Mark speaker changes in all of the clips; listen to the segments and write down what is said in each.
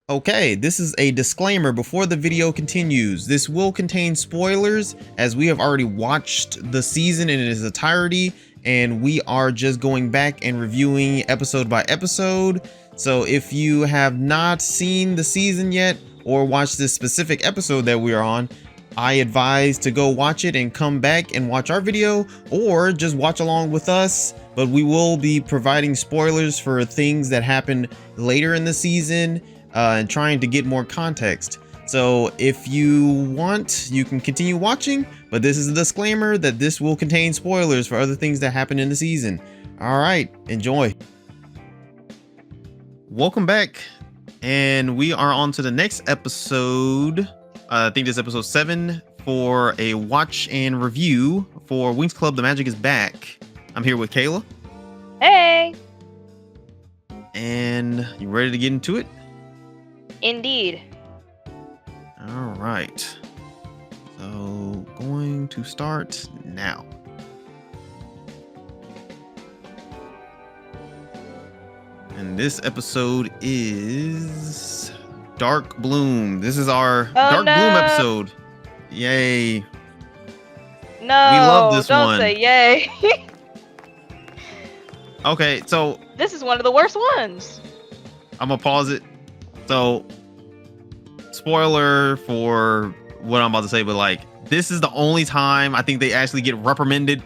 Speaker 1: Okay, this is a disclaimer before the video continues. This will contain spoilers as we have already watched the season in its entirety and we are just going back and reviewing episode by episode. So if you have not seen the season yet or watched this specific episode that we are on, I advise to go watch it and come back and watch our video, or just watch along with us. But we will be providing spoilers for things that happen later in the season and trying to get more context. So if you want, you can continue watching, but this is a disclaimer that this will contain spoilers for other things that happen in the season. All right, enjoy. Welcome back, and we are on to the next episode. I think this is episode 7 for a watch and review for Winx Club. The Magic is Back. I'm here with Kayla.
Speaker 2: Hey!
Speaker 1: And you ready to get into it?
Speaker 2: Indeed.
Speaker 1: All right. So going to start now. And this episode is Dark Bloom. This is our Dark Bloom episode. Yay.
Speaker 2: No,
Speaker 1: we love this
Speaker 2: don't
Speaker 1: one.
Speaker 2: Say yay.
Speaker 1: Okay, so
Speaker 2: this is one of the worst ones.
Speaker 1: I'm gonna pause it. So, spoiler for what I'm about to say, but like, this is the only time I think they actually get reprimanded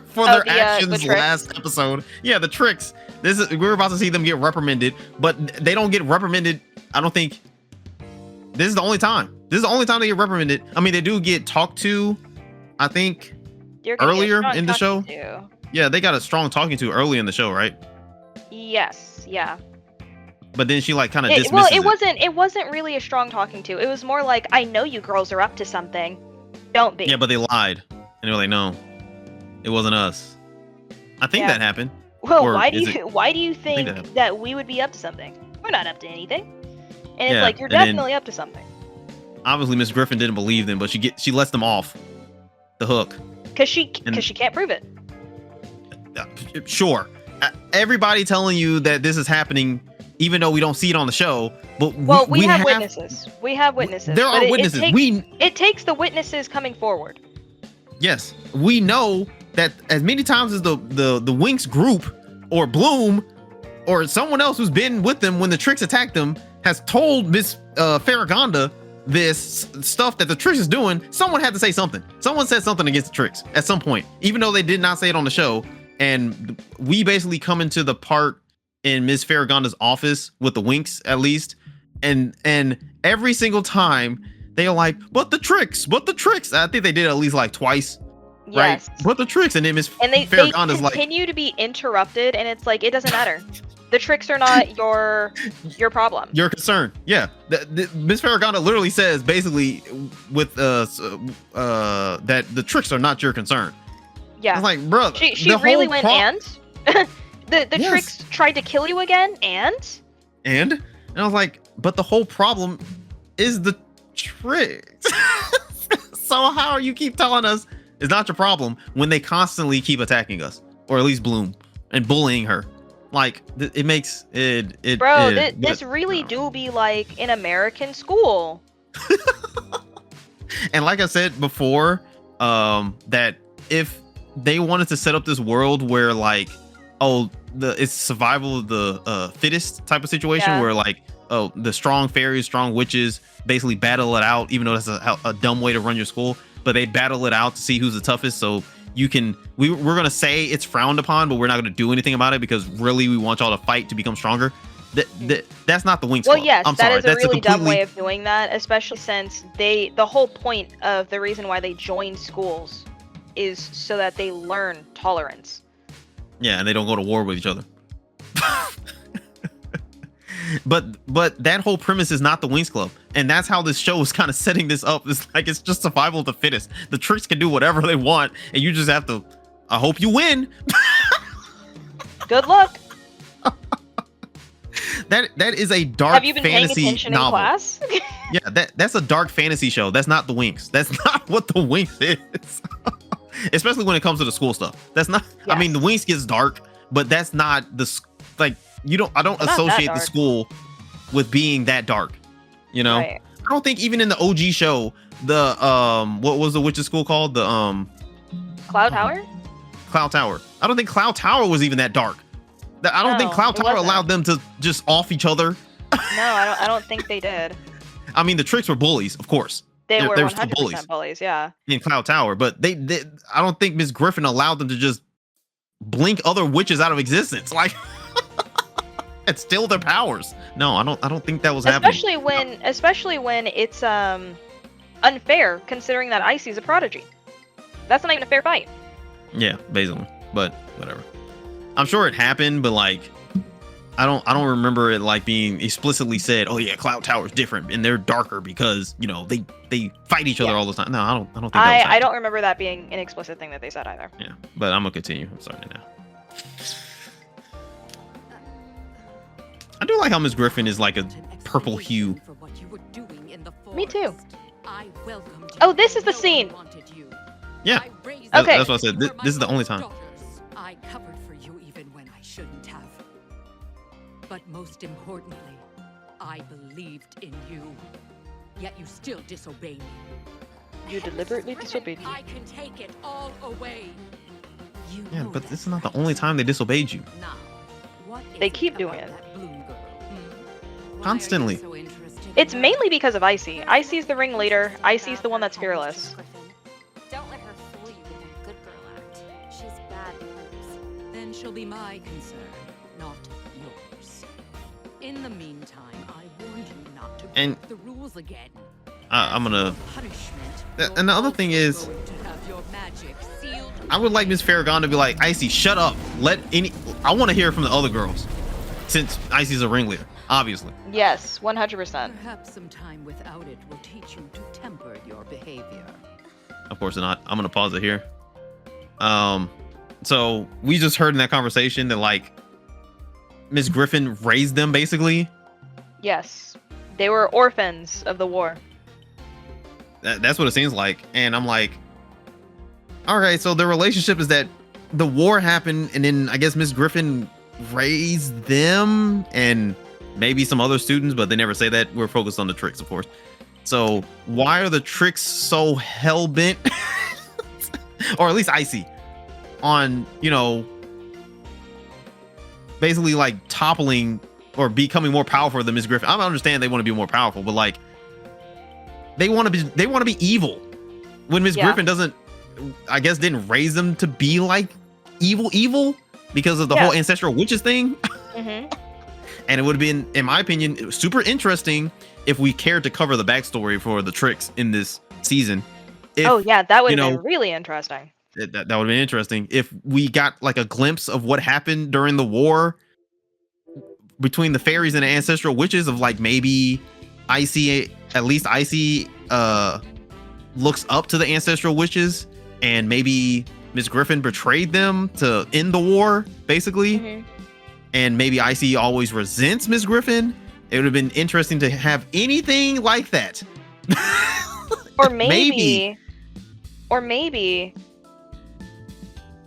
Speaker 1: for their actions last episode. Yeah, the tricks. We're about to see them get reprimanded, but they don't get reprimanded. I don't think this is the only time. This is the only time they get reprimanded. I mean, they do get talked to, I think, earlier in the show. Yeah, they got a strong talking to early in the show, right?
Speaker 2: Yes, yeah.
Speaker 1: But then she like kind of dismisses
Speaker 2: well, it wasn't really a strong talking to. It was more like, I know you girls are up to something. Don't be.
Speaker 1: Yeah, but they lied. And they were like, no, it wasn't us. I think that happened.
Speaker 2: Well, why do you think that we would be up to something? We're not up to anything. And it's like, you're definitely up to something.
Speaker 1: Obviously, Miss Griffin didn't believe them, but she lets them off the hook.
Speaker 2: Cause she can't prove it.
Speaker 1: Sure. Everybody telling you that this is happening, even though we don't see it on the show. But
Speaker 2: we have witnesses. We have witnesses.
Speaker 1: There are witnesses.
Speaker 2: It takes the witnesses coming forward.
Speaker 1: Yes, we know that as many times as the Winx group or Bloom or someone else who's been with them when the Tricks attacked them has told Miss Farragonda this stuff that the Tricks is doing. Someone had to say something. Someone said something against the Tricks at some point, even though they did not say it on the show. And we basically come into the part in Miss Farragonda's office with the Winx, at least, and every single time they are like, but the Tricks. I think they did at least like twice.
Speaker 2: Yes.
Speaker 1: Right? But the Tricks, and then Miss Farragonda's
Speaker 2: like, they continue to be interrupted, and it's like, it doesn't matter. The Tricks are not your problem.
Speaker 1: Your concern. Yeah. Miss Farragonda literally says basically with that the Tricks are not your concern.
Speaker 2: Yeah.
Speaker 1: I was like, bro,
Speaker 2: she really went and the Tricks tried to kill you again and
Speaker 1: I was like, but the whole problem is the Tricks. So how you keep telling us it's not your problem when they constantly keep attacking us, or at least Bloom, and bullying her? Like, it makes it.
Speaker 2: Bro, this really do be like an American school.
Speaker 1: And like I said before, that if they wanted to set up this world where like, it's survival of the fittest type of situation, where like, the strong fairies, strong witches basically battle it out, even though that's a dumb way to run your school, but they battle it out to see who's the toughest. So you can, we're gonna say it's frowned upon, but we're not gonna do anything about it because really we want y'all to fight to become stronger. That's not the Winx Club.
Speaker 2: Well, yes, that is a really dumb way of doing that, especially since the whole point of the reason why they join schools is so that they learn tolerance.
Speaker 1: Yeah, and they don't go to war with each other. But that whole premise is not the Winx Club, and that's how this show is kind of setting this up. It's like, it's just survival of the fittest. The Tricks can do whatever they want, and you just have to, I hope you win.
Speaker 2: Good luck.
Speaker 1: That is a dark
Speaker 2: Have you been
Speaker 1: fantasy
Speaker 2: paying attention
Speaker 1: novel.
Speaker 2: in class?
Speaker 1: Yeah, that's a dark fantasy show. That's not the Winx. That's not what the Winx is. Especially when it comes to the school stuff. That's not. Yes. I mean, the Winx gets dark, but that's not the like. I don't associate the school with being that dark. You know,
Speaker 2: Right.
Speaker 1: I don't think even in the OG show, the what was the witch's school called? The
Speaker 2: Cloud Tower?
Speaker 1: Cloud Tower. I don't think Cloud Tower was even that dark. I don't think
Speaker 2: No,
Speaker 1: Cloud
Speaker 2: it
Speaker 1: Tower
Speaker 2: wasn't.
Speaker 1: allowed them to just off each other.
Speaker 2: No, I don't think they did.
Speaker 1: I mean, the tricks were bullies, of course.
Speaker 2: They were
Speaker 1: They
Speaker 2: 100% bullies, yeah.
Speaker 1: in Cloud Tower, but they I don't think Miss Griffin allowed them to just blink other witches out of existence, like, and steal their powers. No, I don't think that was happening.
Speaker 2: Especially when it's unfair, considering that Icy's a prodigy. That's not even a fair fight.
Speaker 1: Yeah, basically, but whatever. I'm sure it happened, but like, I don't remember it like being explicitly said. Oh yeah, Cloud Tower's different and they're darker because you know they fight each other all the time. No, I don't think that was happening.
Speaker 2: I don't remember that being an explicit thing that they said either.
Speaker 1: Yeah, but I'm gonna continue. I'm sorry now. I do like how Miss Griffin is like a purple hue.
Speaker 2: Me too. Oh, this is the scene.
Speaker 1: Yeah.
Speaker 2: Okay.
Speaker 1: That's what I said. This is the only time.
Speaker 3: I covered for you even when I shouldn't have. But most importantly, I believed in you. Yet you still disobey me.
Speaker 2: You deliberately disobeyed me.
Speaker 3: I can take it all away. You
Speaker 1: Yeah,
Speaker 3: know
Speaker 1: but
Speaker 3: that.
Speaker 1: this is not the only time they disobeyed you.
Speaker 3: Now, what
Speaker 2: They
Speaker 3: is
Speaker 2: keep
Speaker 3: it
Speaker 2: doing
Speaker 3: about
Speaker 2: it.
Speaker 3: that Bloom girl, hmm? Why
Speaker 1: Constantly.
Speaker 3: are you so interested in
Speaker 2: It's
Speaker 3: her?
Speaker 2: mainly because of Icy. Icy's the ringleader. Icy's the one that's fearless.
Speaker 4: Don't let her fool you with that good girl act. She's bad news.
Speaker 3: Then she'll be my concern, not yours. In the meantime, I warned you not to
Speaker 1: And-
Speaker 3: break the rules again.
Speaker 1: I'm gonna.
Speaker 3: Punishment.
Speaker 1: And the other thing is,
Speaker 3: You're going to have your magic sealed.
Speaker 1: I would like Miss Farragon to be like, Icy, shut up. I want to hear from the other girls, since Icy's a ringleader, obviously.
Speaker 2: Yes, 100%.
Speaker 3: Perhaps some time without it will teach you to temper your behavior.
Speaker 1: Of course not. I'm gonna pause it here. So we just heard in that conversation that like Miss Griffin raised them basically.
Speaker 2: Yes. They were orphans of the war.
Speaker 1: That's what it seems like. And I'm like, all right, so the relationship is that the war happened and then I guess Miss Griffin raised them and maybe some other students, but they never say that. We're focused on the tricks, of course. So why are the tricks so hell-bent, or at least Icy, on, you know, basically like toppling or becoming more powerful than Miss Griffin? I understand they want to be more powerful, but like they want to be evil when Miss Griffin doesn't, I guess, didn't raise them to be like evil because of the whole ancestral witches thing.
Speaker 2: Mm-hmm.
Speaker 1: And it would have been, in my opinion, super interesting if we cared to cover the backstory for the tricks in this season. If,
Speaker 2: Oh yeah, that would
Speaker 1: you
Speaker 2: have
Speaker 1: know,
Speaker 2: been really interesting.
Speaker 1: that would have been interesting if we got like a glimpse of what happened during the war between the fairies and the ancestral witches, of like maybe Icy, at least Icy looks up to the ancestral witches and maybe Miss Griffin betrayed them to end the war, basically.
Speaker 2: Mhm.
Speaker 1: And maybe Icy always resents Miss Griffin. It would have been interesting to have anything like that.
Speaker 2: Or maybe,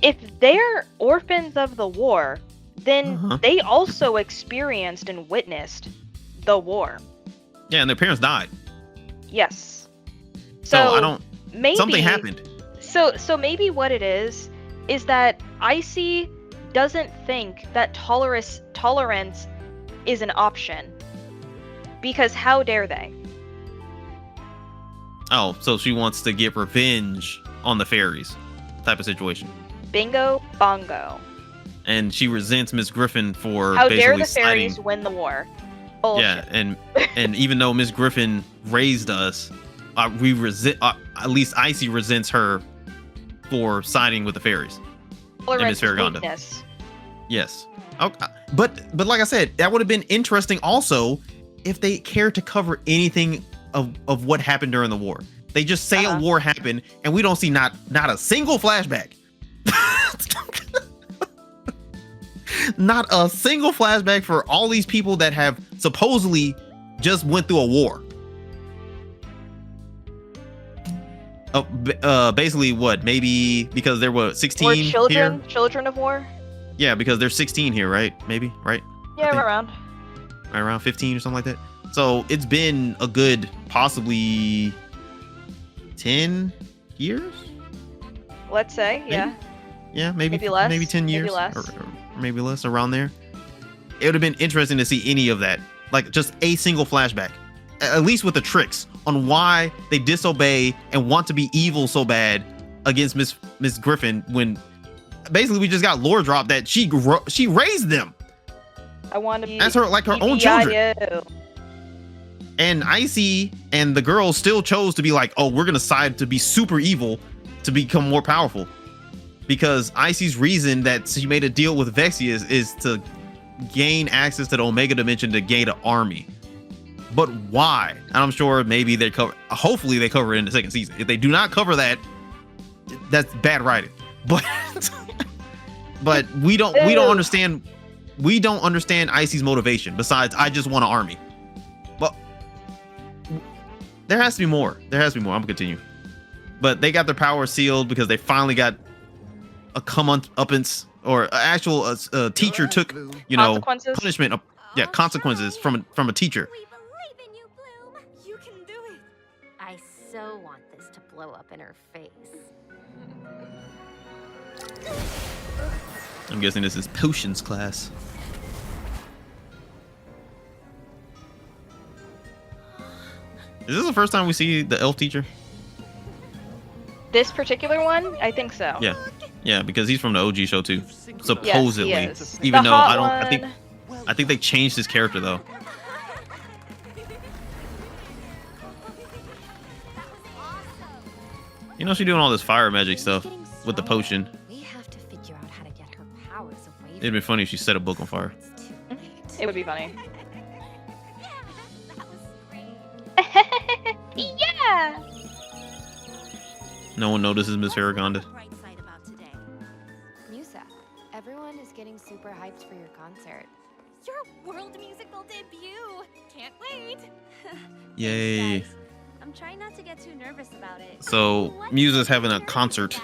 Speaker 2: if they're orphans of the war, then they also experienced and witnessed the war.
Speaker 1: Yeah, and their parents died.
Speaker 2: Yes.
Speaker 1: So I don't.
Speaker 2: Maybe
Speaker 1: Something happened.
Speaker 2: So maybe what it is that Icy doesn't think that tolerance is an option, because how dare they?
Speaker 1: Oh, so she wants to get revenge on the fairies, type of situation.
Speaker 2: Bingo bongo.
Speaker 1: And she resents Miss Griffin for
Speaker 2: How
Speaker 1: basically
Speaker 2: dare the fairies
Speaker 1: siding.
Speaker 2: win the war? Bullshit.
Speaker 1: Yeah, and even though Miss Griffin raised us, we resent. At least Icy resents her for siding with the fairies.
Speaker 2: Tolerance
Speaker 1: Miss Farragon.
Speaker 2: weakness.
Speaker 1: Yes. Okay. But like I said, that would have been interesting also if they cared to cover anything of what happened during the war. They just say a war happened and we don't see not a single flashback. Not a single flashback for all these people that have supposedly just went through a war. Basically what? Maybe because there were 16
Speaker 2: Or children,
Speaker 1: here?
Speaker 2: children of war.
Speaker 1: Yeah, because there's 16 here, right? Maybe, right?
Speaker 2: Yeah,
Speaker 1: think.
Speaker 2: around.
Speaker 1: right around 15 or something like that. So it's been a good possibly 10 years.
Speaker 2: Let's say, yeah.
Speaker 1: Yeah, maybe
Speaker 2: less,
Speaker 1: maybe 10 years,
Speaker 2: maybe less.
Speaker 1: or maybe less, around there. It would have been interesting to see any of that, like just a single flashback, at least with the tricks on why they disobey and want to be evil so bad against Miss Griffin, when basically we just got lore drop that she raised them.
Speaker 2: I want to be
Speaker 1: as her, like her own children.
Speaker 2: EPIO.
Speaker 1: And Icy and the girls still chose to be like, oh, we're gonna side to be super evil to become more powerful, because Icy's reason that she made a deal with Vexia is to gain access to the Omega Dimension to gain an army. But why? And I'm sure maybe they cover. Hopefully they cover it in the second season. If they do not cover that, that's bad writing. But but we don't understand. We don't understand Icy's motivation. Besides, I just want an army. But there has to be more. There has to be more. I'm gonna continue. But they got their power sealed because they finally got a come-uppance, or an actual teacher took, you know, punishment. Yeah, consequences from a teacher.
Speaker 4: We believe in you, Bloom. You can do it. I so want this to blow up in her face.
Speaker 1: I'm guessing this is potions class. Is this the first time we see the elf teacher?
Speaker 2: This particular one, I think so.
Speaker 1: Yeah, because he's from the OG show too, supposedly.
Speaker 2: Yes,
Speaker 1: even
Speaker 2: the
Speaker 1: though
Speaker 2: hot
Speaker 1: I think they changed his character though. You know, she's doing all this fire magic stuff with the potion.
Speaker 4: We have to figure out how to get her powers away.
Speaker 1: It'd be funny if she set a book on fire.
Speaker 2: It would be funny. Yeah.
Speaker 1: No one notices Miss Farragonda.
Speaker 4: Musa, everyone is getting super hyped for your concert. Your world musical debut! Can't wait!
Speaker 1: Yay.
Speaker 4: I'm trying not to get too nervous about it.
Speaker 1: So Musa's having a concert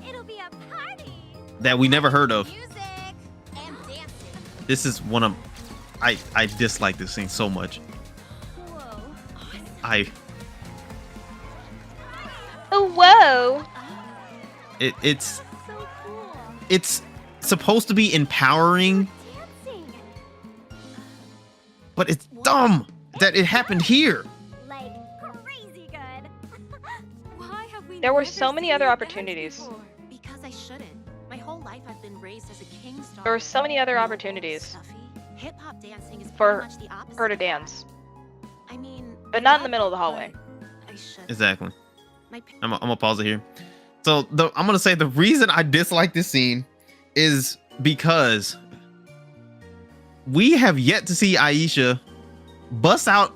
Speaker 4: It'll be a party.
Speaker 1: that we never heard of.
Speaker 4: Music and dancing.
Speaker 1: This is one of I dislike this scene so much.
Speaker 4: Whoa.
Speaker 2: Oh, whoa.
Speaker 1: It's
Speaker 4: So cool.
Speaker 1: it's supposed to be empowering,
Speaker 4: Dancing.
Speaker 1: but it's dumb that it happened here.
Speaker 4: Like crazy good. Why have we
Speaker 2: There were
Speaker 4: never
Speaker 2: so many
Speaker 4: seen
Speaker 2: other
Speaker 4: you
Speaker 2: opportunities.
Speaker 4: dance before?
Speaker 5: Because I shouldn't. My whole life I've been raised as a king star.
Speaker 2: There were so many other
Speaker 5: You know,
Speaker 2: opportunities
Speaker 5: Stuffy. Hip-hop dancing is
Speaker 2: for
Speaker 5: pretty much the opposite
Speaker 2: her to
Speaker 5: of that.
Speaker 2: dance.
Speaker 5: I mean,
Speaker 2: But
Speaker 5: I
Speaker 2: not in the
Speaker 5: love
Speaker 2: middle of
Speaker 5: it,
Speaker 2: the hallway.
Speaker 5: but I should.
Speaker 1: Exactly.
Speaker 5: My
Speaker 1: I'm gonna pause it here. So I'm gonna say the reason I dislike this scene is because we have yet to see Aisha bust out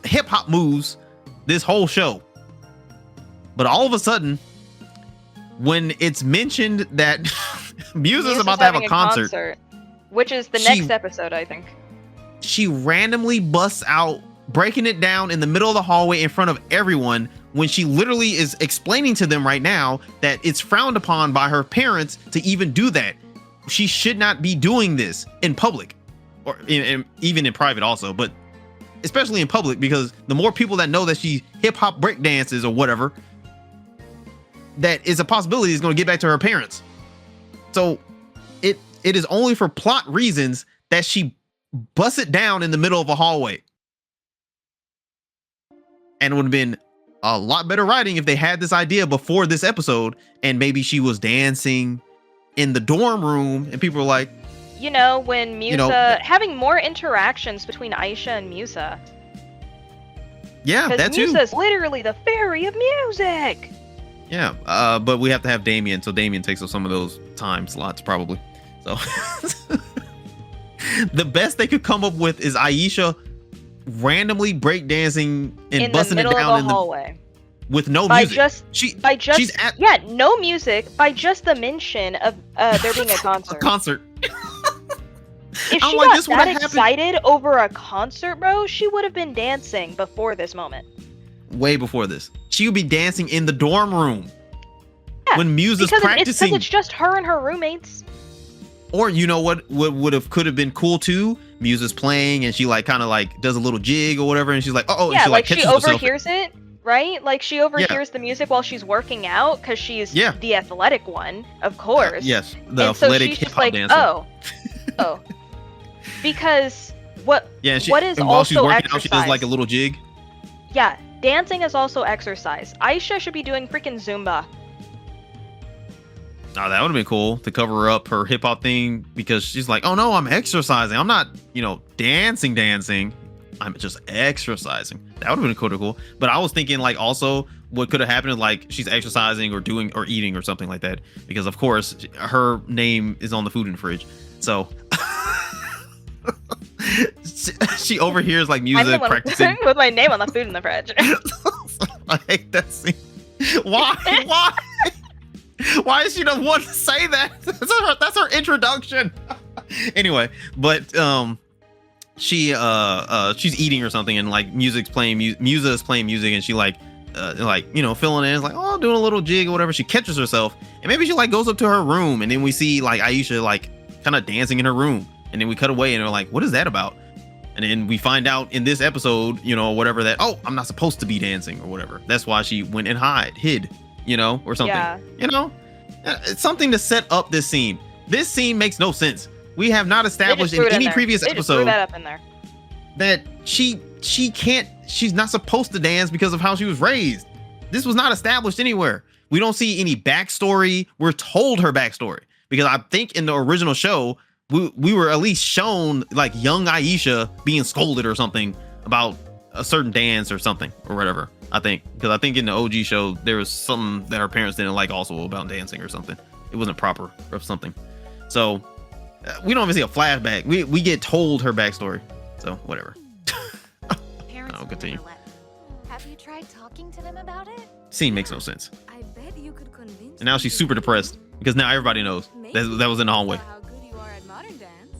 Speaker 1: hip hop moves this whole show. But all of a sudden, when it's mentioned that Musa's about to have a
Speaker 2: having
Speaker 1: concert,
Speaker 2: which is the
Speaker 1: She-
Speaker 2: next episode, I think.
Speaker 1: she randomly busts out breaking it down in the middle of the hallway in front of everyone, when she literally is explaining to them right now that it's frowned upon by her parents to even do that. She should not be doing this in public, or even in private also, but especially in public, because the more people that know that she hip hop break dances or whatever, that is a possibility is going to get back to her parents. So it is only for plot reasons that she busts it down in the middle of a hallway. And it would have been a lot better writing if they had this idea before this episode, and maybe she was dancing in the dorm room and people were like,
Speaker 2: You know, when Musa,
Speaker 1: You know-
Speaker 2: having more interactions between Aisha and Musa.
Speaker 1: yeah, that
Speaker 2: Because
Speaker 1: too.
Speaker 2: Musa's literally the fairy of music.
Speaker 1: Yeah, but we have to have Damien, so Damien takes up some of those time slots probably. So the best they could come up with is Aisha randomly breakdancing and
Speaker 2: In the
Speaker 1: busting it
Speaker 2: middle
Speaker 1: down
Speaker 2: of the hallway.
Speaker 1: with no
Speaker 2: By
Speaker 1: music.
Speaker 2: just,
Speaker 1: she's at
Speaker 2: yeah, no music, by just the mention of there being a
Speaker 1: a
Speaker 2: concert.
Speaker 1: concert.
Speaker 2: If
Speaker 1: I'm
Speaker 2: she
Speaker 1: like,
Speaker 2: got
Speaker 1: this would've
Speaker 2: that
Speaker 1: happened-
Speaker 2: excited over a concert, bro, she would have been dancing before this moment.
Speaker 1: Way before this, she would be dancing in the dorm room
Speaker 2: Yeah,
Speaker 1: when Musa's
Speaker 2: Because
Speaker 1: practicing.
Speaker 2: it's just her and her roommates.
Speaker 1: Or you know what could have been cool too? Musa's playing and she like kind of like does a little jig or whatever, and she's like, oh,
Speaker 2: Yeah,
Speaker 1: and
Speaker 2: like
Speaker 1: catches
Speaker 2: she
Speaker 1: herself.
Speaker 2: overhears it, right? Like she overhears the music while she's working out because she's the athletic one, of course.
Speaker 1: Yes, the
Speaker 2: and so
Speaker 1: athletic
Speaker 2: she's
Speaker 1: hip
Speaker 2: just
Speaker 1: hop
Speaker 2: like,
Speaker 1: dancer.
Speaker 2: oh, because what?
Speaker 1: Yeah, and
Speaker 2: what is
Speaker 1: and while
Speaker 2: also
Speaker 1: she's working
Speaker 2: exercise?
Speaker 1: out, she does like a little jig.
Speaker 2: Yeah, dancing is also exercise. Aisha should be doing freaking Zumba.
Speaker 1: Oh, that would have been cool to cover up her hip hop thing, because she's like, oh no, I'm exercising. I'm not, dancing. I'm just exercising. That would have been cool. But I was thinking like also what could have happened is like she's exercising or doing or eating or something like that, because of course her name is on the food in the fridge. So she overhears like music practicing
Speaker 2: with my name on the food in the fridge.
Speaker 1: I hate that scene. Why? Why is she the one to say that? That's her introduction. Anyway, but she's eating or something, and like music's playing. Musa is playing music, and she like filling in. It's like, oh, doing a little jig or whatever. She catches herself, and maybe she like goes up to her room, and then we see like Aisha like kind of dancing in her room, and then we cut away, and we're like, what is that about? And then we find out in this episode, whatever, that, oh, I'm not supposed to be dancing or whatever. That's why she went and hid. Or something.
Speaker 2: Yeah.
Speaker 1: It's something to set up this scene. This scene makes no sense. We have not established in any previous
Speaker 2: they
Speaker 1: episode
Speaker 2: just threw that up in there.
Speaker 1: that she's not supposed to dance because of how she was raised. This was not established anywhere. We don't see any backstory. We're told her backstory, because I think in the original show, we were at least shown like young Aisha being scolded or something about a certain dance or something or whatever. I think, because I think in the OG show there was something that her parents didn't like also about dancing or something. It wasn't proper or something. So we don't even see a flashback. We get told her backstory. So whatever. I'll continue.
Speaker 4: Have you tried talking to them about it?
Speaker 1: Scene makes no sense.
Speaker 6: I bet you could convince
Speaker 1: And now she's super depressed because now everybody knows that was in the hallway.
Speaker 6: How good you are at modern dance.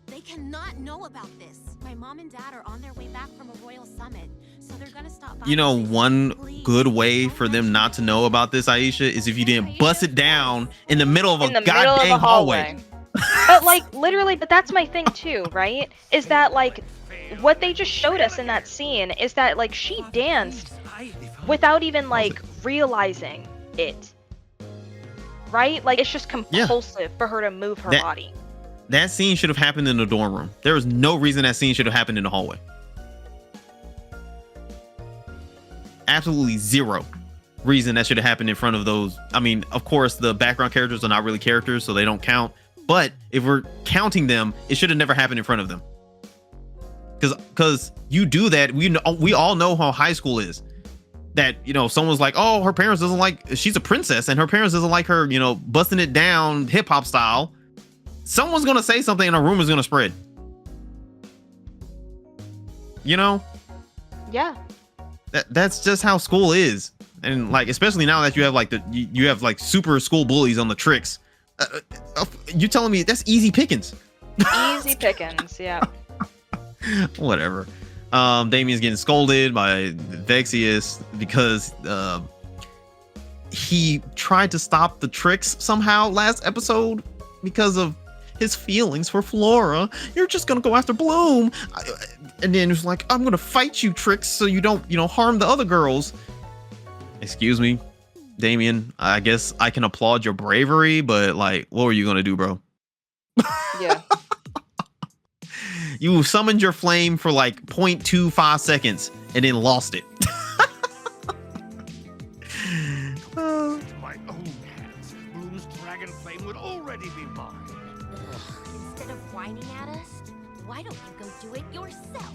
Speaker 5: They cannot know about this. My mom and dad are on their way back from a royal summit, so they're gonna stop by.
Speaker 1: One good way for them not to know about this, Aisha, is if you didn't bust it down in the middle of a goddamn hallway.
Speaker 2: But like literally, but that's my thing too, right? Is that like what they just showed us in that scene is that like she danced without even like realizing it. Right? Like it's just compulsive for her to move her body.
Speaker 1: That scene should have happened in the dorm room. There was no reason that scene should have happened in the hallway. Absolutely zero reason that should have happened in front of those. I mean, of course, the background characters are not really characters, so they don't count. But if we're counting them, it should have never happened in front of them. Because you do that, we all know how high school is. That, someone's like, oh, her parents doesn't like, she's a princess, and her parents doesn't like her, busting it down hip hop style. Someone's gonna say something, and a rumor's gonna spread.
Speaker 2: Yeah.
Speaker 1: That's just how school is, and like especially now that you have like you have like super school bullies on the tricks. You telling me that's easy pickings?
Speaker 2: Easy pickings, yeah.
Speaker 1: Whatever. Damien's getting scolded by Vexius because he tried to stop the tricks somehow last episode because of his feelings for Flora. You're just gonna go after Bloom, and then it's like, I'm gonna fight you, Tricks, so you don't harm the other girls. Excuse me, Damien, I guess I can applaud your bravery, but like, what were you gonna do, bro?
Speaker 2: Yeah.
Speaker 1: You summoned your flame for like 0.25 seconds and then lost it.
Speaker 7: My own hands, Bloom's dragon flame would already be mine.
Speaker 5: Instead of whining at us, why don't you go do it yourself?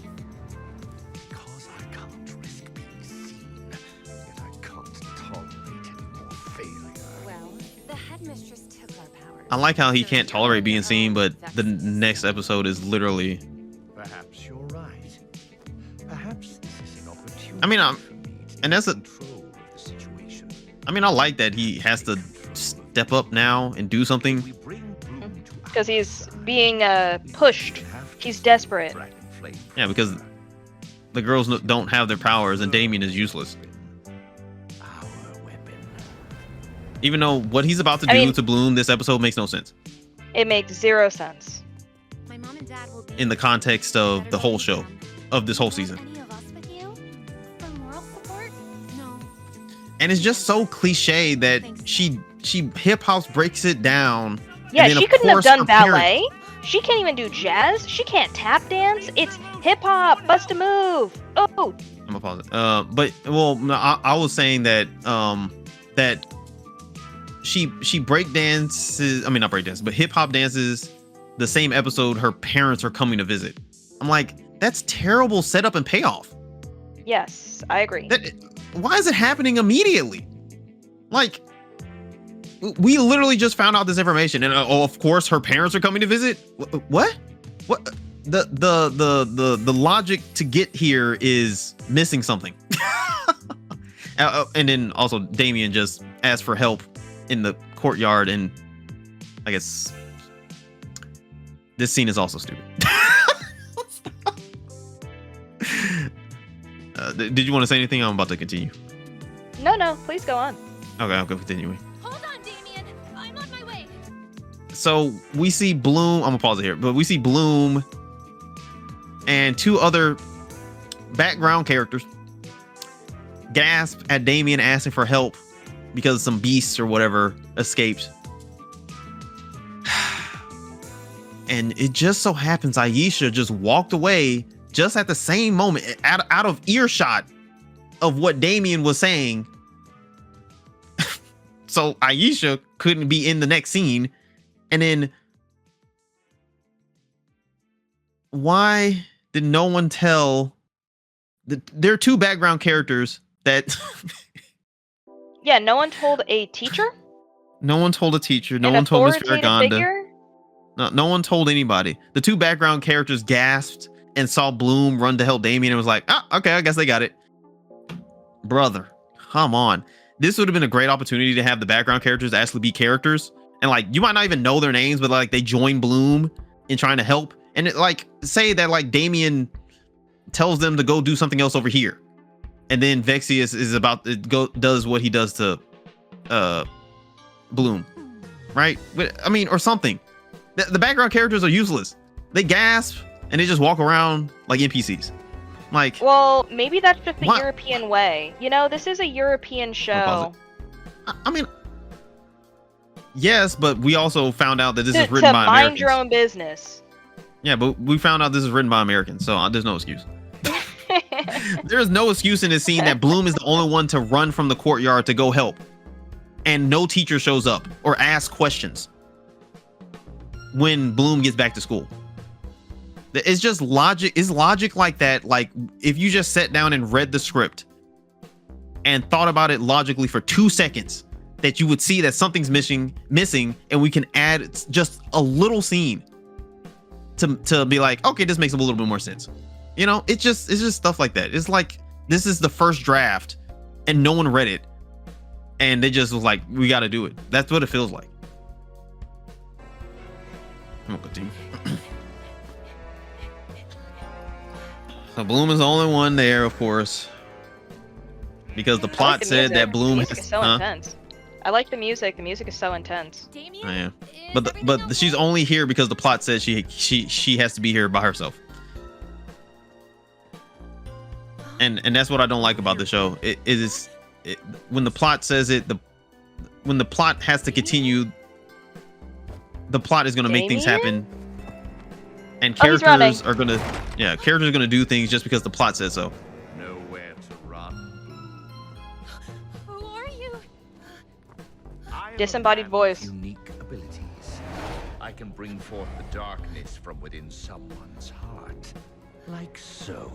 Speaker 7: Because I can't risk being seen, yet I can't tolerate any more failure.
Speaker 4: Well, the headmistress took our powers.
Speaker 1: I like how he can't tolerate being seen, but the next episode is literally.
Speaker 7: Perhaps you're right. Perhaps this is an opportunity.
Speaker 1: I mean, and that's a.
Speaker 7: control of the situation.
Speaker 1: I mean, I like that he has to step up now and do something.
Speaker 7: We bring Bloom to
Speaker 2: Because
Speaker 7: our
Speaker 2: he's
Speaker 7: side.
Speaker 2: being pushed.
Speaker 7: We have to
Speaker 2: He's
Speaker 7: stop
Speaker 2: desperate.
Speaker 7: Dragon Flame from
Speaker 1: Yeah, because the girls don't have their powers and Damien is useless.
Speaker 7: our weapon.
Speaker 1: Even though what he's about to do to Bloom this episode makes no sense.
Speaker 2: It makes 0 sense.
Speaker 5: My mom and dad will be
Speaker 1: in the context of the whole show, of this whole season.
Speaker 4: Any of us with you? For moral support?
Speaker 5: No.
Speaker 1: And it's just so cliche that she hip hops breaks it down.
Speaker 2: Yeah,
Speaker 1: and then,
Speaker 2: she
Speaker 1: of
Speaker 2: couldn't have
Speaker 1: course,
Speaker 2: done
Speaker 1: her parents-
Speaker 2: ballet. She can't even do jazz. She can't tap dance. It's hip hop, bust a move. Oh,
Speaker 1: I'm gonna pause it. But well, no, I was saying that that she break dances. I mean, not break dances, but hip hop dances. The same episode, her parents are coming to visit. I'm like, that's terrible setup and payoff.
Speaker 2: yes, I agree.
Speaker 1: Why is it happening immediately? Like, we literally just found out this information, and of course, her parents are coming to visit. What? What? The logic to get here is missing something. And then also, Damien just asked for help in the courtyard, and I guess this scene is also stupid. Did you want to say anything? I'm about to continue.
Speaker 2: No, please go on.
Speaker 1: Okay, I'll go continuing.
Speaker 5: Hold on, Damien. I'm on my way.
Speaker 1: So we see Bloom. I'm gonna pause it here, but we see Bloom and 2 other background characters gasp at Damien asking for help because some beasts or whatever escaped. And it just so happens Aisha just walked away just at the same moment, out of earshot of what Damien was saying. So Aisha couldn't be in the next scene. And then why did no one tell there are 2 background characters that
Speaker 2: Yeah, no one told a teacher.
Speaker 1: no one told a teacher, no
Speaker 2: An
Speaker 1: one told Miss
Speaker 2: authoritative
Speaker 1: Farragonda.
Speaker 2: figure?
Speaker 1: No one told anybody. The 2 background characters gasped and saw Bloom run to help Damien and was like, okay, I guess they got it. Brother, come on. This would have been a great opportunity to have the background characters actually be characters. And like, you might not even know their names, but like they join Bloom in trying to help. And it, like, say that like Damien tells them to go do something else over here. And then Vexius is about to does what he does to Bloom. Right? But, I mean, or something. The background characters are useless. They gasp and they just walk around like NPCs. Like,
Speaker 2: Well, maybe that's just the
Speaker 1: What?
Speaker 2: European way. You know, this is a European show.
Speaker 1: I mean, yes, but we also found out that this is
Speaker 2: To
Speaker 1: written by
Speaker 2: mind
Speaker 1: Americans.
Speaker 2: your own business.
Speaker 1: Yeah, but we found out this is written by Americans, so there's no excuse. There's no excuse in this scene that Bloom is the only one to run from the courtyard to go help, and no teacher shows up or asks questions when Bloom gets back to school. It's just logic. It's logic like that. Like, if you just sat down and read the script and thought about it logically for 2 seconds, that you would see that something's missing, and we can add just a little scene to be like, okay, this makes a little bit more sense. You know, it's just stuff like that. It's like, this is the first draft and no one read it, and they just was like, we got to do it. That's what it feels like. I'm gonna continue. So Bloom is the only one there, of course, because the
Speaker 2: I like
Speaker 1: plot
Speaker 2: the
Speaker 1: said
Speaker 2: music.
Speaker 1: that Bloom
Speaker 2: The music
Speaker 1: has,
Speaker 2: is so intense. I like the music. The music is so intense.
Speaker 5: Damien?
Speaker 1: I am.
Speaker 5: Is
Speaker 1: But
Speaker 5: everything
Speaker 1: but
Speaker 5: okay?
Speaker 1: she's only here because the plot said she has to be here by herself. And that's what I don't like about the show. It is when the plot says it, when the plot has to continue, the plot is going to make things happen. And
Speaker 2: Oh, he's running.
Speaker 1: characters are going to do things just because the plot says so.
Speaker 7: Nowhere to run.
Speaker 5: Who are you?
Speaker 7: I am a
Speaker 2: Disembodied
Speaker 7: man
Speaker 2: voice.
Speaker 7: with unique abilities. I can bring forth the darkness from within someone's heart, like so.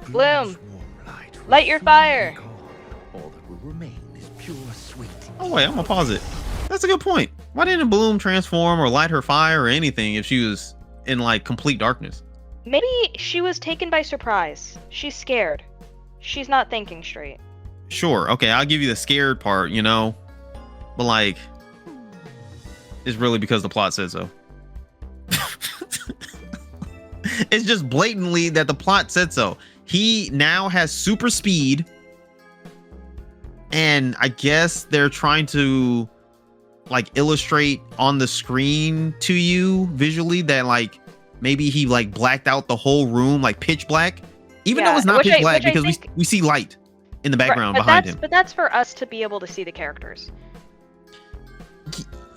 Speaker 2: Bloom,
Speaker 7: Bloom's warm light will
Speaker 2: light your
Speaker 7: soon
Speaker 2: fire.
Speaker 7: be gone. All that will remain is pure sweet.
Speaker 1: Oh wait, I'm gonna pause it. That's a good point. Why didn't Bloom transform or light her fire or anything if she was in like complete darkness?
Speaker 2: Maybe she was taken by surprise. She's scared. She's not thinking straight.
Speaker 1: Sure, okay, I'll give you the scared part, you know, but like, it's really because the plot said so. It's just blatantly that the plot said so. He now has super speed, and I guess they're trying to like illustrate on the screen to you visually that like maybe he like blacked out the whole room, like pitch black, even though it's not pitch black because we see light in the background behind him.
Speaker 2: But that's for us to be able to see the characters.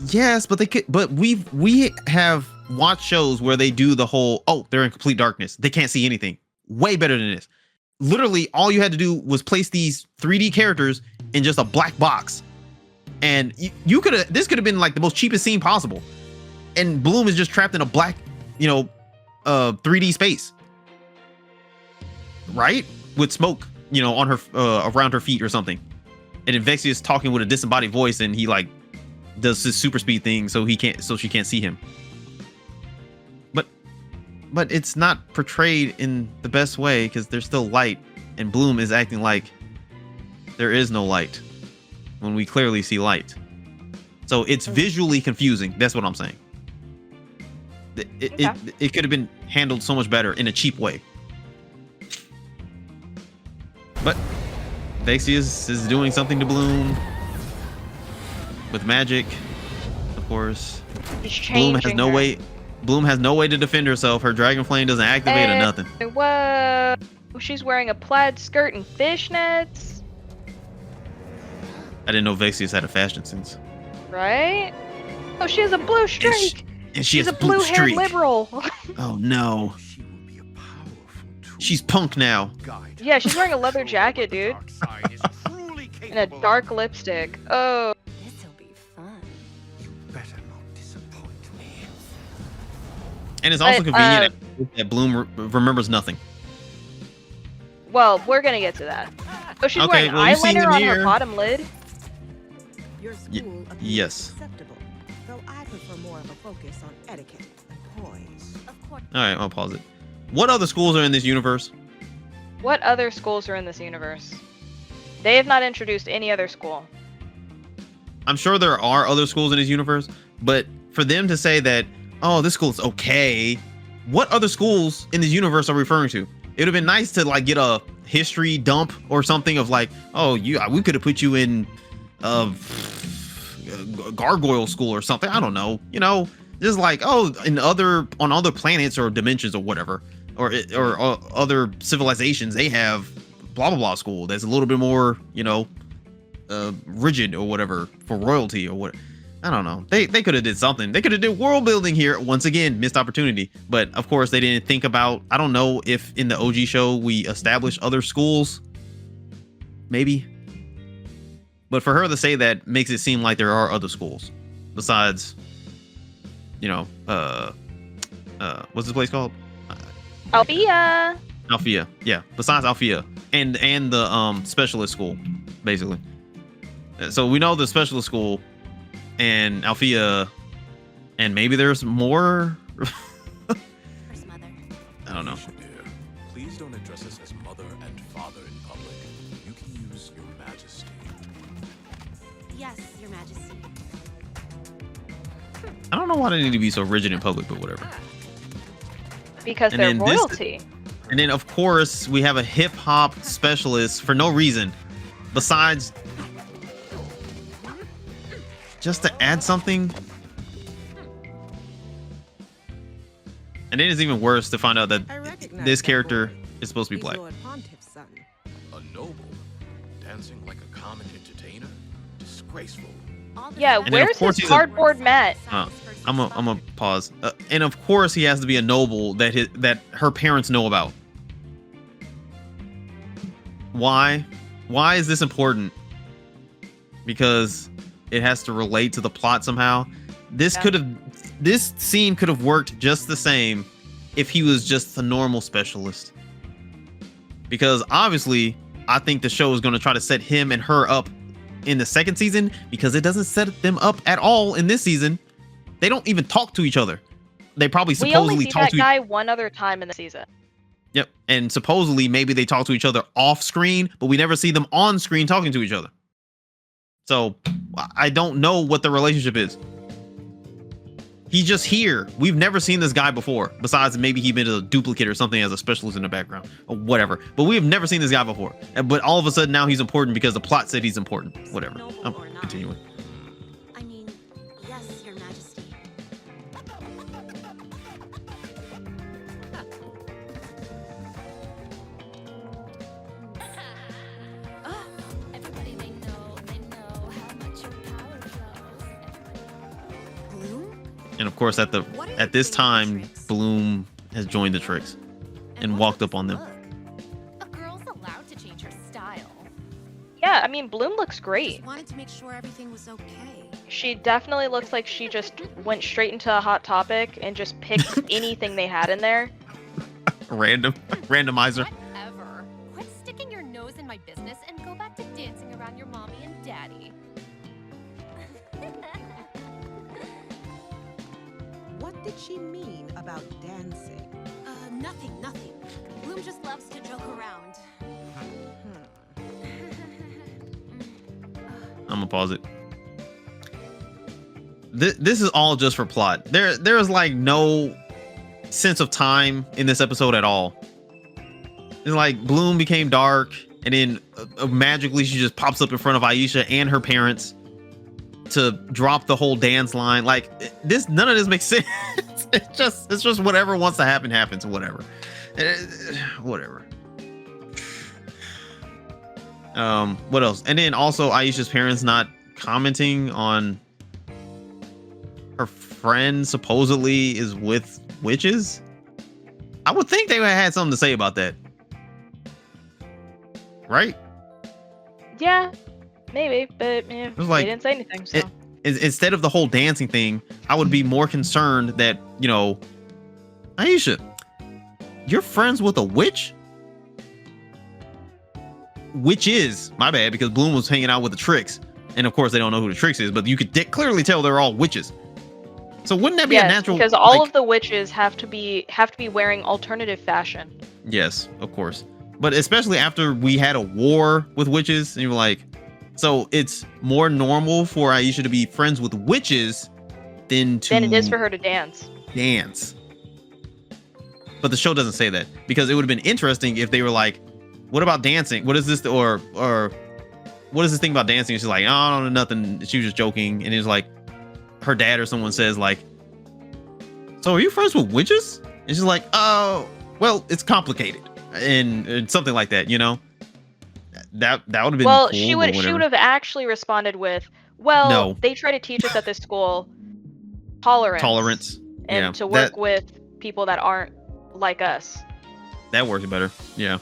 Speaker 1: Yes, but we have watched shows where they do the whole, oh, they're in complete darkness, they can't see anything. Way better than this. Literally all you had to do was place these 3D characters in just a black box, and you could have, this could have been like the most cheapest scene possible, and Bloom is just trapped in a black, 3D space, right, with smoke on her around her feet or something, and then Vexia's talking with a disembodied voice, and he like does his super speed thing so she can't see him. But it's not portrayed in the best way because there's still light, and Bloom is acting like there is no light when we clearly see light. So it's visually confusing. That's what I'm saying. It could have been handled so much better in a cheap way. But Vexia is doing something to Bloom with magic, of course. Bloom has no way to defend herself. Her dragon flame doesn't activate or nothing.
Speaker 2: Whoa! She's wearing a plaid skirt and fishnets.
Speaker 1: I didn't know Vexia's had a fashion sense.
Speaker 2: Right? Oh, she has a blue streak.
Speaker 1: And
Speaker 2: she's a blue-haired liberal.
Speaker 1: Oh no. She's punk now.
Speaker 2: Yeah, she's wearing a leather jacket, dude. And a dark lipstick. Oh.
Speaker 6: This'll be fun.
Speaker 7: You better not disappoint me.
Speaker 1: And it's also convenient that Bloom remembers nothing.
Speaker 2: Well, we're gonna get to that. Oh, she's wearing eyeliner on her bottom lid.
Speaker 8: Your school appears
Speaker 1: yes.
Speaker 8: acceptable, though I prefer more of a focus on etiquette and poise.
Speaker 5: Of course.
Speaker 1: All right, I'll pause it. What other schools are in this universe?
Speaker 2: What other schools are in this universe? They have not introduced any other school.
Speaker 1: I'm sure there are other schools in this universe, but for them to say that, oh, this school's okay, what other schools in this universe are referring to? It would have been nice to like get a history dump or something of like, oh, we could have put you in gargoyle school or something. I don't know, just like, oh, on other planets or dimensions or whatever, or other civilizations, they have blah blah blah school that's a little bit more, rigid or whatever for royalty or what. I don't know. They could have did something. They could have did world building here. Once again, missed opportunity. But of course, they didn't think about. I don't know if in the OG show we established other schools. Maybe. But for her to say that makes it seem like there are other schools besides, what's this place called?
Speaker 2: Althea.
Speaker 1: Althea, yeah. Besides Althea and the specialist school, basically. So we know the specialist school and Althea, and maybe there's more.
Speaker 5: First mother.
Speaker 1: I don't know.
Speaker 9: Dear, please don't address us as mother and father in public. You can use your majesty.
Speaker 5: Yes, your majesty.
Speaker 1: I don't know why they need to be so rigid in public, but whatever.
Speaker 2: Because they're royalty.
Speaker 1: And then, of course, we have a hip-hop specialist for no reason. Besides, just to add something. And it is even worse to find out that this character is supposed to be black.
Speaker 9: A noble? Dancing like a common entertainer? Disgraceful.
Speaker 2: Yeah, where's his cardboard mat?
Speaker 1: I'm a pause. And of course, he has to be a noble that her parents know about. Why? Why is this important? Because it has to relate to the plot somehow. This scene could have worked just the same if he was just a normal specialist. Because obviously, I think the show is going to try to set him and her up in the second season, because it doesn't set them up at all in this season. They don't even talk to each other. They probably supposedly talk to
Speaker 2: that guy one other time in the season.
Speaker 1: Yep. And supposedly maybe they talk to each other off screen, but we never see them on screen talking to each other. So I don't know what the relationship is. He's just here. We've never seen this guy before, besides maybe he's been a duplicate or something as a specialist in the background or whatever. But we have never seen this guy before. But all of a sudden now he's important because the plot said he's important. Whatever. I'm continuing.
Speaker 5: I mean,
Speaker 1: And of course, at this time, Bloom has joined the tricks and walked up on them.
Speaker 5: A girl's allowed to change her style.
Speaker 2: Yeah, I mean, Bloom looks great.
Speaker 5: Just wanted to make sure everything was okay.
Speaker 2: She definitely looks like she just went straight into a Hot Topic and just picked anything they had in there.
Speaker 1: Randomizer.
Speaker 5: Whatever. Quit sticking your nose in my business and go back to dancing around your mommy and daddy.
Speaker 8: What did she mean about dancing?
Speaker 5: Nothing. Bloom just loves to joke around.
Speaker 1: I'm gonna pause it. This is all just for plot. There is like no sense of time in this episode at all. It's like Bloom became dark, and then magically she just pops up in front of Aisha and her parents to drop the whole dance line. Like this, none of this makes sense. It's just whatever wants to happen happens. Whatever. What else? And then also Aisha's parents not commenting on her friend supposedly is with witches. I would think they would have had something to say about that, right?
Speaker 2: Yeah, maybe, but yeah,
Speaker 1: was like,
Speaker 2: they didn't say anything. So.
Speaker 1: Instead of the whole dancing thing, I would be more concerned that, you know, Aisha, you're friends with a witch? Which is my bad, because Bloom was hanging out with the Tricks, and of course they don't know who the Tricks is, but you could clearly tell they're all witches. So wouldn't that be a natural?
Speaker 2: Because all of the witches have to be wearing alternative fashion.
Speaker 1: Yes, of course, but especially after we had a war with witches, and you were like, so it's more normal for Aisha to be friends with witches than
Speaker 2: it is for her to dance.
Speaker 1: But the show doesn't say that, because it would have been interesting if they were like, what about dancing? What is this? Or what is this thing about dancing? And she's like, oh, I don't know, nothing. She was just joking. And it's like her dad or someone says like, so are you friends with witches? And she's like, oh, well, it's complicated. And something like that, you know? That would have been
Speaker 2: well,
Speaker 1: cool,
Speaker 2: she would have actually responded with, well,
Speaker 1: no.
Speaker 2: They try to teach us at this school tolerance and to work with people that aren't like us.
Speaker 1: That works better. Yeah.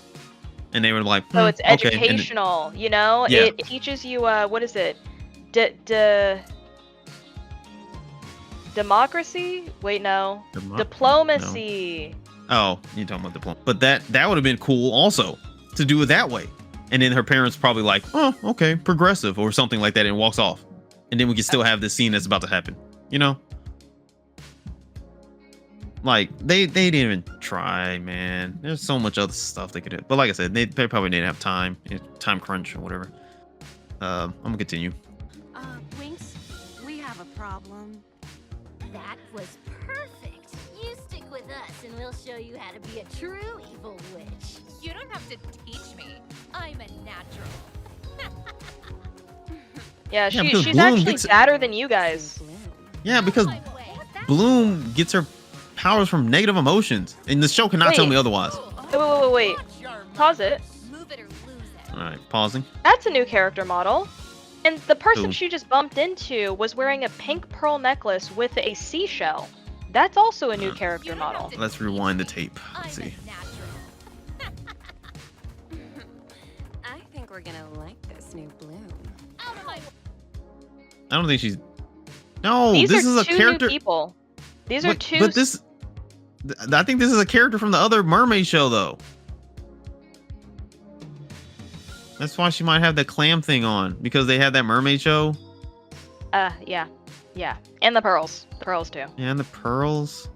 Speaker 1: And they were like,
Speaker 2: so it's
Speaker 1: okay.
Speaker 2: educational, you know?
Speaker 1: Yeah.
Speaker 2: It teaches you what is it? Democracy? Wait, no. Diplomacy.
Speaker 1: No. Oh, you're talking about diploma. But that would have been cool also to do it that way. And then her parents probably like, oh, okay, progressive or something like that, and walks off. And then we can still have this scene that's about to happen. You know? Like, they didn't even try, man. There's so much other stuff they could do. But like I said, they probably didn't have time crunch or whatever. I'm gonna continue.
Speaker 5: Winx, we have a problem.
Speaker 10: That was perfect. You stick with us and we'll show you how to be a true evil witch.
Speaker 5: You don't have to teach me. I'm a natural.
Speaker 2: Yeah, she's actually badder than you guys.
Speaker 1: Yeah, because Bloom gets her powers from negative emotions, and the show cannot tell me otherwise.
Speaker 2: Wait. Pause it.
Speaker 1: All right, pausing.
Speaker 2: That's a new character model. And the person she just bumped into was wearing a pink pearl necklace with a seashell. That's also a new character model.
Speaker 1: Let's rewind the tape. Let's see.
Speaker 6: I think we're gonna like this new Bloom.
Speaker 1: I don't think she's. No,
Speaker 2: These
Speaker 1: this
Speaker 2: are
Speaker 1: is a
Speaker 2: two
Speaker 1: character.
Speaker 2: New people. These are two.
Speaker 1: But this, I think this is a character from the other mermaid show, though. That's why she might have the clam thing on, because they had that mermaid show.
Speaker 2: Yeah, and the pearls too.
Speaker 1: Yeah, and the pearls.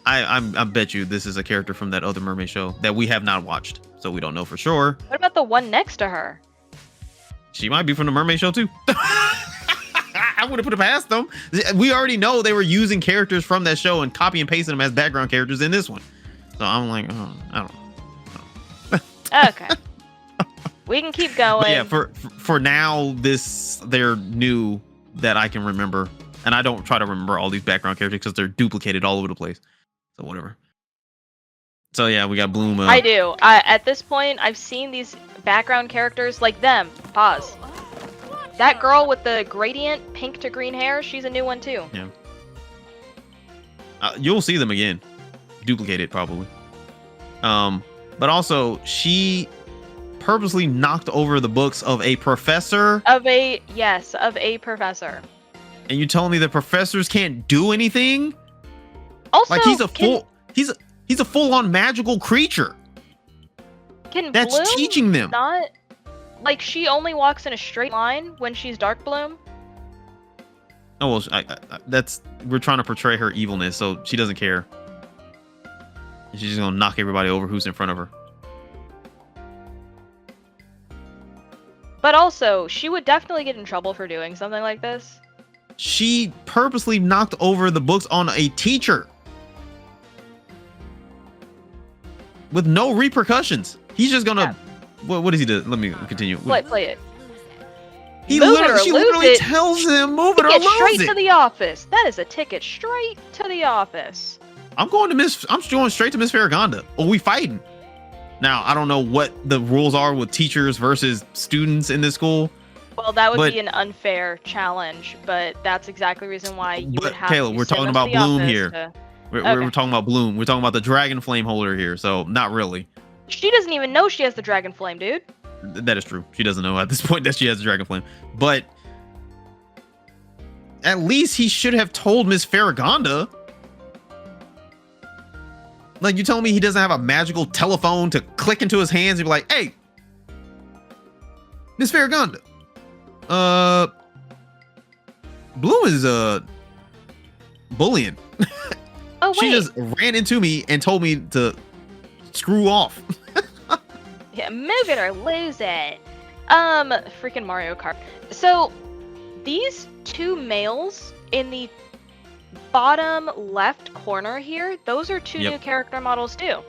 Speaker 1: I bet you this is a character from that other mermaid show that we have not watched, so we don't know for sure.
Speaker 2: What about the one next to her?
Speaker 1: She might be from the mermaid show too. I wouldn't put it past them. We already know they were using characters from that show and copy and pasting them as background characters in this one. So I'm like, oh, I don't know.
Speaker 2: Okay. We can keep going.
Speaker 1: But yeah, for now, they're new that I can remember, and I don't try to remember all these background characters because they're duplicated all over the place. So whatever. So yeah, we got Bloom.
Speaker 2: I do. At this point, I've seen these background characters like them. Pause. That girl with the gradient pink to green hair, she's a new one too.
Speaker 1: Yeah. You'll see them again, duplicated probably. But also she purposely knocked over the books of a professor.
Speaker 2: Of a professor.
Speaker 1: And you telling me the professors can't do anything?
Speaker 2: Also,
Speaker 1: like he's a full-on magical creature. That's
Speaker 2: Bloom
Speaker 1: teaching them.
Speaker 2: Not like she only walks in a straight line when she's Dark Bloom.
Speaker 1: Oh well, we're trying to portray her evilness, so she doesn't care. She's just gonna knock everybody over who's in front of her.
Speaker 2: But also, she would definitely get in trouble for doing something like this.
Speaker 1: She purposely knocked over the books on a teacher with no repercussions. He's just gonna. What does he do? Let me continue.
Speaker 2: Play it.
Speaker 1: She literally tells him, "Move it or lose it."
Speaker 2: Straight to the office. That is a ticket straight to the office.
Speaker 1: I'm going straight to Miss Farragonda. Oh, we fighting. Now, I don't know what the rules are with teachers versus students in this school.
Speaker 2: Well, that would be an unfair challenge, but that's exactly the reason why you would have
Speaker 1: Caleb,
Speaker 2: to
Speaker 1: we're
Speaker 2: send
Speaker 1: talking
Speaker 2: them
Speaker 1: about
Speaker 2: to the
Speaker 1: Bloom
Speaker 2: office
Speaker 1: here. We're talking about Bloom. We're talking about the dragon flame holder here, so not really.
Speaker 2: She doesn't even know she has the dragon flame, dude.
Speaker 1: That is true. She doesn't know at this point that she has the dragon flame. But at least he should have told Miss Farragonda. Like, you telling me he doesn't have a magical telephone to click into his hands and be like, "Hey, Miss Farragonda, Bloom is bullying."
Speaker 2: Oh, wait.
Speaker 1: She just ran into me and told me to screw off.
Speaker 2: Yeah, move it or lose it. Freaking Mario Kart. So, these two males in the bottom left corner here, those are two new character models too.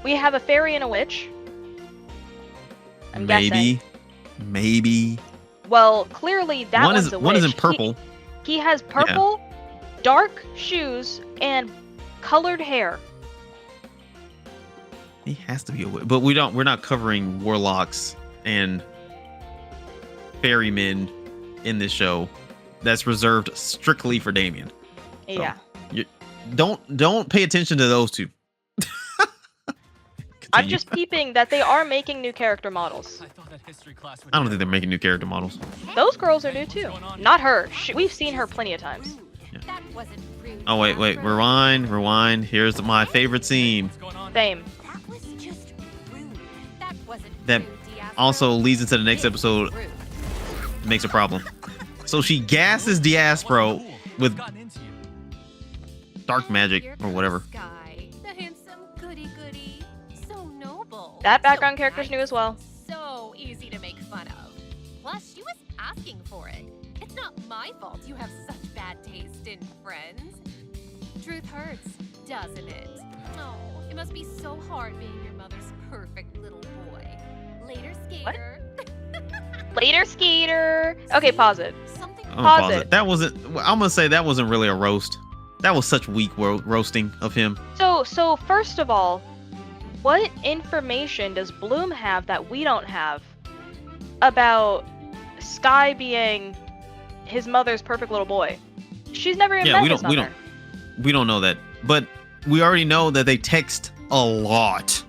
Speaker 2: We have a fairy and a witch. I'm guessing.
Speaker 1: Maybe.
Speaker 2: Well, clearly that one's a witch.
Speaker 1: One is in purple.
Speaker 2: He has purple, dark shoes, and colored hair.
Speaker 1: He has to be a witch, but we're not covering warlocks and fairymen in this show. That's reserved strictly for Damien.
Speaker 2: Yeah.
Speaker 1: So don't pay attention to those two.
Speaker 2: I'm just peeping that they are making new character models.
Speaker 1: I don't think they're making new character models.
Speaker 2: Those girls are new too. Not her. We've seen her plenty of times.
Speaker 1: Yeah. Oh wait, rewind. Here's my favorite scene.
Speaker 2: Same.
Speaker 1: That also leads into the next episode. Makes a problem. So she gasses Diaspro with dark magic or whatever.
Speaker 2: That background character's new as well.
Speaker 5: So easy to make fun of. Plus, she was asking for it. It's not my fault you have such bad taste in friends. Truth hurts, doesn't it? Oh, it must be so hard being your mother's perfect little boy. Later, skater.
Speaker 2: Later, skater. Okay, pause it.
Speaker 1: Pause it. That wasn't. I'm gonna say that wasn't really a roast. That was such weak roasting of him.
Speaker 2: So first of all, what information does Bloom have that we don't have about Sky being his mother's perfect little boy? She's never even met his mother.
Speaker 1: We don't know that, but we already know that they text a lot.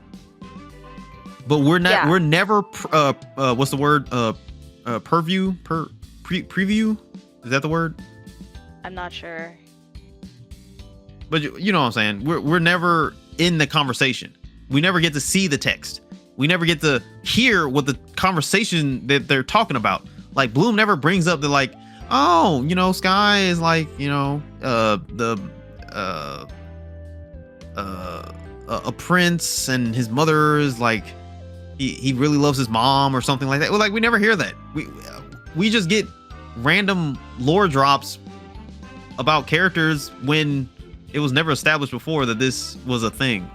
Speaker 1: But we're never what's the word? Preview? Is that the word?
Speaker 2: I'm not sure.
Speaker 1: But you know what I'm saying? We're never in the conversation. We never get to see the text. We never get to hear what the conversation that they're talking about. Like, Bloom never brings up the like, oh, Sky is like, a prince, and his mother is like, he really loves his mom or something like that. Well, like, we never hear that. We just get random lore drops about characters when it was never established before that this was a thing.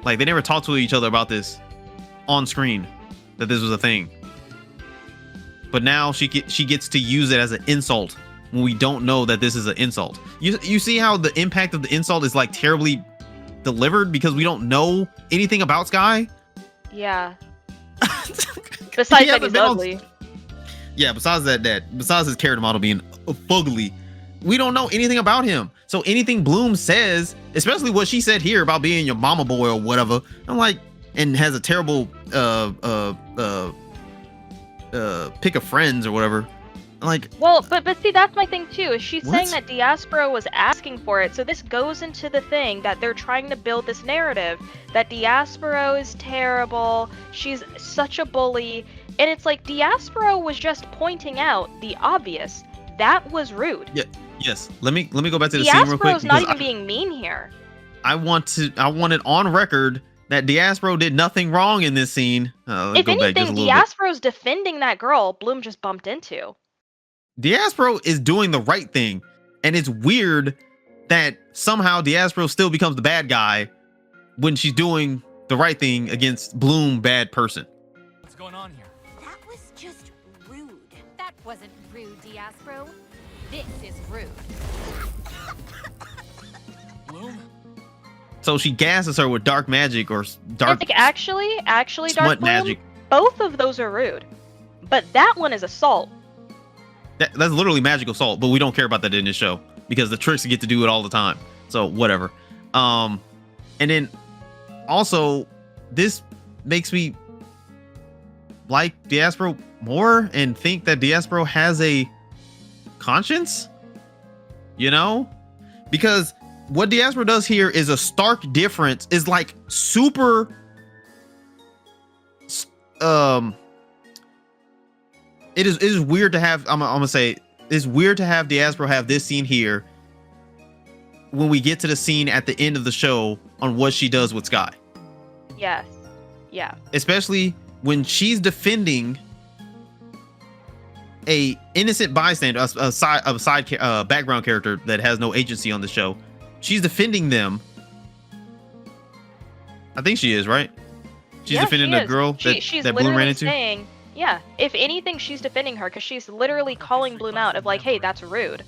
Speaker 1: Like, they never talked to each other about this on screen, that this was a thing. But now she gets to use it as an insult when we don't know that this is an insult. You see how the impact of the insult is like terribly delivered because we don't know anything about Sky?
Speaker 2: Yeah. Besides that he's ugly.
Speaker 1: Yeah, besides his character model being fugly, we don't know anything about him. So anything Bloom says, especially what she said here about being your mama boy or whatever, I'm like, and has a terrible pick of friends or whatever. Like,
Speaker 2: well, but see, that's my thing too. Is she's
Speaker 1: What?
Speaker 2: saying that Diaspro was asking for it, so this goes into the thing that they're trying to build this narrative that Diaspro is terrible. She's such a bully, and it's like Diaspro was just pointing out the obvious. That was rude.
Speaker 1: yeah, yes. Let me go back to the scene real quick.
Speaker 2: Diaspro's not
Speaker 1: because
Speaker 2: even being mean here.
Speaker 1: I want it on record that Diaspro did nothing wrong in this scene. Let's
Speaker 2: If
Speaker 1: go back just
Speaker 2: anything,
Speaker 1: a little bit.
Speaker 2: Diaspro's defending that girl Bloom just bumped into.
Speaker 1: Diaspro is doing the right thing, and it's weird that somehow Diaspro still becomes the bad guy when she's doing the right thing against Bloom, bad person.
Speaker 9: What's going on here?
Speaker 10: That was just rude.
Speaker 5: That wasn't rude, Diaspro. This is rude.
Speaker 9: Bloom?
Speaker 1: So she gasses her with dark magic or dark
Speaker 2: Like actually,
Speaker 1: smut
Speaker 2: Dark Bloom,
Speaker 1: magic.
Speaker 2: both of those are rude. But that one is assault.
Speaker 1: That's literally magical assault, but we don't care about that in this show because the Tricks get to do it all the time. So whatever. And then also this makes me like Diaspro more and think that Diaspro has a conscience, you know, because what Diaspro does here is a stark difference, is like super it is weird to have I'm gonna say it's weird to have Diaspro have this scene here when we get to the scene at the end of the show on what she does with Sky,
Speaker 2: Yes. Yeah.
Speaker 1: especially when she's defending a innocent bystander, a background character that has no agency on the show. She's defending them. I think she is, right? She's
Speaker 2: Yeah,
Speaker 1: defending
Speaker 2: she
Speaker 1: the
Speaker 2: is.
Speaker 1: girl
Speaker 2: She's
Speaker 1: that Bloom
Speaker 2: literally
Speaker 1: ran into.
Speaker 2: saying, yeah, if anything, she's defending her because she's literally calling Bloom out of like, hey, that's rude.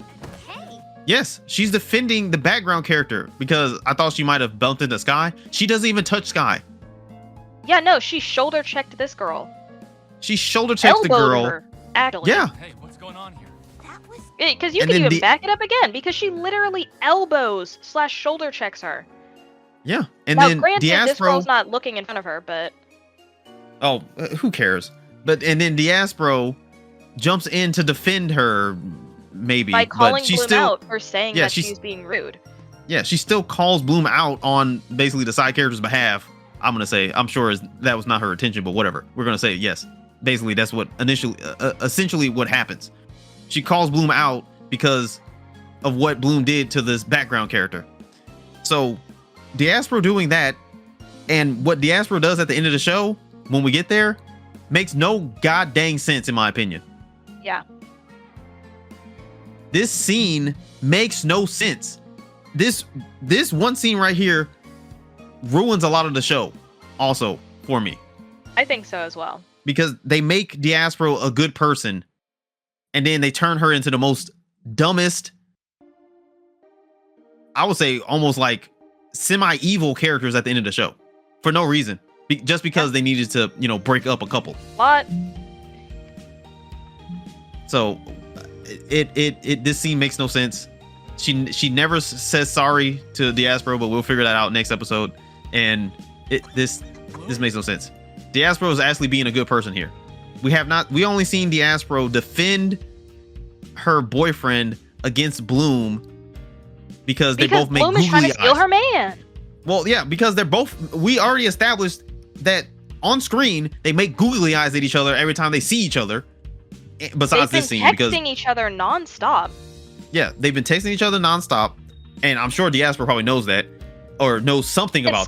Speaker 10: Hey,
Speaker 1: Yes, she's defending the background character because I thought she might have bumped into Sky. She doesn't even touch Sky.
Speaker 2: Yeah, no, she shoulder checked this girl.
Speaker 1: She shoulder checks the
Speaker 2: Elbowed
Speaker 1: girl.
Speaker 2: her, actually.
Speaker 1: Yeah,
Speaker 9: Hey, what's going on here?
Speaker 10: that was
Speaker 2: Because you
Speaker 1: And
Speaker 2: can
Speaker 1: then
Speaker 2: even back it up again because she literally elbows / shoulder checks her.
Speaker 1: yeah. And
Speaker 2: Now,
Speaker 1: then
Speaker 2: granted, this
Speaker 1: Diaspro.
Speaker 2: girl's not looking in front of her, but
Speaker 1: Oh, who cares? But and then Diaspro jumps in to defend her, maybe.
Speaker 2: by calling
Speaker 1: but she
Speaker 2: Bloom
Speaker 1: still,
Speaker 2: out for saying
Speaker 1: Yeah,
Speaker 2: that
Speaker 1: she's-
Speaker 2: she's being rude.
Speaker 1: yeah, she still calls Bloom out on basically the side character's behalf. I'm gonna say, I'm sure that was not her intention, but whatever. We're gonna say yes. Basically, that's what essentially what happens. She calls Bloom out because of what Bloom did to this background character. So, Diaspro doing that, and what Diaspro does at the end of the show when we get there, makes no god dang sense in my opinion.
Speaker 2: Yeah.
Speaker 1: This scene makes no sense. This one scene right here ruins a lot of the show also for me,
Speaker 2: I think so as well.
Speaker 1: because they make Diaspro a good person and then they turn her into the most dumbest, I would say almost like semi-evil characters at the end of the show for no reason. Just because they needed to, break up a couple.
Speaker 2: What?
Speaker 1: So this scene makes no sense. She never says sorry to Diaspro, but we'll figure that out next episode. And this makes no sense. Diaspro is actually being a good person here. We only seen Diaspro defend her boyfriend against Bloom because they both make
Speaker 2: Bloom is trying
Speaker 1: googly
Speaker 2: to steal
Speaker 1: eyes.
Speaker 2: her man.
Speaker 1: Well, yeah, because we already established that on screen they make googly eyes at each other every time they see each other. Besides
Speaker 2: They've
Speaker 1: this
Speaker 2: been
Speaker 1: scene, because
Speaker 2: texting each other nonstop.
Speaker 1: yeah, they've been texting each other nonstop, and I'm sure Diaspora probably knows that or knows something
Speaker 2: And
Speaker 1: about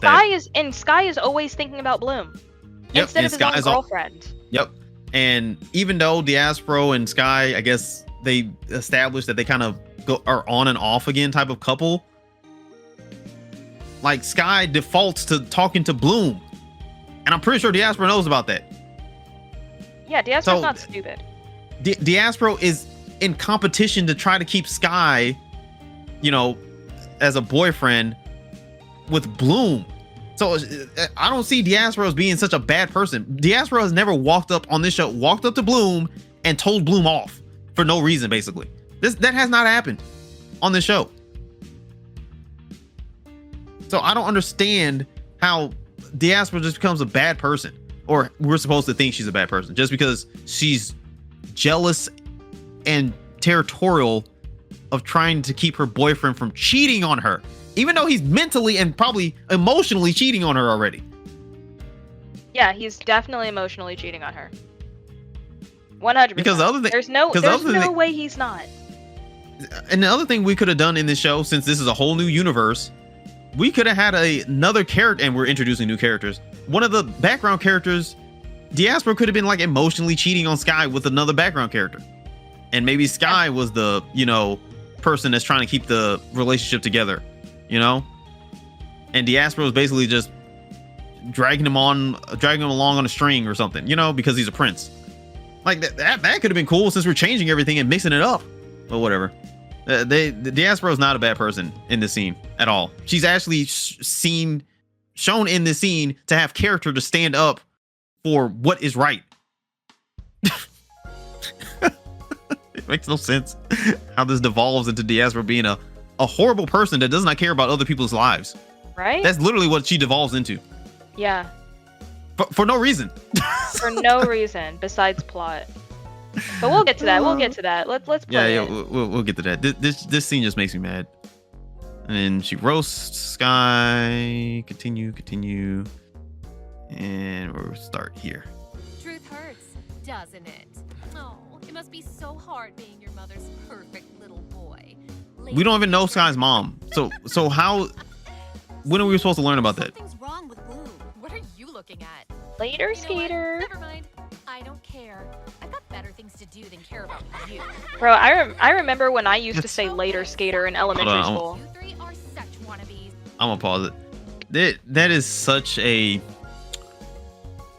Speaker 2: Sky is always thinking about Bloom
Speaker 1: Yep,
Speaker 2: instead
Speaker 1: and
Speaker 2: of his own
Speaker 1: Sky's all-
Speaker 2: girlfriend.
Speaker 1: Yep. And even though Diaspro and Sky, I guess they established that they kind of are on and off again type of couple, like Sky defaults to talking to Bloom, and I'm pretty sure Diaspora knows about that.
Speaker 2: Yeah, Diaspro's
Speaker 1: So-
Speaker 2: not stupid.
Speaker 1: Diaspro is in competition to try to keep Sky, as a boyfriend with Bloom. So I don't see Diaspora as being such a bad person. Diaspora has never walked up to Bloom and told Bloom off for no reason, basically. That has not happened. on this show. So I don't understand how Diaspora just becomes a bad person, or we're supposed to think she's a bad person just because she's jealous and territorial of trying to keep her boyfriend from cheating on her, even though he's mentally and probably emotionally cheating on her already.
Speaker 2: Yeah, he's definitely emotionally cheating on her. 100%.
Speaker 1: Because the other thing,
Speaker 2: there's no way he's not.
Speaker 1: And the other thing we could have done in this show, since this is a whole new universe, we could have had another character, and we're introducing new characters. One of the background characters, Diaspora, could have been like emotionally cheating on Sky with another background character. And maybe Sky was the, person that's trying to keep the relationship together, And Diaspora was basically just dragging him along on a string or something, because he's a prince. Like that could have been cool since we're changing everything and mixing it up. But whatever. The Diaspora is not a bad person in this scene at all. She's actually shown in this scene to have character to stand up for what is right. It makes no sense how this devolves into Diaspora being a horrible person that does not care about other people's lives.
Speaker 2: Right?
Speaker 1: That's literally what she devolves into.
Speaker 2: Yeah.
Speaker 1: For no reason.
Speaker 2: For no reason besides plot. But we'll get to that. Let's play it.
Speaker 1: We'll get to that. This scene just makes me mad. And then she roasts Sky. Continue. And we'll start here.
Speaker 5: Truth hurts, doesn't it? Oh, it must be so hard being your mother's perfect little boy.
Speaker 1: We don't even know Sky's mom. So how? When are we supposed to learn about that?
Speaker 5: Something's wrong with Bloom. What are you looking at?
Speaker 2: Later, Skater.
Speaker 5: Never mind. I don't care. I've got better things to do than care about you.
Speaker 2: Bro, I remember when I used to say later, Skater, in elementary school.
Speaker 5: You three are such wannabes.
Speaker 1: I'm gonna pause it. That is such a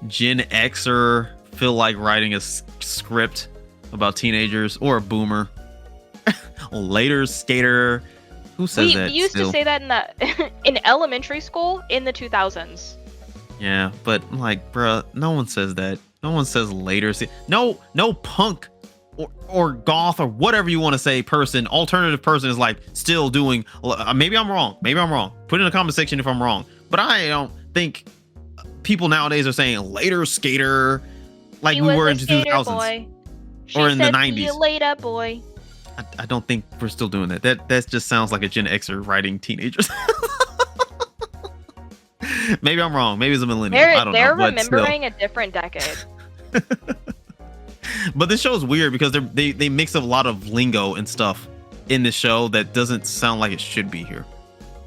Speaker 1: Gen Xer feel like writing a script about teenagers, or a boomer. Later, Skater. Who says that?
Speaker 2: We used to say that in elementary school in the 2000s.
Speaker 1: Yeah, but like, bruh, no one says that. No one says later. No punk or goth or whatever you want to say alternative person is like still doing. Maybe I'm wrong. Put in the comment section if I'm wrong. But I don't think people nowadays are saying later, Skater, like we were in the 2000s or in the 90s.
Speaker 2: See you later, boy.
Speaker 1: I don't think we're still doing that. That just sounds like a Gen Xer writing teenagers. Maybe I'm wrong. Maybe it's a millennial. I don't know.
Speaker 2: They're remembering a different decade.
Speaker 1: But this show is weird because they mix up a lot of lingo and stuff in this show that doesn't sound like it should be here.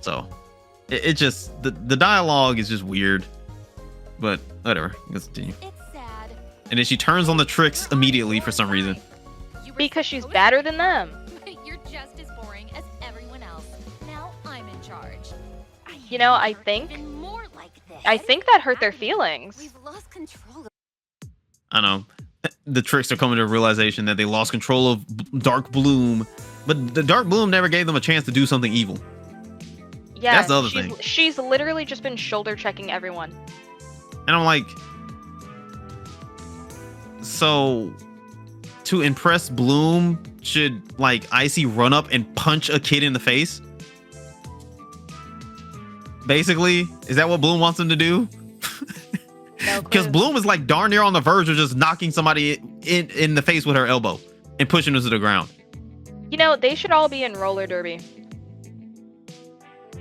Speaker 1: So it just the dialogue is just weird. But whatever. Let's continue.
Speaker 5: It's sad.
Speaker 1: And then she turns on the tricks immediately for some reason.
Speaker 2: Because she's better than them.
Speaker 5: You're just as boring as everyone else. Now I'm in charge.
Speaker 2: I think that hurt their feelings.
Speaker 5: We've lost control.
Speaker 1: I know. The tricks are coming to a realization that they lost control of Dark Bloom, but the Dark Bloom never gave them a chance to do something evil.
Speaker 2: Yeah,
Speaker 1: that's the other thing.
Speaker 2: She's literally just been shoulder checking everyone.
Speaker 1: And I'm like, so to impress Bloom, should like Icy run up and punch a kid in the face? Basically, is that what Bloom wants him to do? Because Bloom is like darn near on the verge of just knocking somebody in the face with her elbow and pushing them to the ground.
Speaker 2: They should all be in roller derby.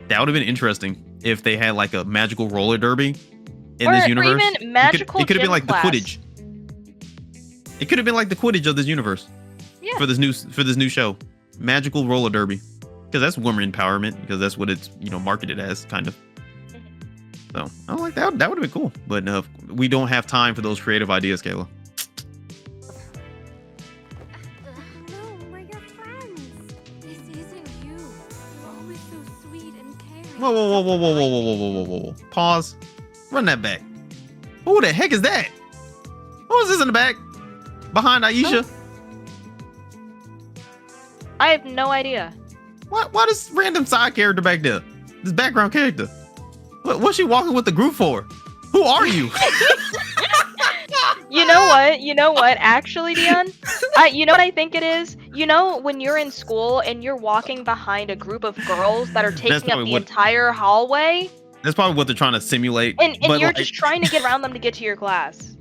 Speaker 1: That would have been interesting if they had like a magical roller derby in this universe.
Speaker 2: Or even magical
Speaker 1: it could have been like
Speaker 2: class.
Speaker 1: the Quidditch. It could have been like the Quidditch of this universe.
Speaker 2: Yeah.
Speaker 1: For this new show, magical roller derby, because that's women empowerment, because that's what it's marketed as, kind of. So I'm like that would have been cool, but no, we don't have time for those creative ideas, Kayla.
Speaker 4: No, we're your friends. This isn't you. You're always so sweet and caring.
Speaker 1: Whoa. Pause. Run that back. Who the heck is that? What was this in the back? Behind Aisha?
Speaker 2: I have no idea.
Speaker 1: Why this random side character back there? This background character? What's she walking with the group for? Who are you?
Speaker 2: You know what? You know what? Actually, Dion, you know what I think it is? You know, when you're in school and you're walking behind a group of girls that are taking up the entire hallway.
Speaker 1: That's probably what they're trying to simulate.
Speaker 2: And you're just trying to get around them to get to your class.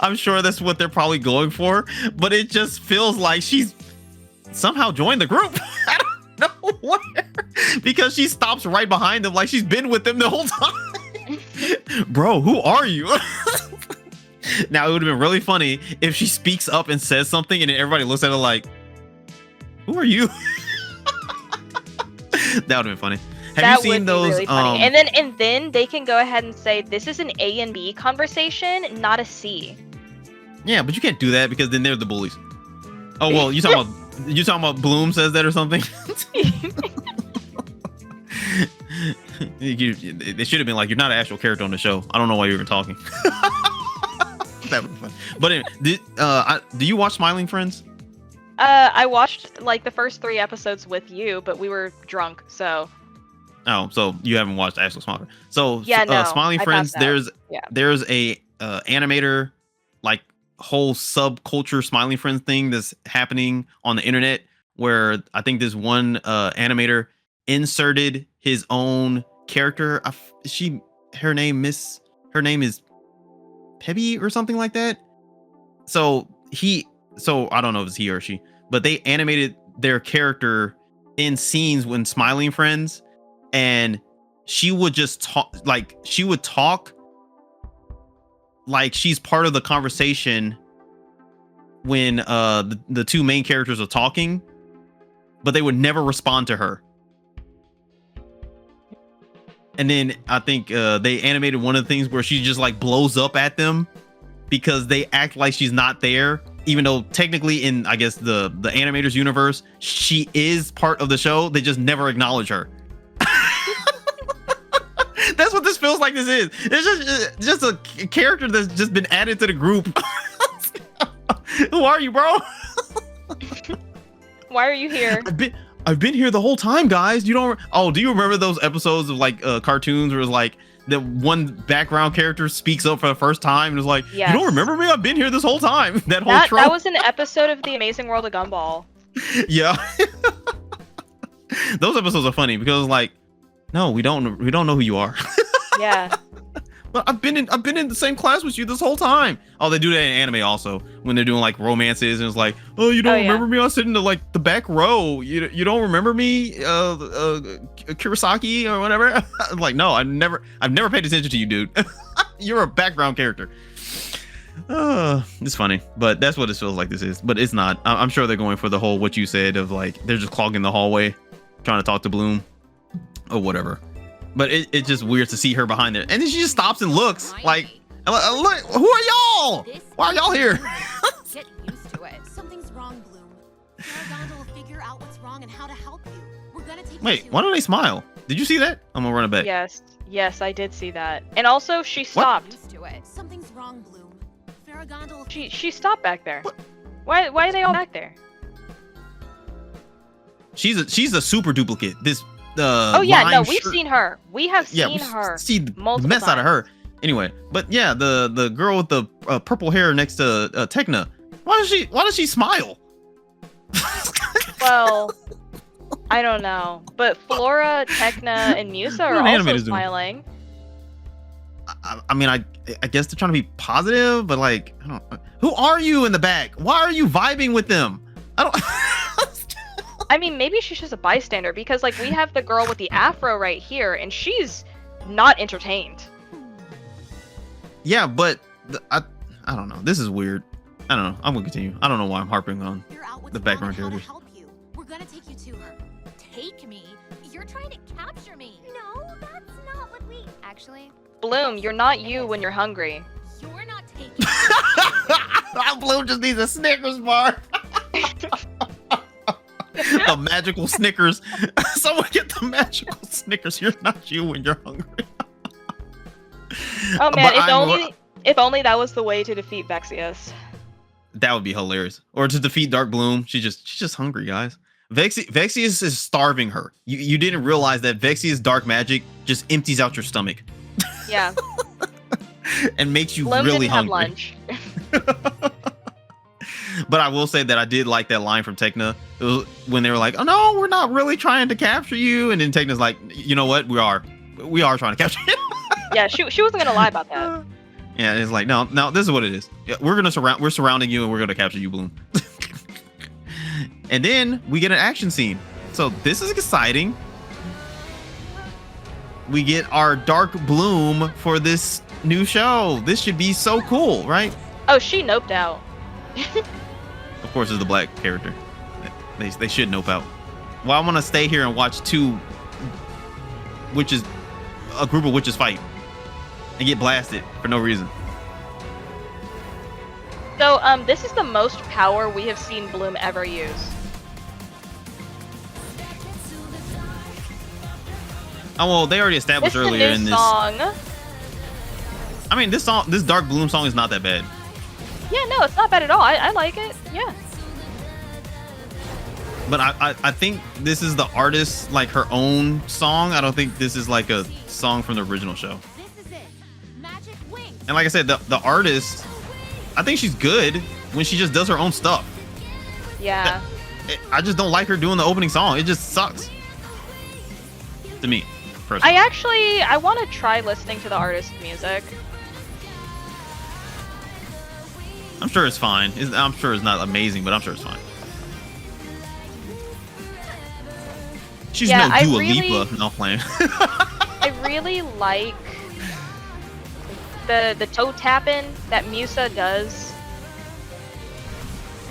Speaker 1: I'm sure that's what they're probably going for, but it just feels like she's somehow joined the group. I don't know where. Because she stops right behind them like she's been with them the whole time. Bro, who are you? Now, it would have been really funny if she speaks up and says something and then everybody looks at her like, who are you? That would have been funny. Have you seen those?
Speaker 2: Really funny. And then they can go ahead and say this is an A and B conversation, not a C.
Speaker 1: Yeah, but you can't do that because then they're the bullies. Oh well, you talking about Bloom says that or something? It should have been like, you're not an actual character on the show. I don't know why you're even talking. That would be fun. But anyway, do you watch Smiling Friends?
Speaker 2: I watched like the first 3 episodes with you, but we were drunk, so.
Speaker 1: Oh, so you haven't watched actual Smiling Friends. So
Speaker 2: yeah, no,
Speaker 1: Smiling Friends, there's a animator, like whole subculture Smiling Friends thing that's happening on the internet, where I think this one animator inserted his own character. Her name is Pebby or something like that. So I don't know if it's he or she, but they animated their character in scenes when Smiling Friends, and she would just talk like she's part of the conversation when the 2 main characters are talking, but they would never respond to her. And then I think they animated one of the things where she just like blows up at them because they act like she's not there, even though technically in, I guess, the animators universe, she is part of the show. They just never acknowledge her. That's what this feels like this is. It's just a character that's just been added to the group. Who are you, bro?
Speaker 2: Why are you here?
Speaker 1: I've been here the whole time, guys. Do you remember those episodes of like cartoons where it's like the one background character speaks up for the first time and is like, yes. You don't remember me? I've been here this whole time. That
Speaker 2: was an episode of The Amazing World of Gumball.
Speaker 1: Yeah. Those episodes are funny because like, no, we don't know who you are.
Speaker 2: Yeah.
Speaker 1: But I've been in the same class with you this whole time. Oh, they do that in anime also when they're doing like romances and it's like, oh, you don't remember me? I was sitting in the back row. You don't remember me, Kurosaki or whatever. I'm like, no, I've never paid attention to you, dude. You're a background character. It's funny, but that's what it feels like this is. But it's not. I'm sure they're going for the whole what you said of like they're just clogging the hallway, trying to talk to Bloom or whatever. But it's just weird to see her behind there. And then she just stops and looks like, look, who are y'all? Why are y'all here?
Speaker 11: Get used to it. Something's wrong, Bloom. Paragonda will figure out what's wrong and how to help you. We're gonna take
Speaker 1: Wait, why don't they smile? Did you see that? I'm gonna run it back.
Speaker 2: Yes, I did see that. And also, she stopped.
Speaker 11: Something's wrong, Bloom. Paragonda will
Speaker 2: she stopped back there. What? Why are they all back there?
Speaker 1: She's a super duplicate. This
Speaker 2: we've seen her. We have seen her.
Speaker 1: See the mess
Speaker 2: times.
Speaker 1: out of her. Anyway, but yeah, the girl with the purple hair next to Tecna. Why does she smile?
Speaker 2: Well, I don't know, but Flora, Tecna, and Musa are also smiling.
Speaker 1: I mean, I guess they're trying to be positive, but like, I don't. Who are you in the back? Why are you vibing with them? I don't.
Speaker 2: I mean, maybe she's just a bystander because, like, we have the girl with the afro right here, and she's not entertained.
Speaker 1: Yeah, but I don't know. This is weird. I don't know. I'm gonna continue. I don't know why I'm harping on the background characters.
Speaker 11: We're gonna take you to her.
Speaker 5: Take me? You're trying to capture me.
Speaker 10: No, that's not what we actually.
Speaker 2: Bloom, you're not you when you're hungry.
Speaker 5: You're not taking.
Speaker 1: Bloom just needs a Snickers bar. A magical Snickers. Someone get the magical Snickers. You're not you when you're hungry.
Speaker 2: Oh man, if only that was the way to defeat Vexius.
Speaker 1: That would be hilarious. Or to defeat Dark Bloom. She's just hungry, guys. Vexius is starving her. You didn't realize that Vexius dark magic just empties out your stomach.
Speaker 2: Yeah.
Speaker 1: And makes you
Speaker 2: Bloom
Speaker 1: really
Speaker 2: didn't
Speaker 1: hungry.
Speaker 2: Have lunch.
Speaker 1: But I will say that I did like that line from Tekna. It was when they were like, "Oh no, we're not really trying to capture you," and then Tekna's like, "You know what? We are trying to capture you."
Speaker 2: Yeah, she wasn't gonna lie about that.
Speaker 1: Yeah, it's like, no, this is what it is. Yeah, we're surrounding you and we're gonna capture you, Bloom. And then we get an action scene. So this is exciting. We get our Dark Bloom for this new show. This should be so cool, right?
Speaker 2: Oh, she noped out.
Speaker 1: Of course, it's the black character. They should nope out. Well, I want to stay here and watch a group of witches fight and get blasted for no reason.
Speaker 2: So, this is the most power we have seen Bloom ever use.
Speaker 1: Oh well, they already established
Speaker 2: This is
Speaker 1: earlier
Speaker 2: a new
Speaker 1: in this
Speaker 2: song.
Speaker 1: I mean, this Dark Bloom song is not that bad.
Speaker 2: Yeah, no, it's not bad at all. I like it. Yeah.
Speaker 1: But I think this is the artist, like, her own song. I don't think this is like a song from the original show.
Speaker 11: This is it. Magic Winx.
Speaker 1: And like I said, the artist, I think she's good when she just does her own stuff.
Speaker 2: Yeah.
Speaker 1: I just don't like her doing the opening song. It just sucks. To me, personally.
Speaker 2: I want to try listening to the artist's music.
Speaker 1: I'm sure it's fine. I'm sure it's not amazing, but I'm sure it's fine. She's no Dua Lipa. No, playing.
Speaker 2: I really like the toe tapping that Musa does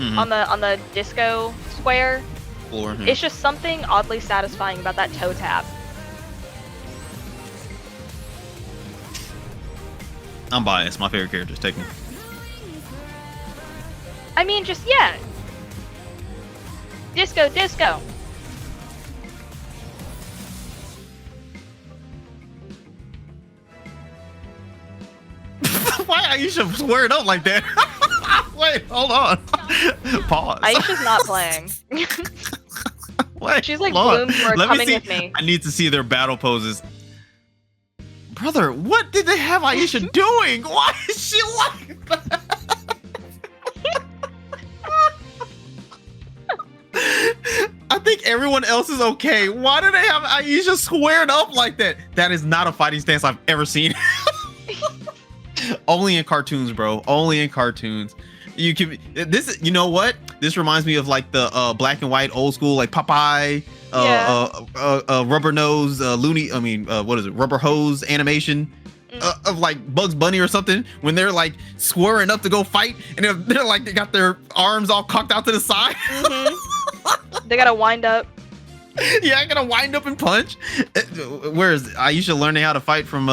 Speaker 2: on the disco square.
Speaker 1: Floor, yeah.
Speaker 2: It's just something oddly satisfying about that toe tap.
Speaker 1: I'm biased. My favorite character is Tekna.
Speaker 2: I mean, just, yeah. Disco, disco.
Speaker 1: Why Aisha swear it up like that? Wait, hold on. Pause.
Speaker 2: Aisha's not playing.
Speaker 1: Wait,
Speaker 2: she's like,
Speaker 1: hold on.
Speaker 2: Bloom, you are coming with me.
Speaker 1: I need to see their battle poses. Brother, what did they have Aisha doing? Why is she like that? I think everyone else is okay. Why do they have Aisha squared up like that? That is not a fighting stance I've ever seen. Only in cartoons, bro. Only in cartoons. You can you know what? This reminds me of like the black and white old school, like Popeye, rubber nose, what is it? Rubber hose animation of like Bugs Bunny or something, when they're like squaring up to go fight and they're like, they got their arms all cocked out to the side.
Speaker 2: They gotta wind up.
Speaker 1: Yeah, I gotta wind up and punch. Where is Aisha learning how to fight from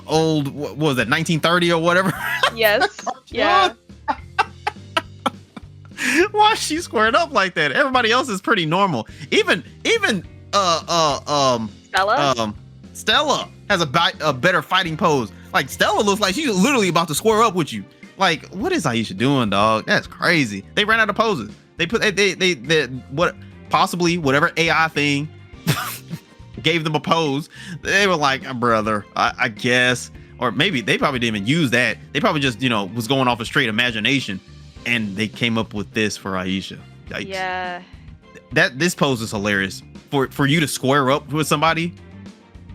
Speaker 1: old, what was that, 1930 or whatever?
Speaker 2: Yes. Yeah.
Speaker 1: Why is she squared up like that? Everybody else is pretty normal. Even Stella has a better fighting pose. Like, Stella looks like she's literally about to square up with you. Like, what is Aisha doing, dog? That's crazy. They ran out of poses. They put whatever AI thing gave them a pose. They were like, brother, I guess. Or maybe they probably didn't even use that. They probably just, was going off a straight imagination, and they came up with this for Aisha. Yikes.
Speaker 2: Yeah.
Speaker 1: This pose is hilarious. For you to square up with somebody,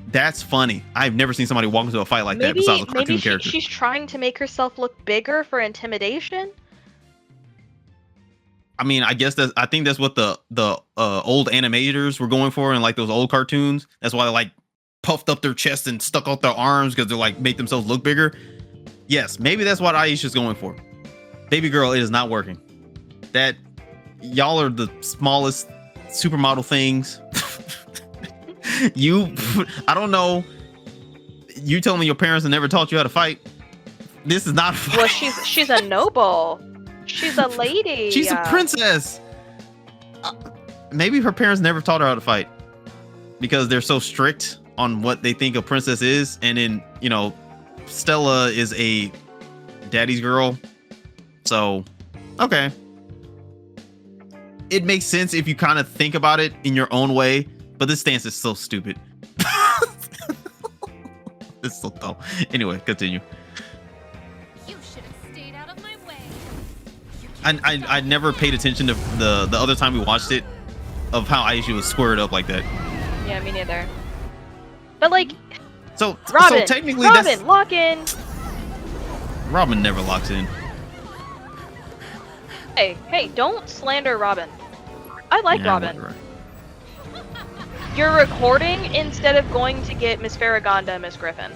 Speaker 1: that's funny. I've never seen somebody walk into a fight like that besides a cartoon character.
Speaker 2: She's trying to make herself look bigger for intimidation.
Speaker 1: I mean, I think that's what the old animators were going for in like those old cartoons. That's why they like puffed up their chest and stuck out their arms, because they're like, make themselves look bigger. Yes, maybe that's what Aisha's going for. Baby girl, it is not working. That y'all are the smallest supermodel things. I don't know. You telling me your parents have never taught you how to fight? This is not a fight.
Speaker 2: Well, she's a noble. She's a lady.
Speaker 1: She's a princess. Maybe her parents never taught her how to fight because they're so strict on what they think a princess is. And then, Stella is a daddy's girl. So, okay. It makes sense if you kind of think about it in your own way, but this stance is so stupid. It's so dumb. Anyway, continue.
Speaker 5: You should have stayed out of my
Speaker 1: I never paid attention to the other time we watched it of how Aisha was squared up like that.
Speaker 2: Yeah, me neither. But like,
Speaker 1: so
Speaker 2: Robin,
Speaker 1: technically,
Speaker 2: Robin, lock in.
Speaker 1: Robin never locks in.
Speaker 2: Hey, don't slander Robin. I like
Speaker 1: Yeah,
Speaker 2: Robin.
Speaker 1: whatever.
Speaker 2: You're recording instead of going to get Miss Farragonda and Miss Griffin.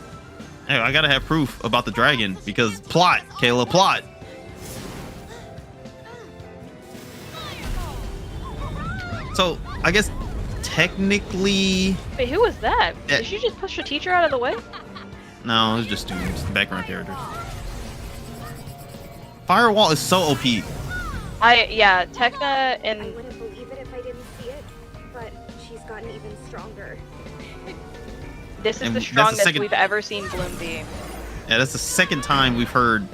Speaker 1: Hey, I gotta have proof about the dragon because plot, Kayla, plot. So I guess technically,
Speaker 2: Wait, who was that?
Speaker 1: Yeah.
Speaker 2: Did she just push the teacher out of the way?
Speaker 1: no, it's just students, background characters. Firewall is so OP.
Speaker 2: Yeah, Tekna
Speaker 12: I
Speaker 2: and
Speaker 12: wouldn't believe it if I didn't see it, but she's gotten even stronger.
Speaker 2: this is
Speaker 1: And
Speaker 2: the
Speaker 1: that's the
Speaker 2: strongest
Speaker 1: second-
Speaker 2: we've ever seen Bloom be.
Speaker 1: Yeah, that's the second time we've heard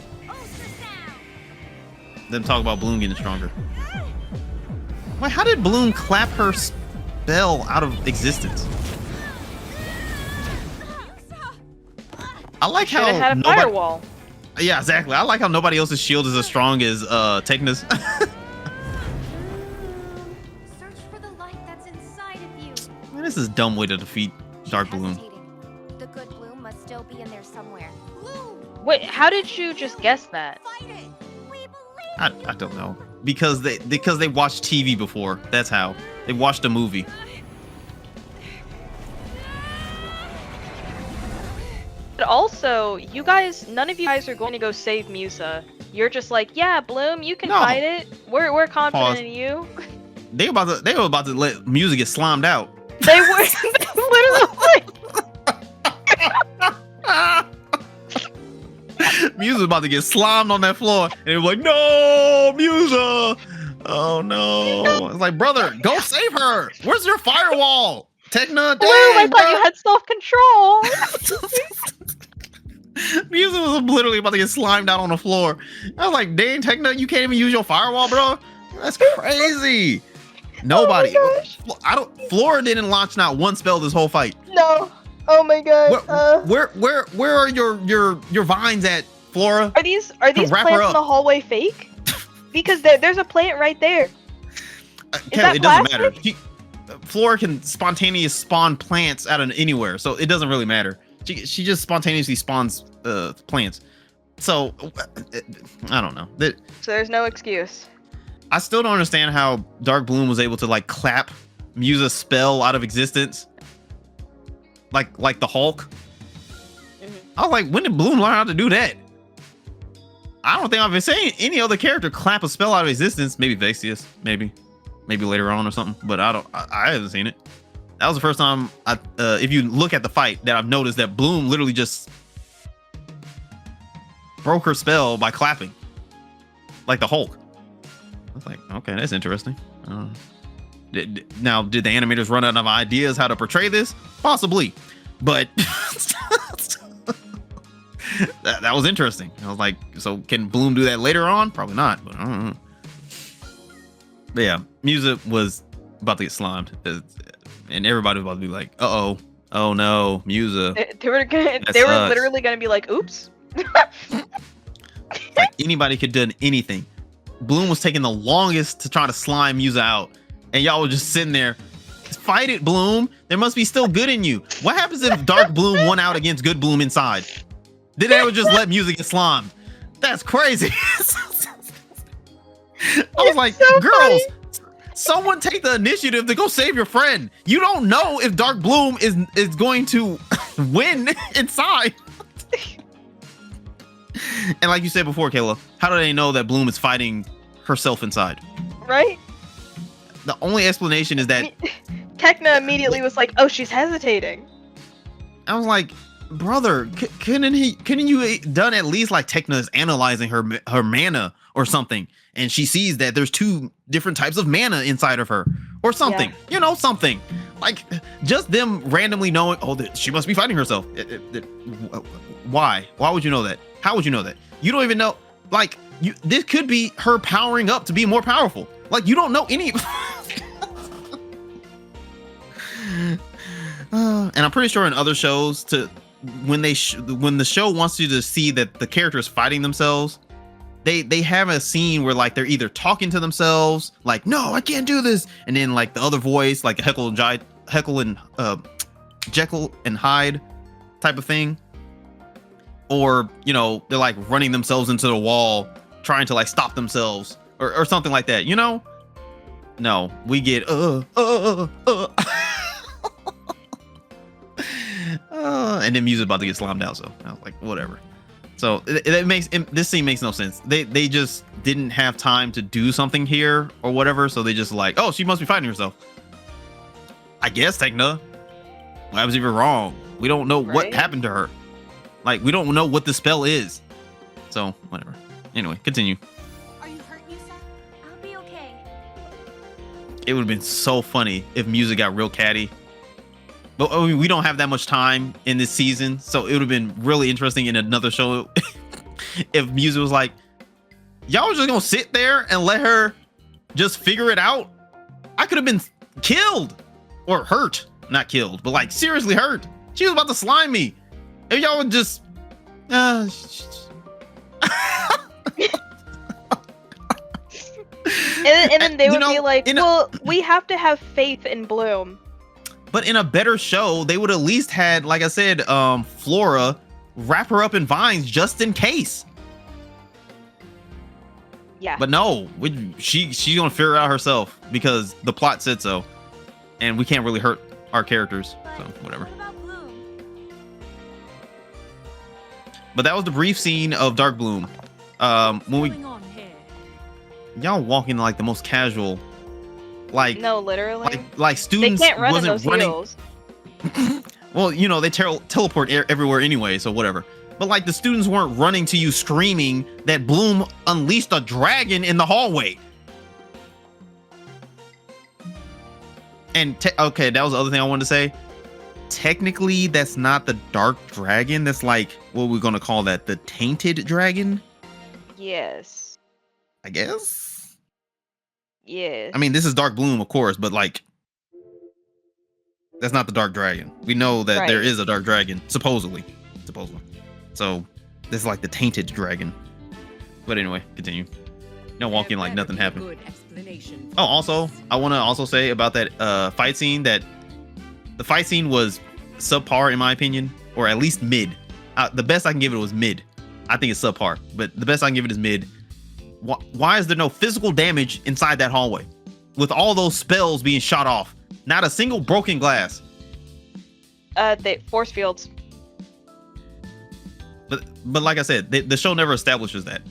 Speaker 1: them talk about Bloom getting stronger. Wait, how did Bloom clap her spell out of existence? I like
Speaker 2: Should
Speaker 1: how
Speaker 2: have had a
Speaker 1: nobody.
Speaker 2: firewall.
Speaker 1: Yeah, exactly. I like how nobody else's shield is as strong as Tekna's.
Speaker 10: Search for the light that's inside of you.
Speaker 1: Man, this is a dumb way to defeat Dark Bloom.
Speaker 12: Hesitating. The good Bloom must still be in there somewhere.
Speaker 2: Wait, how did you just guess that?
Speaker 1: I don't know because they watched TV before. That's how they watched a movie.
Speaker 2: But also, you guys, none of you guys are going to go save Musa. You're just like, yeah, Bloom, you can
Speaker 1: No.
Speaker 2: fight it. We're confident
Speaker 1: Pause.
Speaker 2: in you.
Speaker 1: They were about to let music get slimed out.
Speaker 2: They were literally.
Speaker 1: Musa was about to get slimed on that floor, and they were like, "No, Musa! Oh no!" It's like, brother, go save her. Where's your firewall, Tekna?
Speaker 2: Bloom, I thought you had self-control.
Speaker 1: Musa was literally about to get slimed out on the floor. I was like, "Dang, Tekna, you can't even use your firewall, bro. That's crazy." Nobody.
Speaker 2: Oh
Speaker 1: I don't. Flora didn't launch not one spell this whole fight.
Speaker 2: No. Oh my god.
Speaker 1: Where are your vines at, Flora?
Speaker 2: Are these plants in
Speaker 1: wrap her
Speaker 2: the
Speaker 1: up.
Speaker 2: hallway fake? Because there's a plant right there.
Speaker 1: Kelly, it doesn't matter. Flora can spontaneously spawn plants out of anywhere, so it doesn't really matter. She just spontaneously spawns plants. So I don't know.
Speaker 2: So there's no excuse.
Speaker 1: I still don't understand how Dark Bloom was able to like clap Musa's spell out of existence. Like the Hulk. I was like, when did Bloom learn how to do that? I don't think I've been saying any other character clap a spell out of existence. Maybe Vexius, maybe later on or something. But I haven't seen it. That was the first time if you look at the fight, that I've noticed that Bloom literally just broke her spell by clapping, like the Hulk. I was like, okay, that's interesting. Did the animators run out of ideas how to portray this? Possibly, but that was interesting. I was like, so can Bloom do that later on? Probably not, but I don't know. But yeah, Musa was about to get slimed, and everybody was about to be like, "Uh-oh, oh no, Musa."
Speaker 2: They were literally gonna be like, "Oops."
Speaker 1: Like anybody could do anything. Bloom was taking the longest to try to slime Musa out, and y'all were just sitting there. Fight it, Bloom. There must be still good in you. What happens if Dark Bloom won out against good Bloom inside? Did they ever just let Musa get slimed? That's crazy. I was like,
Speaker 2: so
Speaker 1: girls,
Speaker 2: funny.
Speaker 1: someone take the initiative to go save your friend. You don't know if Dark Bloom is going to win inside. And like you said before, Kayla, how do they know that Bloom is fighting herself inside?
Speaker 2: Right?
Speaker 1: The only explanation is that
Speaker 2: Tekna immediately was like, "Oh, she's hesitating."
Speaker 1: I was like, brother, couldn't you done at least like Tekna is analyzing her mana or something, and she sees that there's two different types of mana inside of her or something, something like just them randomly knowing, oh, that she must be fighting herself. Why would you know that? How would you know that? You don't even know. Like, this could be her powering up to be more powerful. Like, you don't know any. And I'm pretty sure in other shows, when the show wants you to see that the character is fighting themselves, they have a scene where like they're either talking to themselves, like, no, I can't do this, and then like the other voice, like Heckle and Jekyll and Hyde type of thing, or you know, they're like running themselves into the wall, trying to like stop themselves or something like that, you know. No, we get and then music about to get slammed out, so I was like, whatever. So this scene makes no sense. They just didn't have time to do something here or whatever, so they just like, oh, she must be fighting herself. I guess Techna. I was even wrong. We don't know what happened to her. Like, we don't know what the spell is. So whatever. Anyway, continue.
Speaker 11: Are you hurt, Yusa?
Speaker 10: I'll be okay.
Speaker 1: It would have been so funny if music got real catty. But I mean, we don't have that much time in this season, so it would have been really interesting in another show if music was like, y'all was just gonna sit there and let her just figure it out. I could have been killed or hurt, not killed, but like seriously hurt. She was about to slime me. If y'all would just
Speaker 2: and then they would be like, well, we have to have faith in Bloom.
Speaker 1: But in a better show, they would at least had, like I said, Flora wrap her up in vines just in case.
Speaker 2: Yeah.
Speaker 1: But no, she's gonna figure it out herself because the plot said so, and we can't really hurt our characters. So whatever. But that was the brief scene of Dark Bloom. When y'all walking like the most casual. Like
Speaker 2: no, literally.
Speaker 1: Like students
Speaker 2: they can't run
Speaker 1: wasn't
Speaker 2: in those
Speaker 1: running.
Speaker 2: heels.
Speaker 1: Well, you know, they teleport everywhere anyway, so whatever. But like the students weren't running to you screaming that Bloom unleashed a dragon in the hallway. And okay, that was the other thing I wanted to say. Technically, that's not the dark dragon. That's like, what are we gonna call that? The tainted dragon?
Speaker 2: Yes.
Speaker 1: I guess.
Speaker 2: Yeah.
Speaker 1: I mean, this is Dark Bloom, of course, but like, that's not the dark dragon. We know that there is a dark dragon, supposedly. So this is like the tainted dragon. But anyway, continue. No walking like nothing happened. Oh, also, I want to also say about that fight scene that the fight scene was subpar in my opinion, or at least mid. The best I can give it was mid. I think it's subpar, but the best I can give it is mid. Why is there no physical damage inside that hallway? With all those spells being shot off, not a single broken glass.
Speaker 2: The force fields.
Speaker 1: But like I said, the show never establishes that.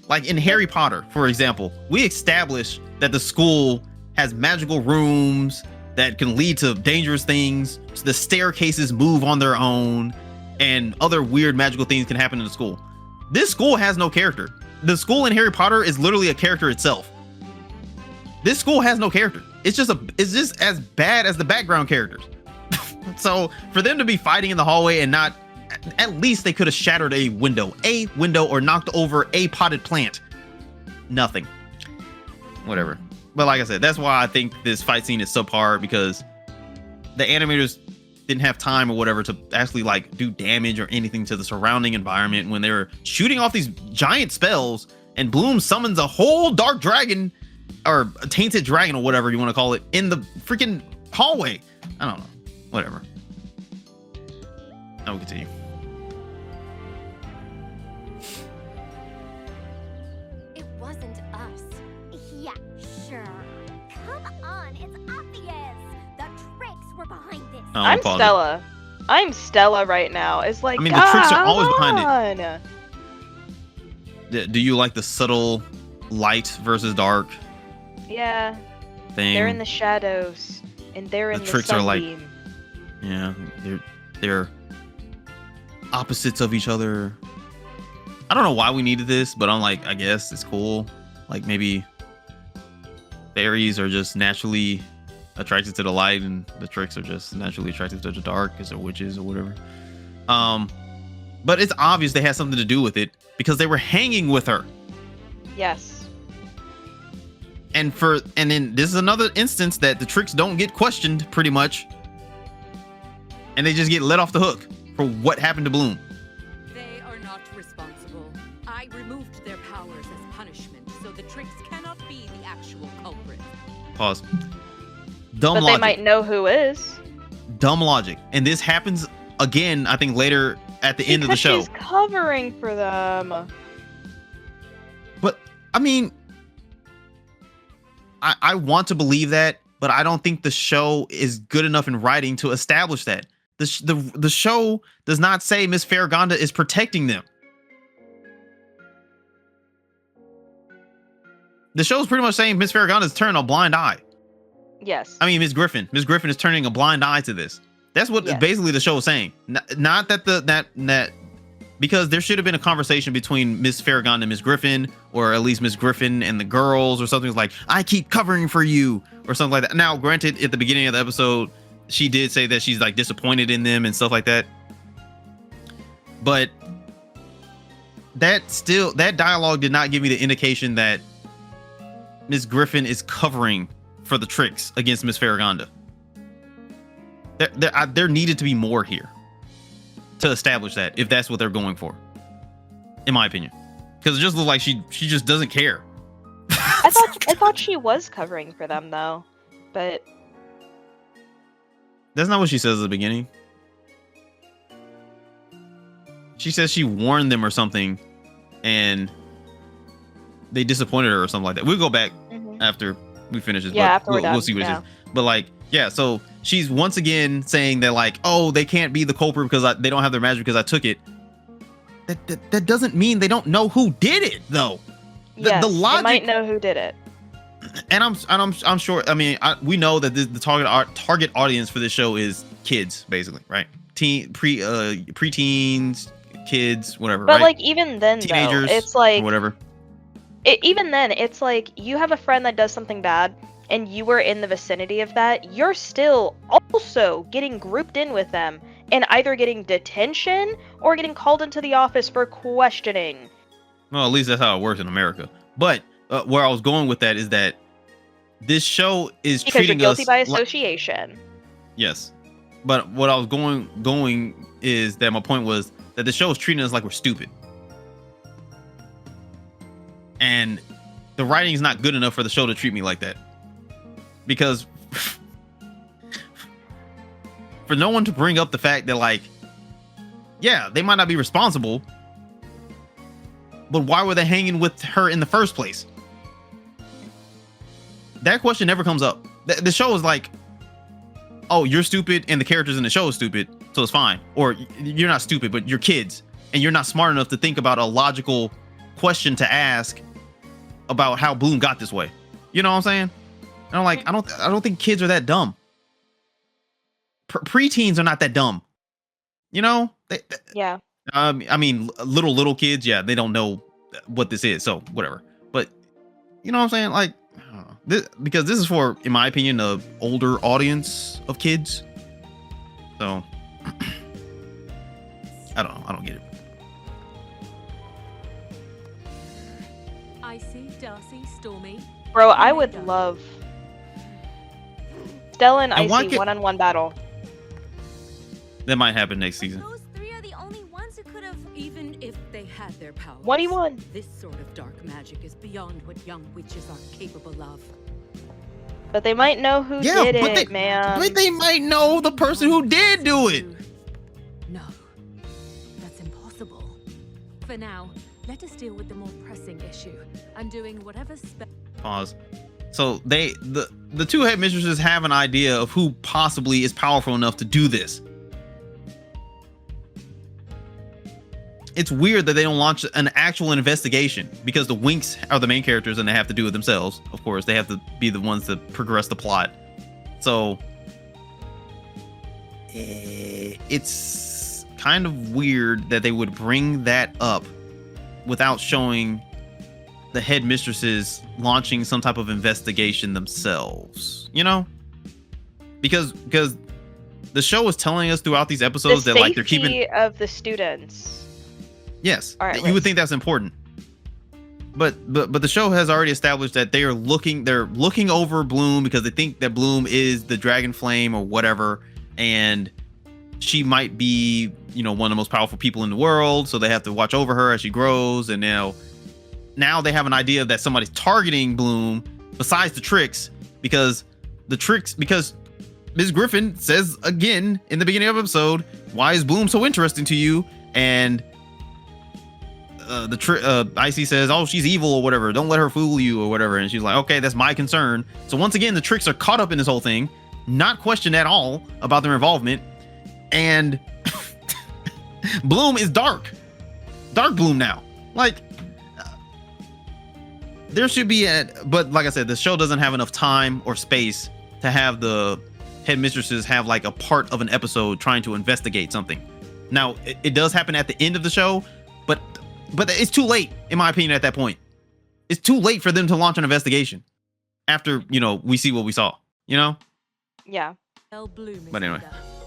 Speaker 1: Like in Harry Potter, for example, we established that the school has magical rooms that can lead to dangerous things. So the staircases move on their own, and other weird magical things can happen in the school. This school has no character. The school in Harry Potter is literally a character itself. This school has no character. It's just as bad as the background characters. So for them to be fighting in the hallway and not, at least they could have shattered a window or knocked over a potted plant. Nothing. Whatever. But like I said, that's why I think this fight scene is subpar, because the animators didn't have time or whatever to actually like do damage or anything to the surrounding environment when they were shooting off these giant spells, and Bloom summons a whole dark dragon or a tainted dragon or whatever you want to call it in the freaking hallway. I don't know. Whatever. I will continue.
Speaker 10: It wasn't us. Yeah, sure. Come on, it's obvious. The tricks were behind this.
Speaker 1: Oh,
Speaker 2: I'm Stella. I'm Stella right now. It's like,
Speaker 1: I mean, the tricks are always behind
Speaker 2: it.
Speaker 1: Do you like the subtle light versus dark?
Speaker 2: Yeah.
Speaker 1: Thing?
Speaker 2: They're in the shadows, and they're in the
Speaker 1: tricks are like,
Speaker 2: sunbeam.
Speaker 1: yeah, they're opposites of each other. I don't know why we needed this, but I'm like, I guess it's cool. Like maybe fairies are just naturally attracted to the light, and the tricks are just naturally attracted to the dark because they're witches or whatever. But it's obvious they had something to do with it because they were hanging with her.
Speaker 2: Yes.
Speaker 1: And then this is another instance that the tricks don't get questioned pretty much, and they just get let off the hook for what happened to Bloom.
Speaker 3: They are not responsible. I removed their powers punishment, so the tricks cannot be the actual culprit.
Speaker 1: Pause. Dumb
Speaker 2: But
Speaker 1: logic.
Speaker 2: they might know who is.
Speaker 1: Dumb logic. And this happens again, I think, later at the end of the show.
Speaker 2: She's covering for them.
Speaker 1: But I mean, I want to believe that, but I don't think the show is good enough in writing to establish that. The show does not say Miss Farragonda is protecting them. The show's pretty much saying Miss Farragonda is turning a blind eye.
Speaker 2: Yes.
Speaker 1: I mean, Miss Griffin. Miss Griffin is turning a blind eye to this. That's what basically the show is saying. Not that that because there should have been a conversation between Miss Farragonda and Miss Griffin, or at least Miss Griffin and the girls, or something like, I keep covering for you, or something like that. Now, granted, at the beginning of the episode, she did say that she's like disappointed in them and stuff like that. But that dialogue did not give me the indication that Miss Griffin is covering for the tricks against Miss Farragonda. There needed to be more here to establish that, if that's what they're going for, in my opinion, because it just looked like she just doesn't care.
Speaker 2: I thought she was covering for them though, but
Speaker 1: that's not what she says at the beginning. She says she warned them or something, and they disappointed her or something like that. We'll go back after we finish this.
Speaker 2: Yeah,
Speaker 1: but
Speaker 2: after we're done.
Speaker 1: we'll see what it is. But like, yeah, so she's once again saying that like, oh, they can't be the culprit because they don't have their magic because I took it. That doesn't mean they don't know who did it though.
Speaker 2: Yes,
Speaker 1: the logic,
Speaker 2: they might know who did it.
Speaker 1: And I'm sure. I mean, we know that the target audience for this show is kids, basically, right? Preteens, kids, whatever.
Speaker 2: But
Speaker 1: right?
Speaker 2: like even then,
Speaker 1: teenagers,
Speaker 2: though, it's like
Speaker 1: whatever.
Speaker 2: Even then, it's like you have a friend that does something bad, and you were in the vicinity of that. You're still also getting grouped in with them, and either getting detention or getting called into the office for questioning.
Speaker 1: Well, at least that's how it works in America. But where I was going with that is that this show is
Speaker 2: because
Speaker 1: treating
Speaker 2: you're guilty
Speaker 1: us
Speaker 2: by association.
Speaker 1: Yes, but what I was going is that my point was that the show is treating us like we're stupid, and the writing is not good enough for the show to treat me like that. Because for no one to bring up the fact that like, yeah, they might not be responsible, but why were they hanging with her in the first place? That question never comes up. The show is like, oh, you're stupid and the characters in the show is stupid, so it's fine. Or you're not stupid, but you're kids and you're not smart enough to think about a logical question to ask about how Bloom got this way. You know what I'm saying? And I'm like, I don't think kids are that dumb. Preteens are not that dumb. You know?
Speaker 2: Yeah.
Speaker 1: I mean, little kids, yeah, they don't know what this is, so whatever. But you know what I'm saying? Like, I don't know. Because this is for, in my opinion, the older audience of kids. So I don't know. I don't get it.
Speaker 3: I see Darcy, Stormy.
Speaker 2: Bro, I would love Stella and
Speaker 1: I want
Speaker 2: Icy one-on-one battle.
Speaker 1: That might happen next season.
Speaker 3: Those three are the only ones who could have, even if they had their powers.
Speaker 2: 1v1.
Speaker 3: This sort of dark magic is beyond what young witches are capable of.
Speaker 2: But they might know who did it, man.
Speaker 1: But they might know the person who did do it.
Speaker 3: No, that's impossible. For now, let us deal with the more pressing issue. I'm doing whatever
Speaker 1: Pause. So the two headmistresses have an idea of who possibly is powerful enough to do this. It's weird that they don't launch an actual investigation, because the Winx are the main characters and they have to do it themselves. Of course, they have to be the ones that progress the plot. So it's kind of weird that they would bring that up without showing the headmistresses launching some type of investigation themselves, you know? Because the show is telling us throughout these episodes that like they're keeping
Speaker 2: of the students.
Speaker 1: Yes,
Speaker 2: All right,
Speaker 1: you would think that's important, but the show has already established that they're looking over Bloom because they think that Bloom is the Dragon Flame or whatever, and she might be, you know, one of the most powerful people in the world, so they have to watch over her as she grows. And now now they have an idea that somebody's targeting Bloom besides the tricks, because Ms. Griffin says again in the beginning of the episode, why is Bloom so interesting to you? And Icy says, oh, she's evil or whatever. Don't let her fool you or whatever. And she's like, okay, that's my concern. So once again, the tricks are caught up in this whole thing, not questioned at all about their involvement. And Bloom is dark Bloom now. Like, there should be but like I said, the show doesn't have enough time or space to have the headmistresses have like a part of an episode trying to investigate something. Now, it does happen at the end of the show, but it's too late, in my opinion, at that point. It's too late for them to launch an investigation after, we see what we saw,
Speaker 2: Yeah.
Speaker 1: But anyway,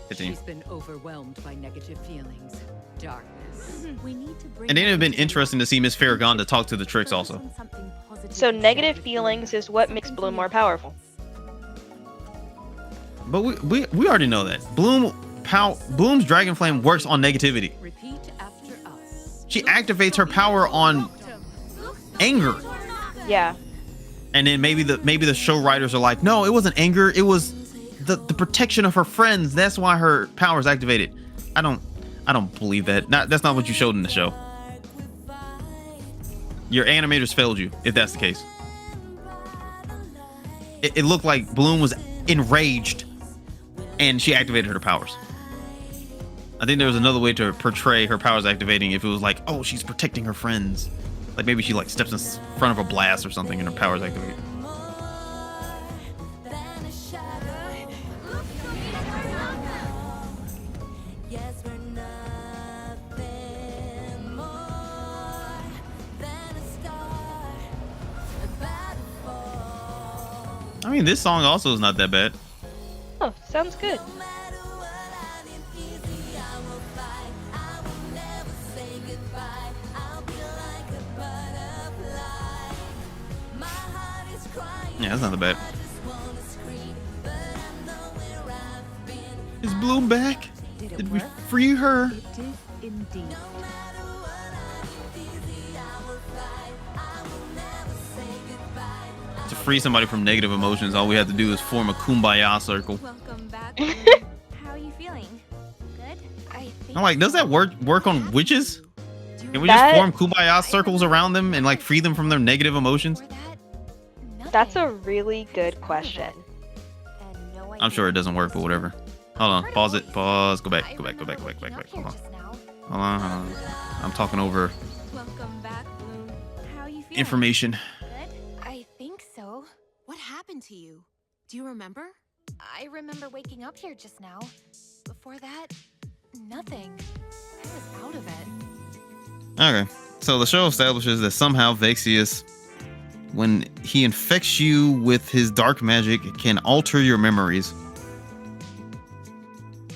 Speaker 1: continue.
Speaker 3: She's been overwhelmed by negative feelings, darkness. We need to bring
Speaker 1: And then it'd have been interesting to see Miss Farragon to talk to the tricks also.
Speaker 2: So negative feelings is what makes Bloom more powerful.
Speaker 1: But we already know that. Bloom's Dragon Flame works on negativity.
Speaker 3: Repeat after us.
Speaker 1: She activates her power on anger.
Speaker 2: Yeah.
Speaker 1: And then maybe the show writers are like, no, it wasn't anger, it was the protection of her friends. That's why her power is activated. I don't believe that. That's not what you showed in the show. Your animators failed you, if that's the case. It looked like Bloom was enraged and she activated her powers. I think there was another way to portray her powers activating if it was like, oh, she's protecting her friends. Like maybe she like steps in front of a blast or something and her powers activate. I mean, this song also is not that bad.
Speaker 2: Oh, sounds good.
Speaker 1: Yeah, that's not that bad. Is Bloom back? Did we free her?
Speaker 8: It did indeed.
Speaker 1: To free somebody from negative emotions, all we have to do is form a kumbaya circle.
Speaker 10: Welcome back. How are you feeling? Good? I think
Speaker 1: I'm like, does that work on witches? Can we
Speaker 2: That-
Speaker 1: just form kumbaya circles around them and like free them from their negative emotions?
Speaker 2: That's a really good question.
Speaker 1: I'm sure it doesn't work, but whatever. Hold on, pause it, pause, go back. Hold on. I'm talking over
Speaker 10: Welcome back, Bloom. How are you feeling?
Speaker 1: information.
Speaker 10: Good? I think so.
Speaker 11: What happened to you? Do you remember?
Speaker 10: I remember waking up here just now. Before that, nothing. I was out of it.
Speaker 1: Okay, so the show establishes that somehow Vexius, when he infects you with his dark magic, can alter your memories.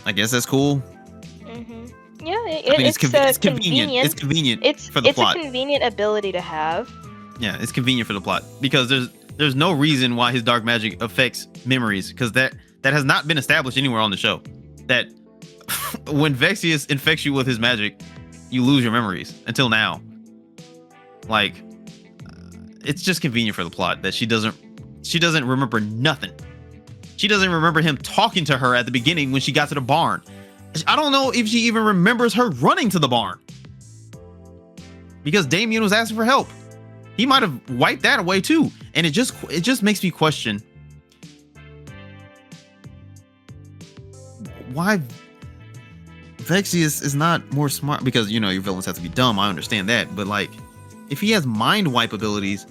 Speaker 1: I guess that's cool.
Speaker 2: Yeah,
Speaker 1: I mean, it's convenient. It's convenient for the plot.
Speaker 2: It's a convenient ability to have.
Speaker 1: Yeah, it's convenient for the plot because there's no reason why his dark magic affects memories, because that has not been established anywhere on the show. That when Vexius infects you with his magic, you lose your memories until now. Like, it's just convenient for the plot that she doesn't remember nothing. She doesn't remember him talking to her at the beginning when she got to the barn. I don't know if she even remembers her running to the barn, because Damien was asking for help. He might have wiped that away too, and it just makes me question why Vexius is not more smart. Because your villains have to be dumb, I understand that, but like, if he has mind wipe abilities,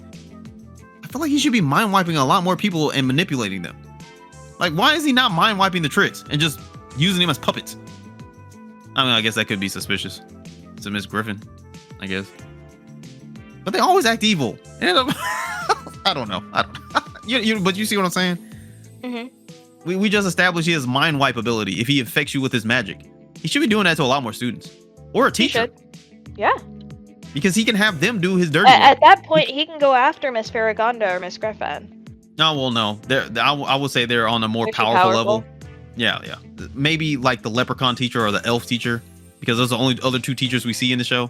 Speaker 1: I feel like he should be mind wiping a lot more people and manipulating them. Like, why is he not mind wiping the tricks and just using them as puppets? I mean, I guess that could be suspicious to Miss Griffin, I guess. But they always act evil. I don't know. But you see what I'm saying?
Speaker 2: Mm-hmm.
Speaker 1: We just established he has mind wipe ability if he infects you with his magic. He should be doing that to a lot more students. Or a teacher.
Speaker 2: Yeah.
Speaker 1: Because he can have them do his dirty work.
Speaker 2: At that point, he can go after Miss Farragonda or Miss Griffin.
Speaker 1: No, well, no. I would say they're on a more powerful level. Yeah. Maybe like the leprechaun teacher or the elf teacher, because those are the only other two teachers we see in the show.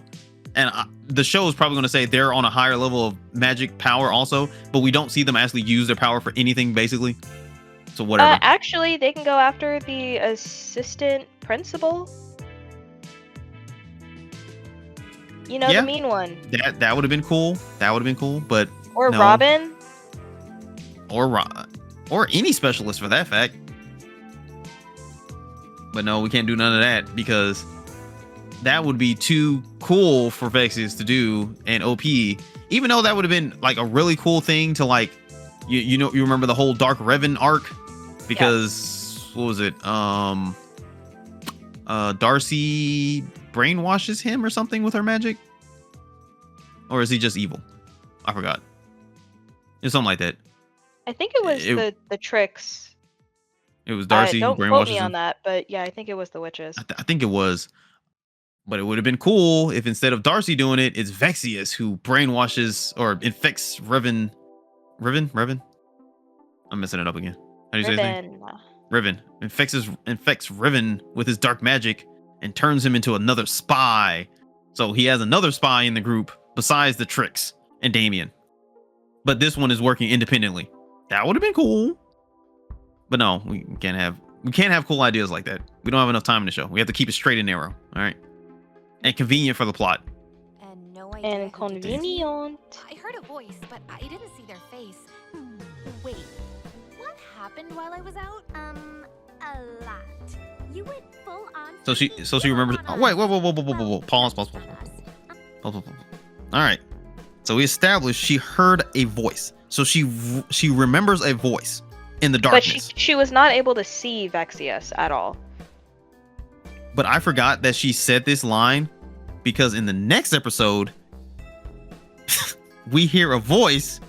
Speaker 1: and the show is probably going to say they're on a higher level of magic power also, but we don't see them actually use their power for anything basically. So whatever.
Speaker 2: Actually, they can go after the assistant principal. You know,
Speaker 1: Yeah.
Speaker 2: the mean one.
Speaker 1: That would have been cool. That would have been cool, but
Speaker 2: Or
Speaker 1: no.
Speaker 2: Robin.
Speaker 1: Or any specialist for that fact. But no, we can't do none of that because that would be too cool for Vexius to do and OP. Even though that would have been like a really cool thing to like, you know, you remember the whole Dark Revan arc because what was it? Darcy brainwashes him or something with her magic, or is he just evil? I forgot. It's something like that.
Speaker 2: I think it was the tricks.
Speaker 1: It was Darcy who
Speaker 2: Don't
Speaker 1: brainwashes
Speaker 2: quote me
Speaker 1: him.
Speaker 2: on that, but yeah, I think it was the witches.
Speaker 1: I think it was. But it would have been cool if instead of Darcy doing it, it's Vexius who brainwashes or infects Revan. I'm messing it up again. How do you say his name? Riven infects Riven with his dark magic and turns him into another spy. So he has another spy in the group besides the Tricks and Damien. But this one is working independently. That would have been cool. But no, we can't have cool ideas like that. We don't have enough time in the show. We have to keep it straight and narrow. All right. And convenient for the plot.
Speaker 4: And no idea.
Speaker 2: And convenient.
Speaker 10: I heard a voice, but I didn't see their face. Wait, what happened while I was out? A lot. You went full on.
Speaker 1: So she remembers. Oh, wait, whoa. Pause. All right. So we established she heard a voice. So she remembers a voice in the darkness.
Speaker 2: But she was not able to see Vexius at all.
Speaker 1: But I forgot that she said this line because in the next episode, we hear a voice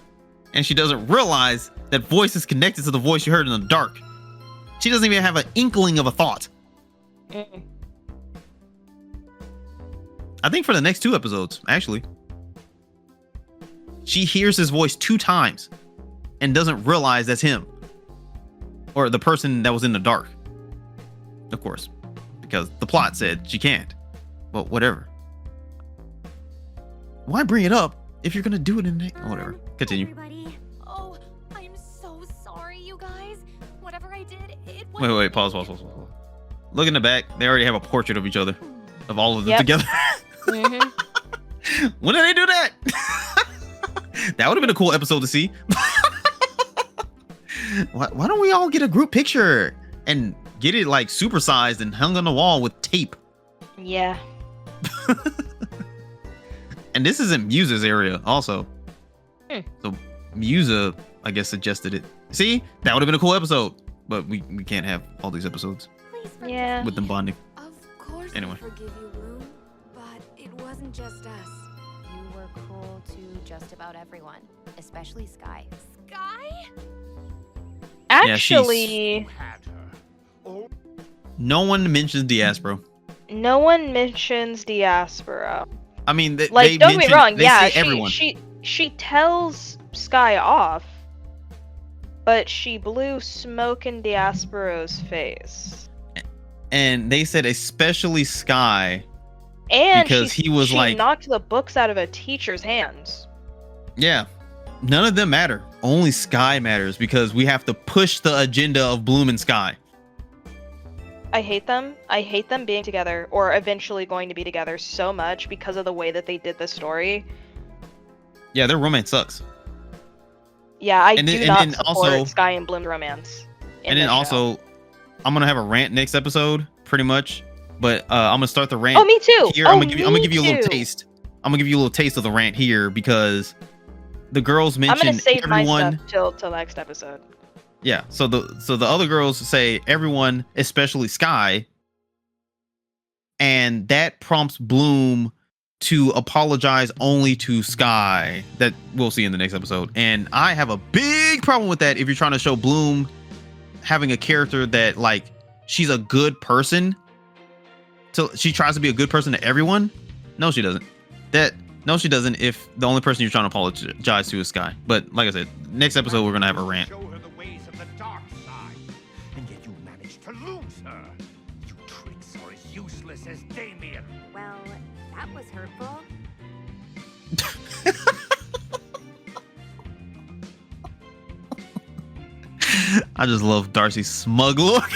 Speaker 1: and she doesn't realize that voice is connected to the voice you heard in the dark. She doesn't even have an inkling of a thought. I think for the next 2 episodes, actually. She hears his voice 2 times and doesn't realize that's him. Or the person that was in the dark. Of course. Because the plot said she can't. But whatever. Why bring it up if you're gonna do it in the whatever. Continue.
Speaker 10: Everybody. Oh, I'm so sorry, you guys. Whatever I did, it was.
Speaker 1: Wait, pause. Look in the back. They already have a portrait of each other. Of all of them together. When did they do that? That would have been a cool episode to see. Why don't we all get a group picture and get it like supersized and hung on the wall with tape?
Speaker 2: Yeah.
Speaker 1: And this is in Musa's area also. So Musa, I guess, suggested it. See, that would have been a cool episode, but we can't have all these episodes.
Speaker 2: Yeah.
Speaker 1: With them bonding.
Speaker 4: Of course
Speaker 1: Anyway.
Speaker 4: I forgive you, Bloom, but it wasn't just us. You were cruel to just about everyone, especially Sky.
Speaker 10: Sky?
Speaker 2: Actually,
Speaker 1: no one mentions Diaspora.
Speaker 2: no one mentions Diaspora.
Speaker 1: I mean,
Speaker 2: Like,
Speaker 1: they
Speaker 2: don't get me
Speaker 1: mention-
Speaker 2: wrong,
Speaker 1: they
Speaker 2: yeah,
Speaker 1: say everyone.
Speaker 2: she tells Sky off, but she blew smoke in Diasporo's face.
Speaker 1: And they said especially Sky.
Speaker 2: And
Speaker 1: because he was
Speaker 2: she
Speaker 1: like,
Speaker 2: knocked the books out of a teacher's hands.
Speaker 1: yeah, none of them matter. Only Sky matters because we have to push the agenda of Bloom and Sky.
Speaker 2: I hate them. I hate them being together, or eventually going to be together so much because of the way that they did the story.
Speaker 1: Yeah, their romance sucks.
Speaker 2: Yeah, I
Speaker 1: And
Speaker 2: do
Speaker 1: then-
Speaker 2: not
Speaker 1: and
Speaker 2: support
Speaker 1: also-
Speaker 2: Sky and Bloom's romance. in
Speaker 1: And then
Speaker 2: this show.
Speaker 1: also, I'm gonna have a rant next episode, pretty much. But I'm gonna start the rant.
Speaker 2: Oh, me too.
Speaker 1: Here,
Speaker 2: Oh,
Speaker 1: I'm gonna give you a little
Speaker 2: me too.
Speaker 1: taste. I'm gonna give you a little taste of the rant here because the girls
Speaker 2: I'm
Speaker 1: mentioned
Speaker 2: gonna save
Speaker 1: everyone.
Speaker 2: my stuff till next episode.
Speaker 1: Yeah. So the other girls say everyone, especially Sky, and that prompts Bloom to apologize only to Sky. That we'll see in the next episode. And I have a big problem with that if you're trying to show Bloom having a character that like she's a good person. So she tries to be a good person to everyone. No, she doesn't. No, she doesn't. If the only person you're trying to apologize to is Sky. But like I said, next episode we're gonna have a rant.
Speaker 7: Show her the ways of the dark side, and yet you managed to lose her. You tricks are as useless as Damien.
Speaker 4: Well, that was hurtful.
Speaker 1: I just love Darcy's smug look.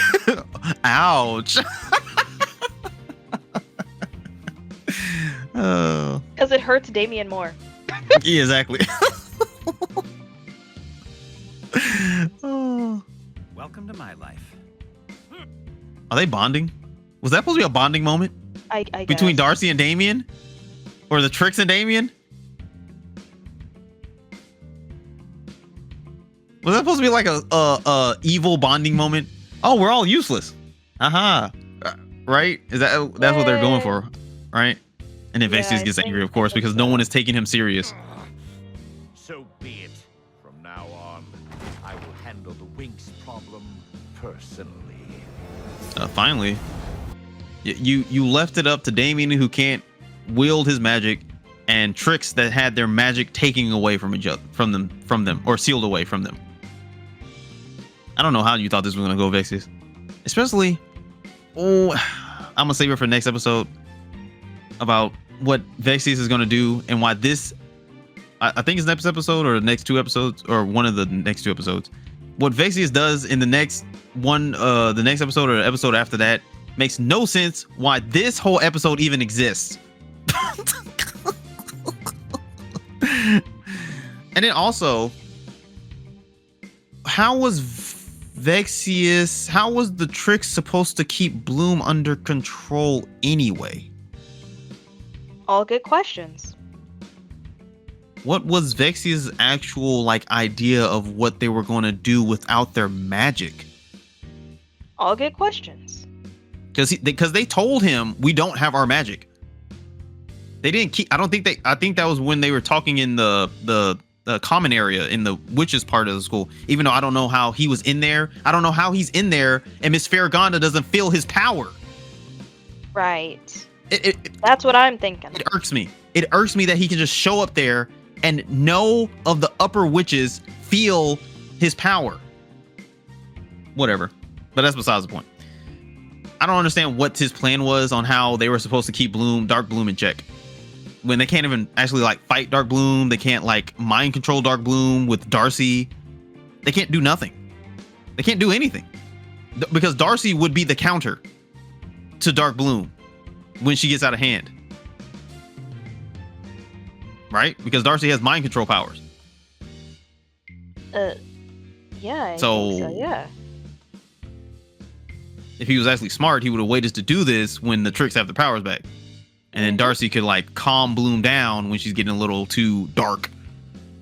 Speaker 1: Ouch. Oh.
Speaker 2: Because it hurts Damien more.
Speaker 1: Yeah, exactly. Oh.
Speaker 13: Welcome to my life.
Speaker 1: Are they bonding? Was that supposed to be a bonding moment?
Speaker 2: I
Speaker 1: Between
Speaker 2: guess.
Speaker 1: Darcy and Damien? Or the Trix and Damien? Was that supposed to be like a evil bonding moment? Oh, we're all useless. Aha. Right? That's what they're going for, right? And then Vexius gets angry, of course, because no one is taking him serious.
Speaker 7: So be it. From now on, I will handle the Winx problem personally.
Speaker 1: Finally, you left it up to Damien, who can't wield his magic, and Trix that had their magic taken away from each other, from them, or sealed away from them. I don't know how you thought this was gonna go, Vexius. Especially, I'm gonna save it for next episode about what Vexius is gonna do and why this. I think it's next episode or the next 2 episodes or one of the next 2 episodes. What Vexius does in the next one, the next episode or the episode after that, makes no sense why this whole episode even exists. And then also, how was the Trix supposed to keep Bloom under control anyway?
Speaker 2: All good questions.
Speaker 1: What was Vexia's actual idea of what they were going to do without their magic?
Speaker 2: All good questions.
Speaker 1: Because they told him we don't have our magic. They didn't keep. I think that was when they were talking in the common area in the witches part of the school. Even though I don't know how he was in there. I don't know how he's in there and Miss Farragonda doesn't feel his power.
Speaker 2: Right. That's what I'm thinking.
Speaker 1: It irks me. It irks me that he can just show up there and no of the upper witches feel his power. Whatever. But that's besides the point. I don't understand what his plan was on how they were supposed to keep Dark Bloom in check. When they can't even actually fight Dark Bloom. They can't mind control Dark Bloom with Darcy. They can't do nothing. They can't do anything. Because Darcy would be the counter to Dark Bloom when she gets out of hand. Right? Because Darcy has mind control powers.
Speaker 2: Yeah. I
Speaker 1: So,
Speaker 2: think so, yeah.
Speaker 1: If he was actually smart, he would have waited to do this when the Trix have their powers back. And then Darcy could calm Bloom down when she's getting a little too dark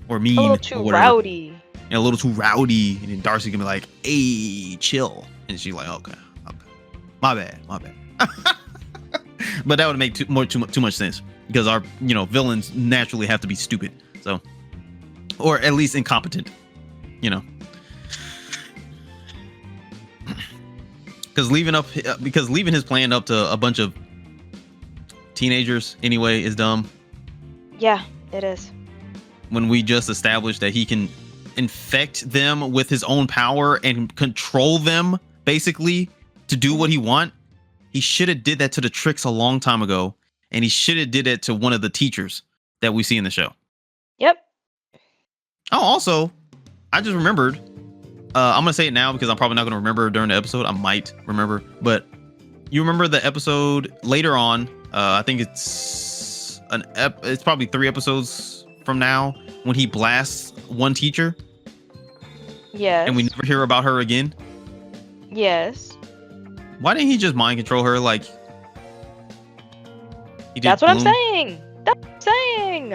Speaker 1: or mean.
Speaker 2: A little too
Speaker 1: or whatever.
Speaker 2: rowdy.
Speaker 1: And a little too rowdy. And then Darcy can be like, hey, chill. And she's like, okay. My bad. But that would make too much sense. Because our villains naturally have to be stupid. So, or at least incompetent. Because leaving his plan up to a bunch of teenagers anyway is dumb.
Speaker 2: Yeah, it is.
Speaker 1: When we just established that he can infect them with his own power and control them basically to do what he want, he should have did that to the Trix a long time ago, and he should have did it to one of the teachers that we see in the show.
Speaker 2: Yep.
Speaker 1: Oh, also, I just remembered. I'm gonna say it now because I'm probably not gonna remember during the episode. I might remember, but you remember the episode later on? I think it's it's probably 3 episodes from now when he blasts one teacher.
Speaker 2: Yes.
Speaker 1: And we never hear about her again.
Speaker 2: Yes.
Speaker 1: Why didn't he just mind control her like he did?
Speaker 2: That's what I'm
Speaker 1: Bloom?
Speaker 2: saying. That's what I'm saying.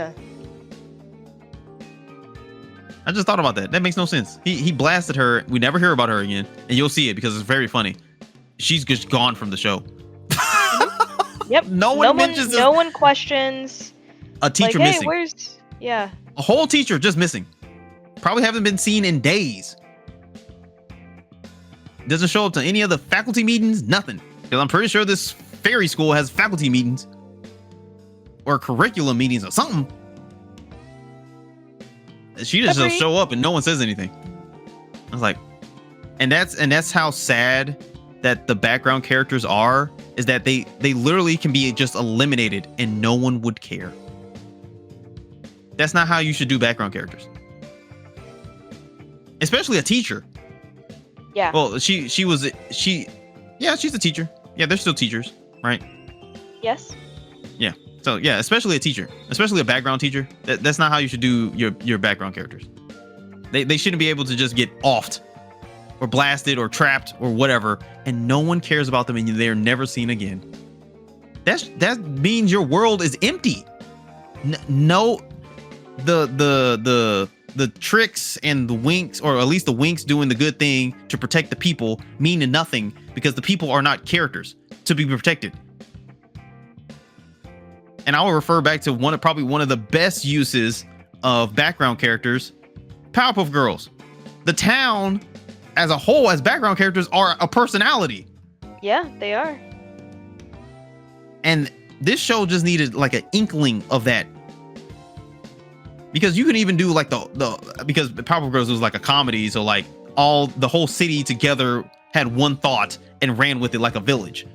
Speaker 1: I just thought about that. That makes no sense. He blasted her. We never hear about her again, and you'll see it because it's very funny. She's just gone from the show.
Speaker 2: Yep.
Speaker 1: No one
Speaker 2: questions
Speaker 1: a teacher
Speaker 2: hey,
Speaker 1: missing.
Speaker 2: Where's a
Speaker 1: whole teacher just missing. Probably haven't been seen in days. Doesn't show up to any of the faculty meetings. Nothing. Because I'm pretty sure this fairy school has faculty meetings or curriculum meetings or something. She just doesn't show up and no one says anything. I was like, and that's how sad that the background characters are, is that they literally can be just eliminated and no one would care. That's not how you should do background characters. Especially a teacher.
Speaker 2: Yeah.
Speaker 1: Well, she's a teacher. Yeah, they're still teachers, right?
Speaker 2: Yes.
Speaker 1: Yeah. So yeah, especially a teacher, especially a background teacher. That's not how you should do your background characters. They shouldn't be able to just get offed or blasted or trapped or whatever, and no one cares about them and they're never seen again. That means your world is empty. No, the tricks and the Winx, or at least the Winx doing the good thing to protect the people, mean nothing because the people are not characters to be protected. And I will refer back to probably one of the best uses of background characters, Powerpuff Girls. The town as a whole, as background characters, are a personality.
Speaker 2: Yeah, they are.
Speaker 1: And this show just needed like an inkling of that. Because you can even do like because Powerpuff Girls was like a comedy, so like the whole city together had one thought and ran with it like a village.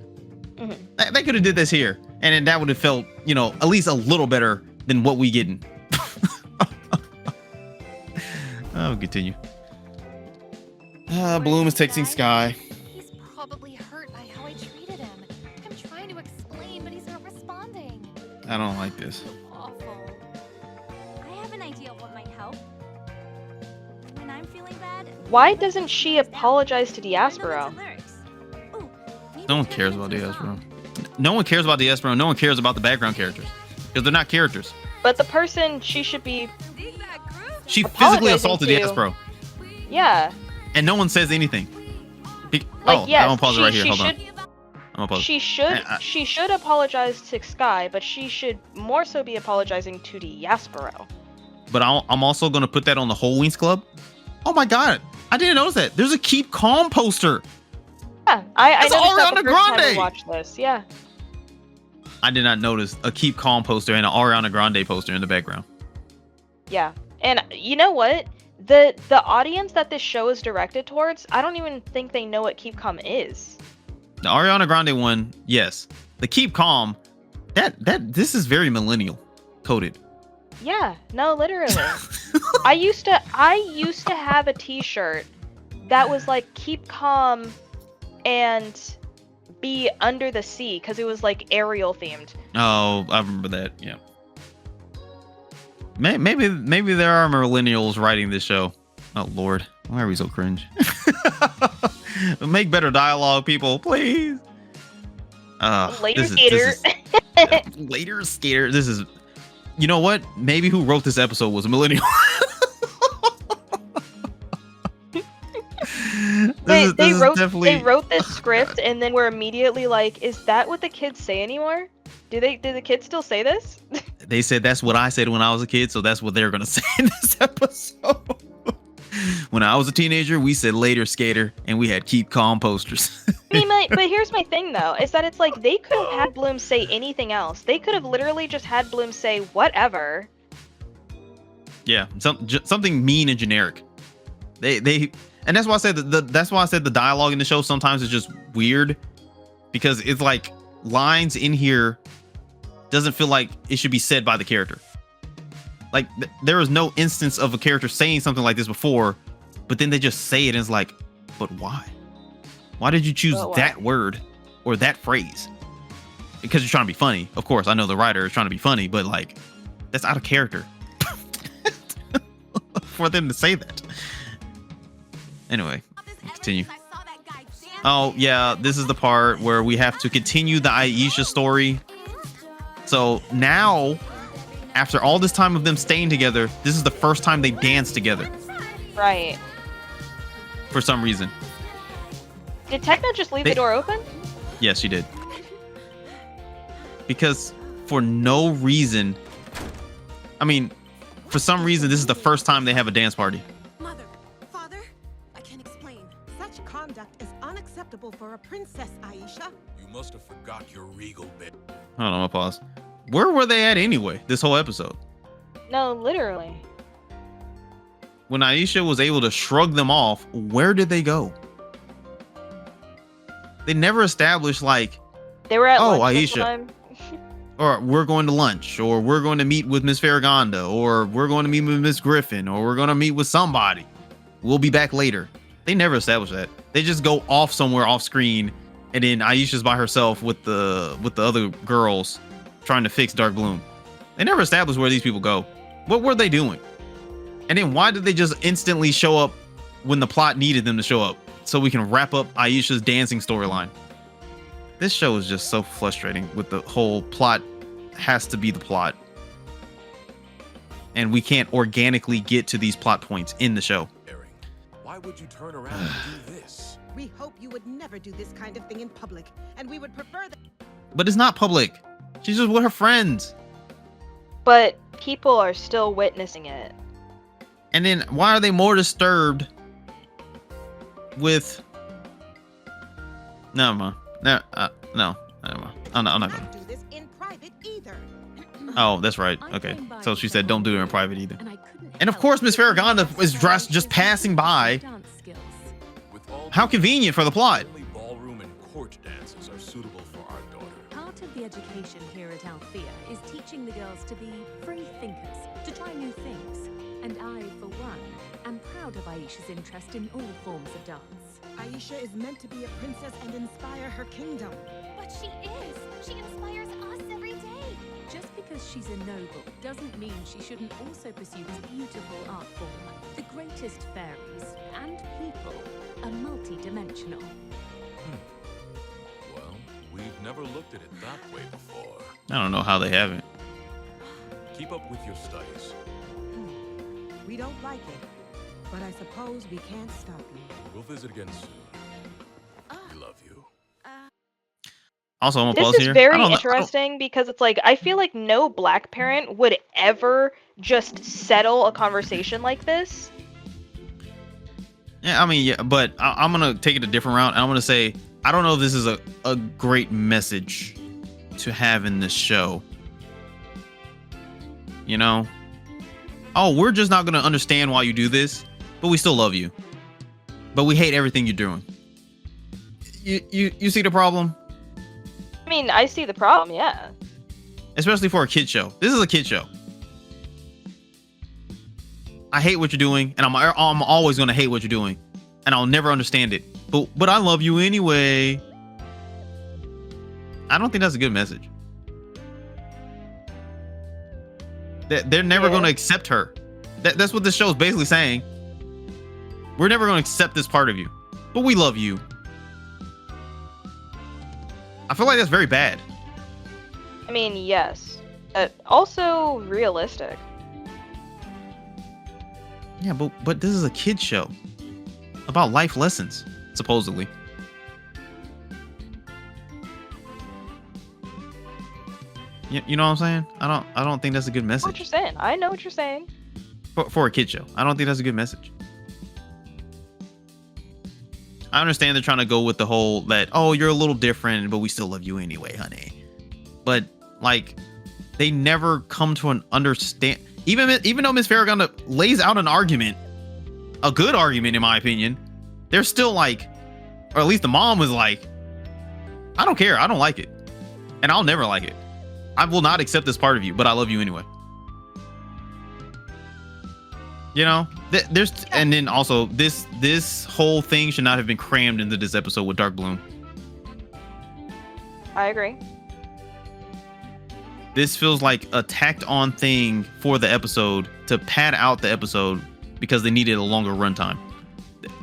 Speaker 1: Mm-hmm. They could have did this here, and then that would have felt, at least a little better than what we getting. I'll continue. Bloom is texting Sky.
Speaker 5: He's probably hurt by how I treated him. I'm trying to explain, but he's not responding.
Speaker 1: I don't like this.
Speaker 5: Awful.
Speaker 10: I have an idea of what might help. When I'm feeling bad.
Speaker 2: Why doesn't she apologize to Diasporo?
Speaker 1: No one cares about Diasporo. No one cares about Diasporo. No one cares about the background characters because they're not characters.
Speaker 2: But the person she should be.
Speaker 1: She physically assaulted Diasporo.
Speaker 2: Yeah.
Speaker 1: And no one says anything.
Speaker 2: Like, yes,
Speaker 1: I'm gonna pause it right here. Hold on.
Speaker 2: I'm gonna pause. She should apologize to Sky, but she should more so be apologizing to Diasporo.
Speaker 1: But I'm also gonna put that on the whole Winx Club. Oh my god, I didn't notice that. There's a Keep Calm poster.
Speaker 2: Yeah, I noticed that the
Speaker 1: Ariana
Speaker 2: first time
Speaker 1: Grande.
Speaker 2: we watched this. Yeah.
Speaker 1: I did not notice a Keep Calm poster and an Ariana Grande poster in the background.
Speaker 2: Yeah, and you know what? The audience that this show is directed towards, I don't even think they know what Keep Calm is.
Speaker 1: The Ariana Grande one, yes. The Keep Calm, this is very millennial coded.
Speaker 2: Yeah, no, literally. I used to have a T-shirt that was like Keep Calm and Be Under the Sea because it was like Ariel themed.
Speaker 1: Oh, I remember that. Yeah. Maybe there are millennials writing this show. Oh Lord, why are we so cringe? Make better dialogue, people, please.
Speaker 2: Later, skater.
Speaker 1: Later, skater. This is. You know what? Maybe who wrote this episode was a millennial.
Speaker 2: They wrote this script and then were immediately like, "Is that what the kids say anymore? Do the kids still say this?"
Speaker 1: They said that's what I said when I was a kid, so that's what they're gonna say in this episode. When I was a teenager, we said later skater, and we had Keep Calm posters.
Speaker 2: But here's my thing though, is that it's like they could have had Bloom say anything else. They could have literally just had Bloom say whatever.
Speaker 1: Yeah, something mean and generic. And that's why I said the dialogue in the show sometimes is just weird, because it's like lines in here doesn't feel like it should be said by the character. Like there is no instance of a character saying something like this before, but then they just say it and it's like, but why? Why did you choose that word or that phrase? Because you're trying to be funny. Of course, I know the writer is trying to be funny, but like that's out of character for them to say that. Anyway, continue. Oh yeah, this is the part where we have to continue the Aisha story. So now, after all this time of them staying together, this is the first time they dance together.
Speaker 2: Right.
Speaker 1: For some reason.
Speaker 2: Did Techno just leave the door open?
Speaker 1: Yes, she did. Because for no reason, I mean, for some reason, this is the first time they have a dance party.
Speaker 8: Mother, father, I can explain. Such conduct is unacceptable for a princess, Aisha.
Speaker 9: You must have forgot your regal bit.
Speaker 1: Hold on, I'll pause. Where were they at anyway, this whole episode?
Speaker 2: No, literally.
Speaker 1: When Aisha was able to shrug them off, where did they go? They never established like,
Speaker 2: they were at
Speaker 1: lunch Aisha, or we're going to lunch, or we're going to meet with Miss Farragonda, or we're going to meet with Miss Griffin, or we're going to meet with somebody. We'll be back later. They never established that. They just go off somewhere off screen, and then Aisha's by herself with the other girls trying to fix Dark Bloom. They never established where these people go. What were they doing? And then why did they just instantly show up when the plot needed them to show up so we can wrap up Aisha's dancing storyline? This show is just so frustrating with the whole plot has to be the plot. And we can't organically get to these plot points in the show.
Speaker 9: Why would you turn around and do this?
Speaker 8: We hope you would never do this kind of thing in public, and we would prefer that.
Speaker 1: But it's not public. She's just with her friends.
Speaker 2: But people are still witnessing it.
Speaker 1: And then why are they more disturbed with... No, no, never mind. I'm not gonna.
Speaker 8: Do this in private either.
Speaker 1: Oh, that's right. Okay. So she said don't do it in private either. And of course, Miss Farragonda is dressed just passing by. How convenient for the plot.
Speaker 9: Only ballroom and court dances are suitable for our daughter.
Speaker 14: Part of the education here at Althea is teaching the girls to be free thinkers, to try new things. And I, for one, am proud of Aisha's interest in all forms of dance.
Speaker 8: Aisha is meant to be a princess and inspire her kingdom.
Speaker 10: But she is. She inspires us every day.
Speaker 14: Just because she's a noble doesn't mean she shouldn't also pursue this beautiful art form. The greatest fairies and people are multi-dimensional.
Speaker 9: Well, we've never looked at it that way before.
Speaker 1: I don't know how they haven't.
Speaker 9: Keep up with your studies.
Speaker 8: We don't like it, but I suppose we can't stop you.
Speaker 9: We'll visit again soon. We love you.
Speaker 1: Also, I'm gonna
Speaker 2: This
Speaker 1: pause
Speaker 2: is
Speaker 1: here.
Speaker 2: very interesting because it's like, I feel like no black parent would ever just settle a conversation like this.
Speaker 1: Yeah, I mean, yeah, but I'm gonna take it a different route. I'm gonna say I don't know if this is a great message to have in this show. You know, oh, we're just not gonna understand why you do this, but we still love you. But we hate everything you're doing. You see the problem?
Speaker 2: I mean, I see the problem, yeah.
Speaker 1: Especially for a kid show. This is a kid show. I hate what you're doing, and I'm always gonna hate what you're doing, and I'll never understand it. But I love you anyway. I don't think that's a good message. They're never gonna accept her. That's what this show is basically saying. We're never gonna accept this part of you, but we love you. I feel like that's very bad.
Speaker 2: I mean, yes. Also realistic.
Speaker 1: Yeah, but this is a kid show about life lessons, supposedly. You know what I'm saying? I don't think that's a good
Speaker 2: I know what
Speaker 1: message
Speaker 2: you're saying. I know what you're saying.
Speaker 1: for a kid show. I don't think that's a good message. I understand they're trying to go with the whole that, oh, you're a little different, but we still love you anyway, honey. But like, they never come to an understand. Even though Miss Farragonda lays out an argument, a good argument in my opinion, they're still like, or at least the mom was like, I don't care, I don't like it, and I'll never like it. I will not accept this part of you, but I love you anyway. You know, and then also this whole thing should not have been crammed into this episode with Dark Bloom.
Speaker 2: I agree.
Speaker 1: This feels like a tacked on thing for the episode to pad out the episode because they needed a longer runtime.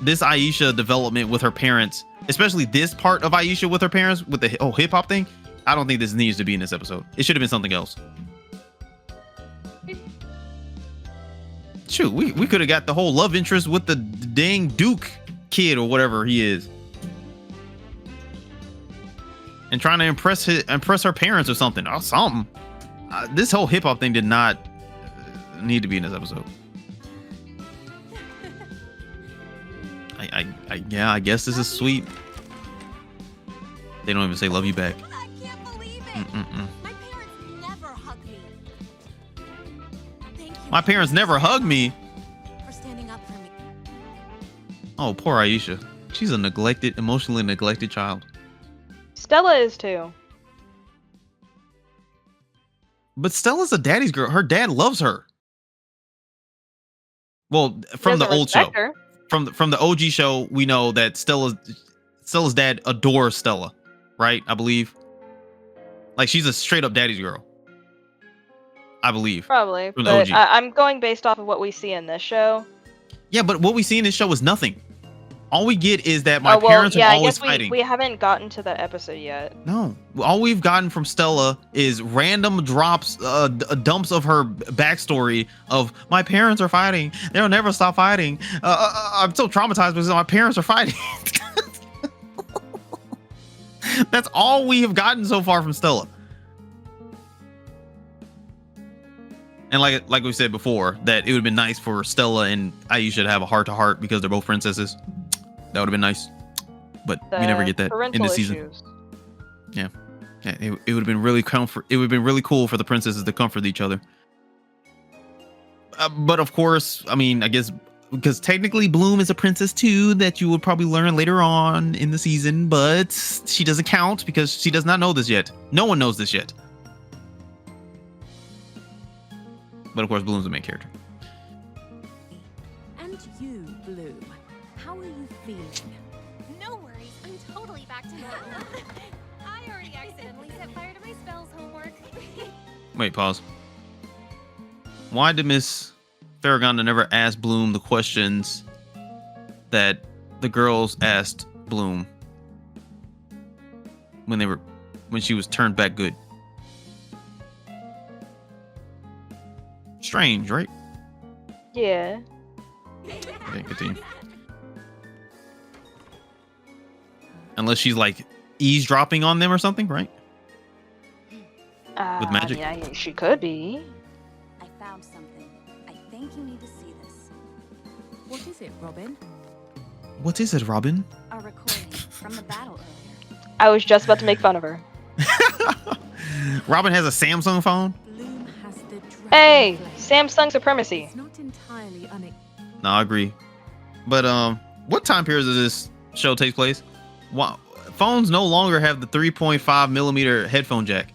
Speaker 1: This Aisha development with her parents, especially this part of Aisha with her parents with the whole hip hop thing, I don't think this needs to be in this episode. It should have been something else. Shoot, we could have got the whole love interest with the dang Duke kid or whatever he is, and trying to impress her parents or something. This whole hip hop thing did not need to be in this episode. I guess this is sweet. They don't even say love you back.
Speaker 11: I can't believe it. My parents never hug me. Thank you.
Speaker 1: My parents never hug me.
Speaker 11: For standing up for me.
Speaker 1: Oh, poor Aisha. She's a emotionally neglected child.
Speaker 2: Stella is too.
Speaker 1: But Stella's a daddy's girl. Her dad loves her. Well, from the old show. from the OG show, we know that Stella's dad adores Stella, right? I believe. Like she's a straight up daddy's girl. I believe.
Speaker 2: Probably,
Speaker 1: From the
Speaker 2: but
Speaker 1: OG.
Speaker 2: I'm going based off of what we see in this show.
Speaker 1: Yeah, but what we see in this show is nothing. All we get is that my parents are always fighting.
Speaker 2: We haven't gotten to that episode yet.
Speaker 1: No, all we've gotten from Stella is random drops, dumps of her backstory of my parents are fighting. They'll never stop fighting. I'm so traumatized because my parents are fighting. That's all we have gotten so far from Stella. And like we said before, that it would have been nice for Stella and Aisha to have a heart-to-heart because they're both princesses. That would have been nice, but we never get that in this season. Yeah, it would have been really It would have been really cool for the princesses to comfort each other. But of course, I mean, I guess because technically Bloom is a princess too, that you would probably learn later on in the season, but she doesn't count because she does not know this yet. No one knows this yet. But of course, Bloom's the main character.
Speaker 14: And you, Bloom, how are you feeling?
Speaker 5: No worries, I'm totally back to normal. I already accidentally set fire to my spells homework.
Speaker 1: Wait, pause. Why did Miss Farragonda never ask Bloom the questions that the girls asked Bloom when she was turned back good? Strange, right?
Speaker 2: Yeah.
Speaker 1: Okay, continue. Unless she's like eavesdropping on them or something, right? With magic?
Speaker 2: Yeah, she could be.
Speaker 10: I found something. I think you need to see this.
Speaker 14: What is it, Robin?
Speaker 1: What is it, Robin?
Speaker 10: A recording from the battle earlier.
Speaker 2: I was just about to make fun of her.
Speaker 1: Robin has a Samsung phone?
Speaker 14: Bloom has the
Speaker 2: Hey, Samsung supremacy.
Speaker 14: It's not entirely
Speaker 1: No, I agree. But what time period does this show take place? Wow, phones no longer have the 3.5 millimeter headphone jack.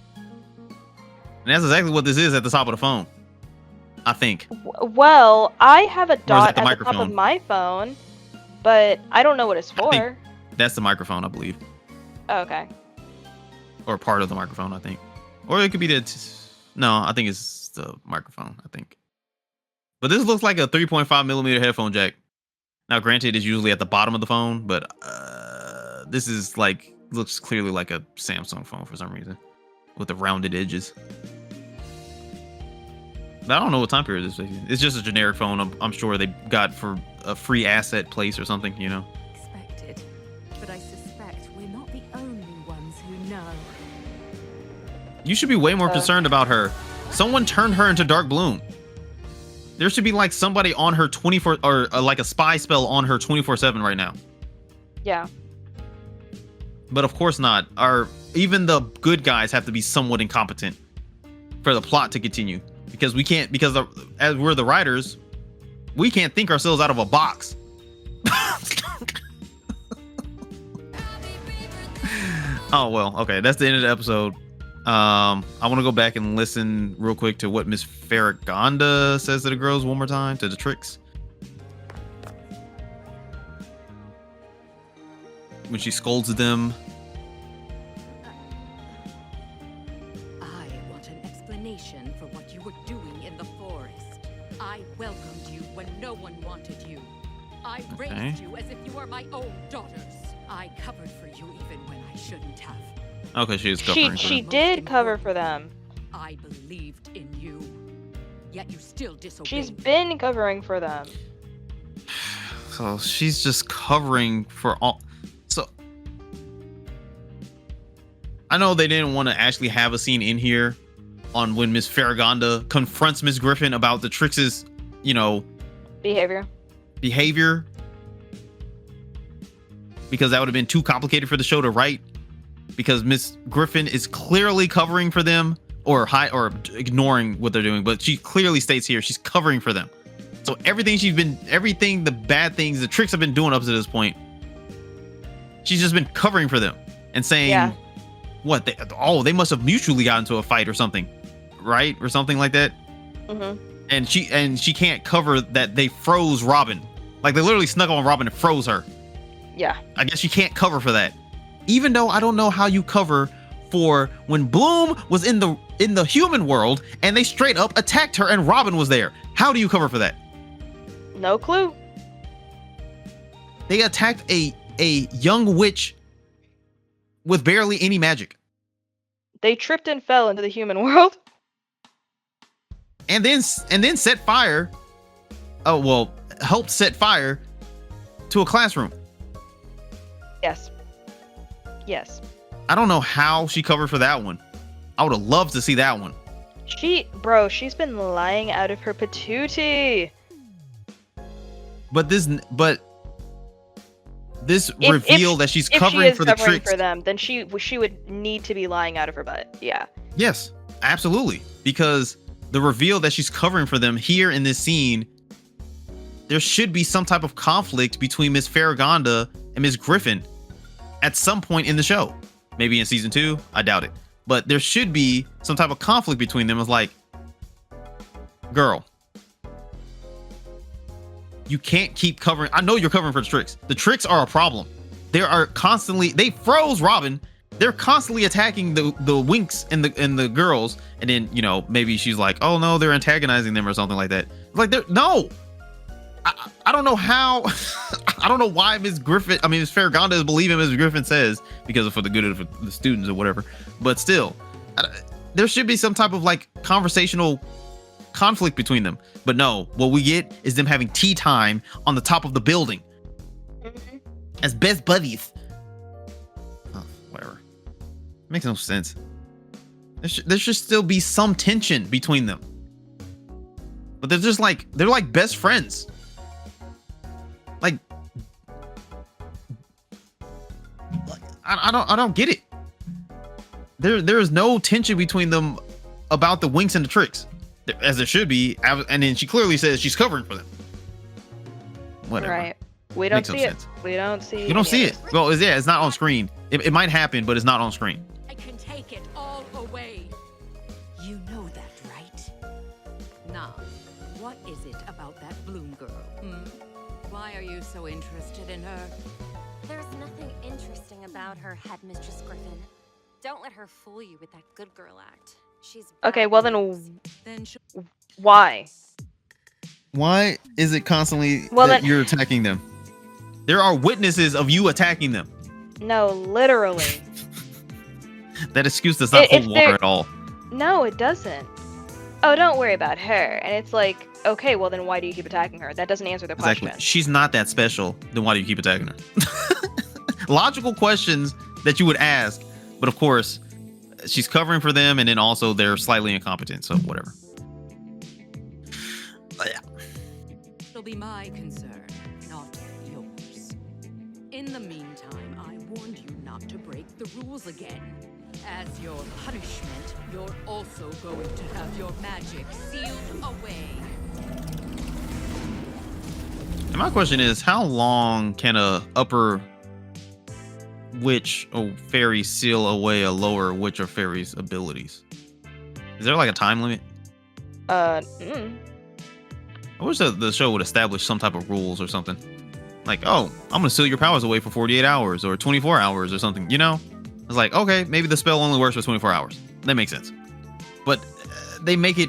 Speaker 1: And that's exactly what this is at the top of the phone, I think.
Speaker 2: Well, I have a dot
Speaker 1: the
Speaker 2: at the top
Speaker 1: microphone?
Speaker 2: of my phone, but I don't know what it's for.
Speaker 1: That's the microphone, I believe.
Speaker 2: Oh, okay.
Speaker 1: Or part of the microphone, I think. Or it could be no, I think it's the microphone, I think. But this looks like a 3.5 millimeter headphone jack. Now, granted, it's usually at the bottom of the phone, but this is looks clearly like a Samsung phone for some reason with the rounded edges. But I don't know what time period this is. It's just a generic phone. I'm sure they got for a free asset place or something, you know.
Speaker 14: expected. But I suspect we're not the only ones who know.
Speaker 1: You should be way more concerned about her. Someone turned her into Dark Bloom. There should be like somebody on her 24 or like a spy spell on her 24/7 right now.
Speaker 2: Yeah.
Speaker 1: But of course not. Even the good guys have to be somewhat incompetent for the plot to continue, because we can't, as we're the writers, we can't think ourselves out of a box. Oh well, okay, that's the end of the episode. I want to go back and listen real quick to what Miss Farragonda says to the girls one more time, to the tricks. When she scolds them.
Speaker 3: I want an explanation for what you were doing in the forest. I welcomed you when no one wanted you. I raised you as if you were my own daughters. I covered for you even when I shouldn't have.
Speaker 1: Okay, she is covering for
Speaker 2: She
Speaker 1: them.
Speaker 2: did cover for them.
Speaker 3: I believed in you, yet you still disobeyed.
Speaker 2: She's been covering for them.
Speaker 1: So she's just covering for all. So I know they didn't want to actually have a scene in here on when Miss Farragonda confronts Miss Griffin about the Trix's,
Speaker 2: Behavior.
Speaker 1: Because that would have been too complicated for the show to write. Because Miss Griffin is clearly covering for them, or ignoring what they're doing, but she clearly states here she's covering for them. So everything, the bad things, the Tricks have been doing up to this point, she's just been covering for them and saying, what? They must have mutually got into a fight or something, right? Or something like that.
Speaker 2: Mm-hmm.
Speaker 1: And she can't cover that they froze Robin. Like they literally snuck on Robin and froze her.
Speaker 2: Yeah.
Speaker 1: I guess you can't cover for that. Even though I don't know how you cover for when Bloom was in the human world and they straight up attacked her and Robin was there. How do you cover for that?
Speaker 2: No clue.
Speaker 1: They attacked a young witch with barely any magic.
Speaker 2: They tripped and fell into the human world.
Speaker 1: And then set fire. Oh, well, helped set fire to a classroom.
Speaker 2: Yes. Yes.
Speaker 1: I don't know how she covered for that one. I would have loved to see that one.
Speaker 2: She's been lying out of her patootie.
Speaker 1: But this reveal that she's covering for the tricks
Speaker 2: for them, then she would need to be lying out of her butt. Yeah.
Speaker 1: Yes, absolutely. Because the reveal that she's covering for them here in this scene, there should be some type of conflict between Miss Farragonda and Miss Griffin at some point in the show. Maybe in season 2, I doubt it. But there should be some type of conflict between them. It's like, girl, you can't keep covering. I know you're covering for the tricks. The tricks are a problem. They froze Robin. They're constantly attacking the Winx and the girls. And then, you know, maybe she's like, oh no, they're antagonizing them or something like that. Like, no. I don't know how. I don't know why Miss Farragonda is believing Miss Griffin says, because for the good of the students or whatever. But still, there should be some type of like conversational conflict between them. But no, what we get is them having tea time on the top of the building as best buddies. Oh, whatever. Makes no sense. There should still be some tension between them. But they're like best friends. Like I don't get it. There is no tension between them about the Winx and the tricks, as there should be. And then she clearly says she's covering for them. Whatever.
Speaker 2: Right. We don't
Speaker 1: Makes no
Speaker 2: see it.
Speaker 1: sense.
Speaker 2: We don't see.
Speaker 1: You don't see it. Well, it's not on screen. It might happen, but it's not on screen.
Speaker 3: I can take it all away. You know that, right? Now, what is it about that Bloom girl? Why are you so interested in her?
Speaker 6: There's nothing interesting about her, Headmistress Griffin. Don't let her fool you with that good girl act. She's
Speaker 2: okay. Well, why?
Speaker 1: Why is it constantly that you're attacking them? There are witnesses of you attacking them.
Speaker 2: No, literally.
Speaker 1: That excuse does not hold water at all.
Speaker 2: No, it doesn't. Oh, don't worry about her. And it's like, okay, well then why do you keep attacking her? That doesn't answer the question.
Speaker 1: Exactly. She's not that special. Then why do you keep attacking her? Logical questions that you would ask, but of course, she's covering for them, and then also they're slightly incompetent. So whatever. But yeah.
Speaker 3: It'll be my concern, not yours. In the meantime, I warned you not to break the rules again. As your punishment, you're also going to have your magic sealed away.
Speaker 1: And my question is, how long can a upper witch or fairy seal away a lower witch or fairy's abilities? Is there like a time limit? I wish the show would establish some type of rules or something. Like, oh, I'm gonna seal your powers away for 48 hours or 24 hours or something, you know? It's like, okay, maybe the spell only works for 24 hours. That makes sense. But they make it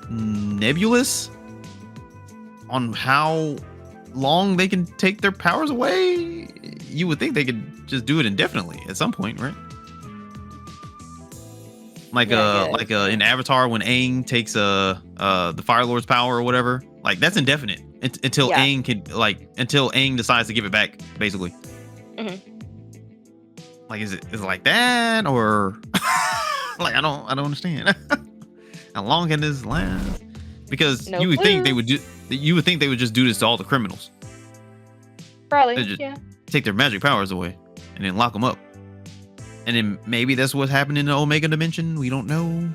Speaker 1: nebulous on how long they can take their powers away. You would think they could just do it indefinitely at some point, right? Like in Avatar when Aang takes the Fire Lord's power or whatever. Like that's indefinite until Aang decides to give it back, basically. Like is it like that, or like I don't understand. How long can this last? Because you would think they would just do this to all the criminals.
Speaker 2: Probably,
Speaker 1: just
Speaker 2: yeah.
Speaker 1: Take their magic powers away and then lock them up. And then maybe that's what's happening in the Omega Dimension. We don't know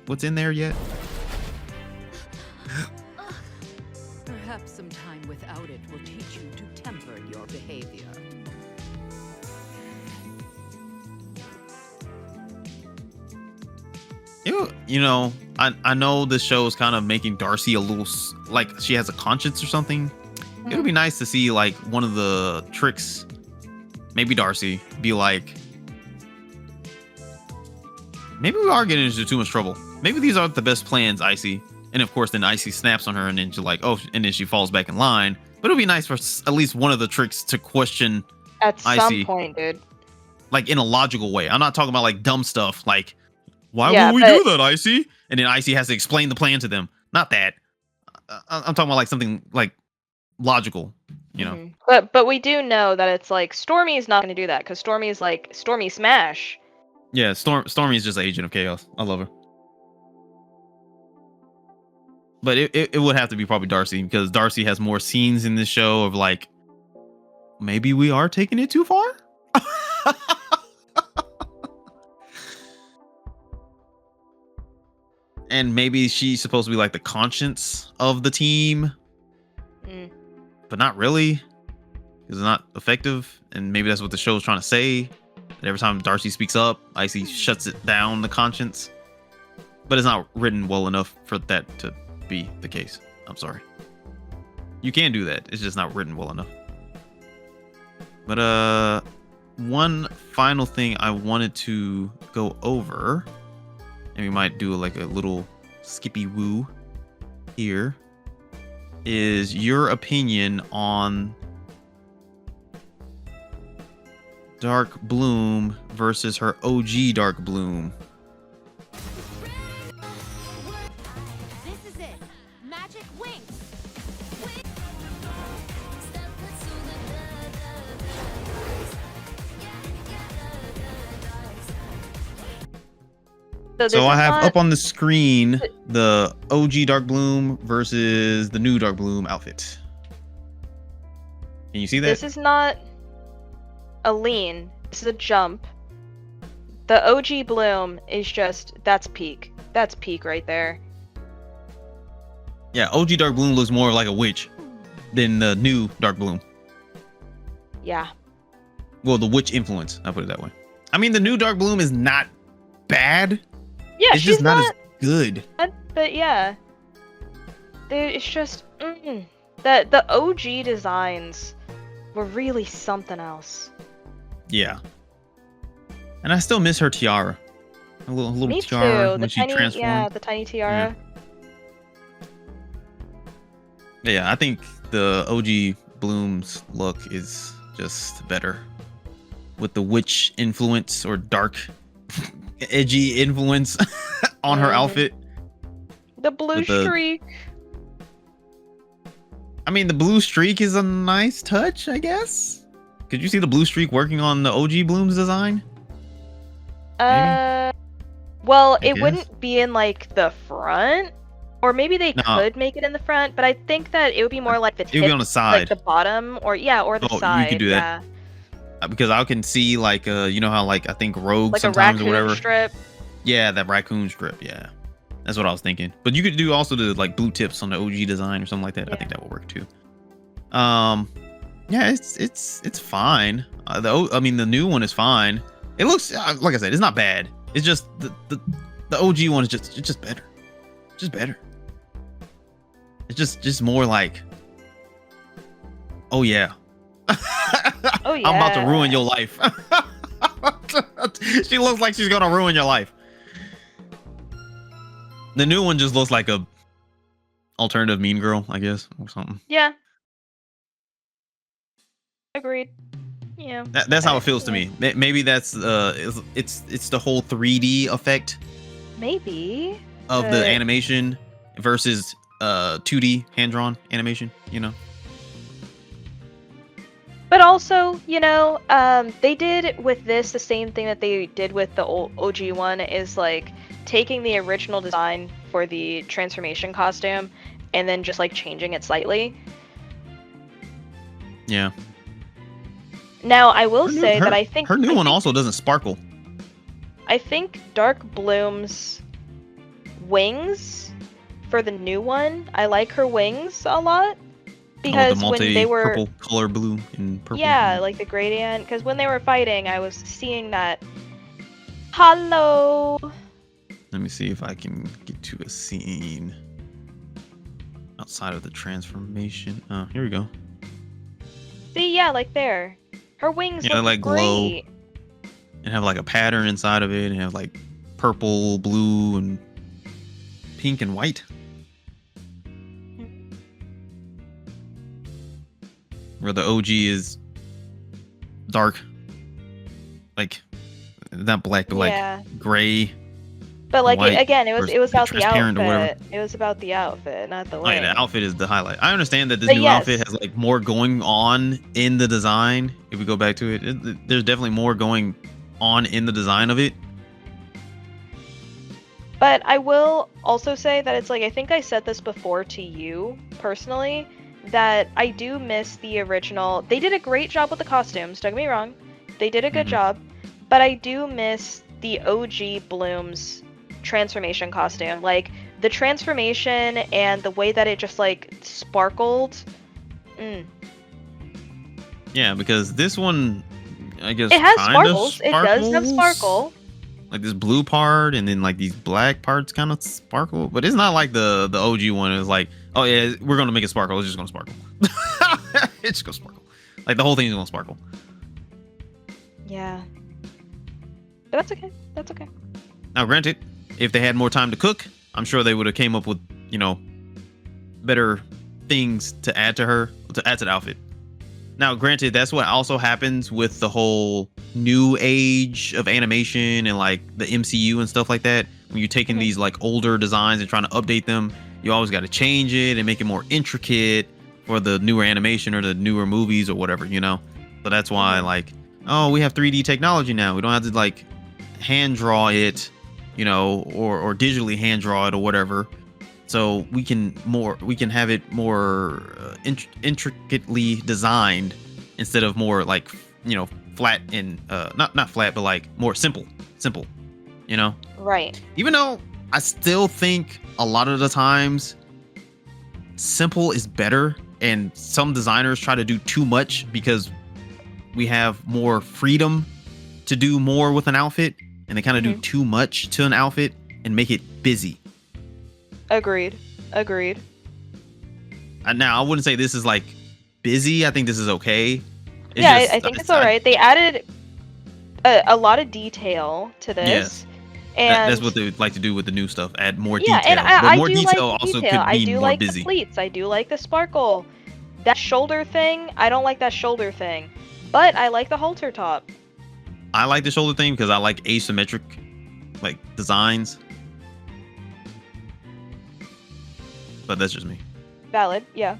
Speaker 1: what's in there yet.
Speaker 3: Perhaps some time without it will teach you to temper your behavior.
Speaker 1: You know, I know this show is kind of making Darcy a little like she has a conscience or something. It'll be nice to see like one of the tricks, maybe Darcy, be like, maybe we are getting into too much trouble. Maybe these aren't the best plans, Icy. And of course, then Icy snaps on her, and then she's like, oh, and then she falls back in line. But it'll be nice for at least one of the tricks to question
Speaker 2: At
Speaker 1: Icy,
Speaker 2: some point, dude.
Speaker 1: like in a logical way. I'm not talking about like dumb stuff, like, why
Speaker 2: Yeah,
Speaker 1: would we
Speaker 2: but-
Speaker 1: do that, Icy? And then Icy has to explain the plan to them. Not that. I'm talking about like something like logical, you know.
Speaker 2: Mhm. But we do know that it's like Stormy is not going to do that because Stormy is like Stormy Smash.
Speaker 1: Yeah, Stormy is just an agent of chaos. I love her. But it would have to be probably Darcy, because Darcy has more scenes in this show of like, maybe we are taking it too far. And maybe she's supposed to be like the conscience of the team, but not really. It's not effective, and maybe that's what the show is trying to say. That every time Darcy speaks up, Icy shuts it down, the conscience. But it's not written well enough for that to be the case. I'm sorry. You can do that. It's just not written well enough. But one final thing I wanted to go over, and we might do like a little skippy woo here, is your opinion on Dark Bloom versus her OG Dark Bloom.
Speaker 10: This is it. Magic Winx.
Speaker 1: So I have up on the screen the OG Dark Bloom versus the new Dark Bloom outfit. Can you see that?
Speaker 2: This is not a lean. This is a jump. The OG Bloom is just, that's peak. That's peak right there.
Speaker 1: Yeah, OG Dark Bloom looks more like a witch than the new Dark Bloom.
Speaker 2: Yeah.
Speaker 1: Well, the witch influence, I'll put it that way. I mean, the new Dark Bloom is not bad.
Speaker 2: Yeah,
Speaker 1: it's just not as good.
Speaker 2: But yeah. It's just, that the OG designs were really something else.
Speaker 1: Yeah. And I still miss her tiara. A little
Speaker 2: Me
Speaker 1: tiara
Speaker 2: too.
Speaker 1: when
Speaker 2: The
Speaker 1: she
Speaker 2: tiny,
Speaker 1: transformed.
Speaker 2: yeah, the tiny tiara.
Speaker 1: Yeah, I think the OG Bloom's look is just better. With the witch influence or dark, edgy influence on her outfit.
Speaker 2: The blue
Speaker 1: With the-
Speaker 2: streak.
Speaker 1: I mean, the blue streak is a nice touch, I guess. Could you see the blue streak working on the OG Bloom's design?
Speaker 2: Well,
Speaker 1: I
Speaker 2: it
Speaker 1: guess.
Speaker 2: wouldn't be in like the front, or maybe they
Speaker 1: No.
Speaker 2: could make it in the front, but I think that it would be more like the
Speaker 1: It would be
Speaker 2: tip,
Speaker 1: on the side.
Speaker 2: like the bottom, or or the
Speaker 1: Oh,
Speaker 2: side.
Speaker 1: you could do that. Because I can see like you know how like I think Rogue
Speaker 2: Like a
Speaker 1: sometimes or
Speaker 2: raccoon
Speaker 1: whatever.
Speaker 2: strip.
Speaker 1: Yeah, that raccoon strip. Yeah, that's what I was thinking. But you could do also the like blue tips on the OG design or something like that. I think that would work too. Yeah, it's fine. I mean, the new one is fine. It looks like I said, it's not bad. It's just the OG one is just better. Just better. It's just more like, oh yeah.
Speaker 2: Oh yeah.
Speaker 1: I'm about to ruin your life. She looks like she's gonna ruin your life. The new one just looks like a alternative Mean Girl, I guess, or something.
Speaker 2: Yeah. Agreed. Yeah.
Speaker 1: That's how it feels to me. Maybe that's it's the whole 3D effect
Speaker 2: Maybe.
Speaker 1: of the animation versus 2D hand drawn animation. You know.
Speaker 2: But also, you know, they did with this the same thing that they did with the old OG one, is like taking the original design for the transformation costume and then just like changing it slightly.
Speaker 1: Yeah.
Speaker 2: Now, I will say that I think
Speaker 1: her new one also doesn't sparkle.
Speaker 2: I think Dark Bloom's wings for the new one, I like her wings a lot. Because
Speaker 1: the
Speaker 2: when they were
Speaker 1: purple color, blue and purple.
Speaker 2: Yeah, like the gradient. Because when they were fighting, I was seeing that. Hello.
Speaker 1: Let me see if I can get to a scene outside of the transformation. Oh, here we go.
Speaker 2: See, yeah, like there. Her wings
Speaker 1: Yeah, they
Speaker 2: look
Speaker 1: like glow
Speaker 2: great.
Speaker 1: and have like a pattern inside of it, and have like purple, blue, and pink and white. Where the OG is dark, like not black, but
Speaker 2: Yeah.
Speaker 1: like gray.
Speaker 2: But like
Speaker 1: white,
Speaker 2: again, it
Speaker 1: or
Speaker 2: was about the
Speaker 1: transparent or whatever.
Speaker 2: outfit. It was about the outfit, not the
Speaker 1: Oh yeah,
Speaker 2: wing.
Speaker 1: the outfit is the highlight. I understand that this
Speaker 2: But
Speaker 1: new
Speaker 2: yes.
Speaker 1: outfit has like more going on in the design. If we go back to it, there's definitely more going on in the design of it.
Speaker 2: But I will also say that it's like, I think I said this before to you personally, that I do miss the original. They did a great job with the costumes, don't get me wrong. They did a good job, but I do miss the OG Bloom's transformation costume. Like the transformation and the way that it just like sparkled.
Speaker 1: Yeah, because this one, I guess,
Speaker 2: It has
Speaker 1: kinda
Speaker 2: sparkles. It does have
Speaker 1: sparkles.
Speaker 2: sparkle.
Speaker 1: Like this blue part, and then like these black parts kind of sparkle, but it's not like the OG one. It's like, oh yeah, we're gonna make it sparkle. It's just gonna sparkle. It's just gonna sparkle. Like the whole thing's gonna sparkle.
Speaker 2: Yeah. But that's okay. That's okay.
Speaker 1: Now, granted, if they had more time to cook, I'm sure they would have came up with, you know, better things to add to her, to add to the outfit. Now, granted, that's what also happens with the whole new age of animation and like the MCU and stuff like that. When you're taking these like older designs and trying to update them, you always got to change it and make it more intricate for the newer animation or the newer movies or whatever, you know? So that's why like, oh, we have 3D technology now. We don't have to like hand draw it, you know, or digitally hand draw it or whatever. So we can have it more intricately designed instead of more like, you know, flat and not flat, but like more simple, you know?
Speaker 2: Right.
Speaker 1: Even though I still think a lot of the times simple is better, and some designers try to do too much because we have more freedom to do more with an outfit, and they kind of do too much to an outfit and make it busy.
Speaker 2: Agreed.
Speaker 1: Now, I wouldn't say this is like busy. I think this is okay.
Speaker 2: I think it's all right. They added a lot of detail to this.
Speaker 1: Yes.
Speaker 2: And
Speaker 1: that's what they would like to do with the new stuff. Add more
Speaker 2: yeah,
Speaker 1: detail.
Speaker 2: and I
Speaker 1: more
Speaker 2: do
Speaker 1: detail
Speaker 2: like the
Speaker 1: also
Speaker 2: detail.
Speaker 1: could
Speaker 2: I
Speaker 1: mean
Speaker 2: do
Speaker 1: more
Speaker 2: like
Speaker 1: busy.
Speaker 2: the pleats. I do like the sparkle. That shoulder thing, I don't like that shoulder thing. But I like the halter top.
Speaker 1: I like the shoulder thing because I like asymmetric like designs. But that's just me.
Speaker 2: Valid, yeah.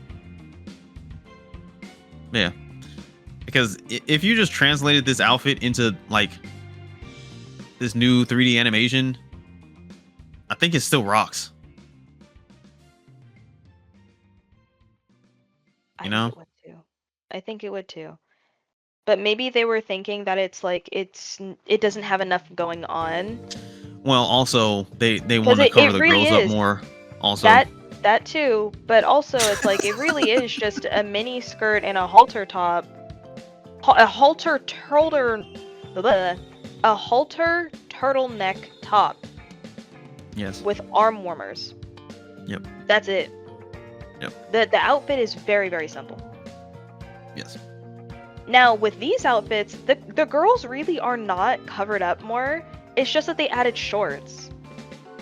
Speaker 1: Yeah. Because if you just translated this outfit into like this new 3D animation, I think it still rocks. You know?
Speaker 2: I think it would too. But maybe they were thinking that it's like it doesn't have enough going on.
Speaker 1: Well, also they want to cover the girls up more. Also,
Speaker 2: that too, but also it's like it really is just a mini skirt and a halter top, a halter turtleneck top.
Speaker 1: Yes.
Speaker 2: With arm warmers.
Speaker 1: Yep.
Speaker 2: That's it.
Speaker 1: Yep.
Speaker 2: The outfit is very, very simple.
Speaker 1: Yes.
Speaker 2: Now with these outfits, the girls really are not covered up more. It's just that they added shorts.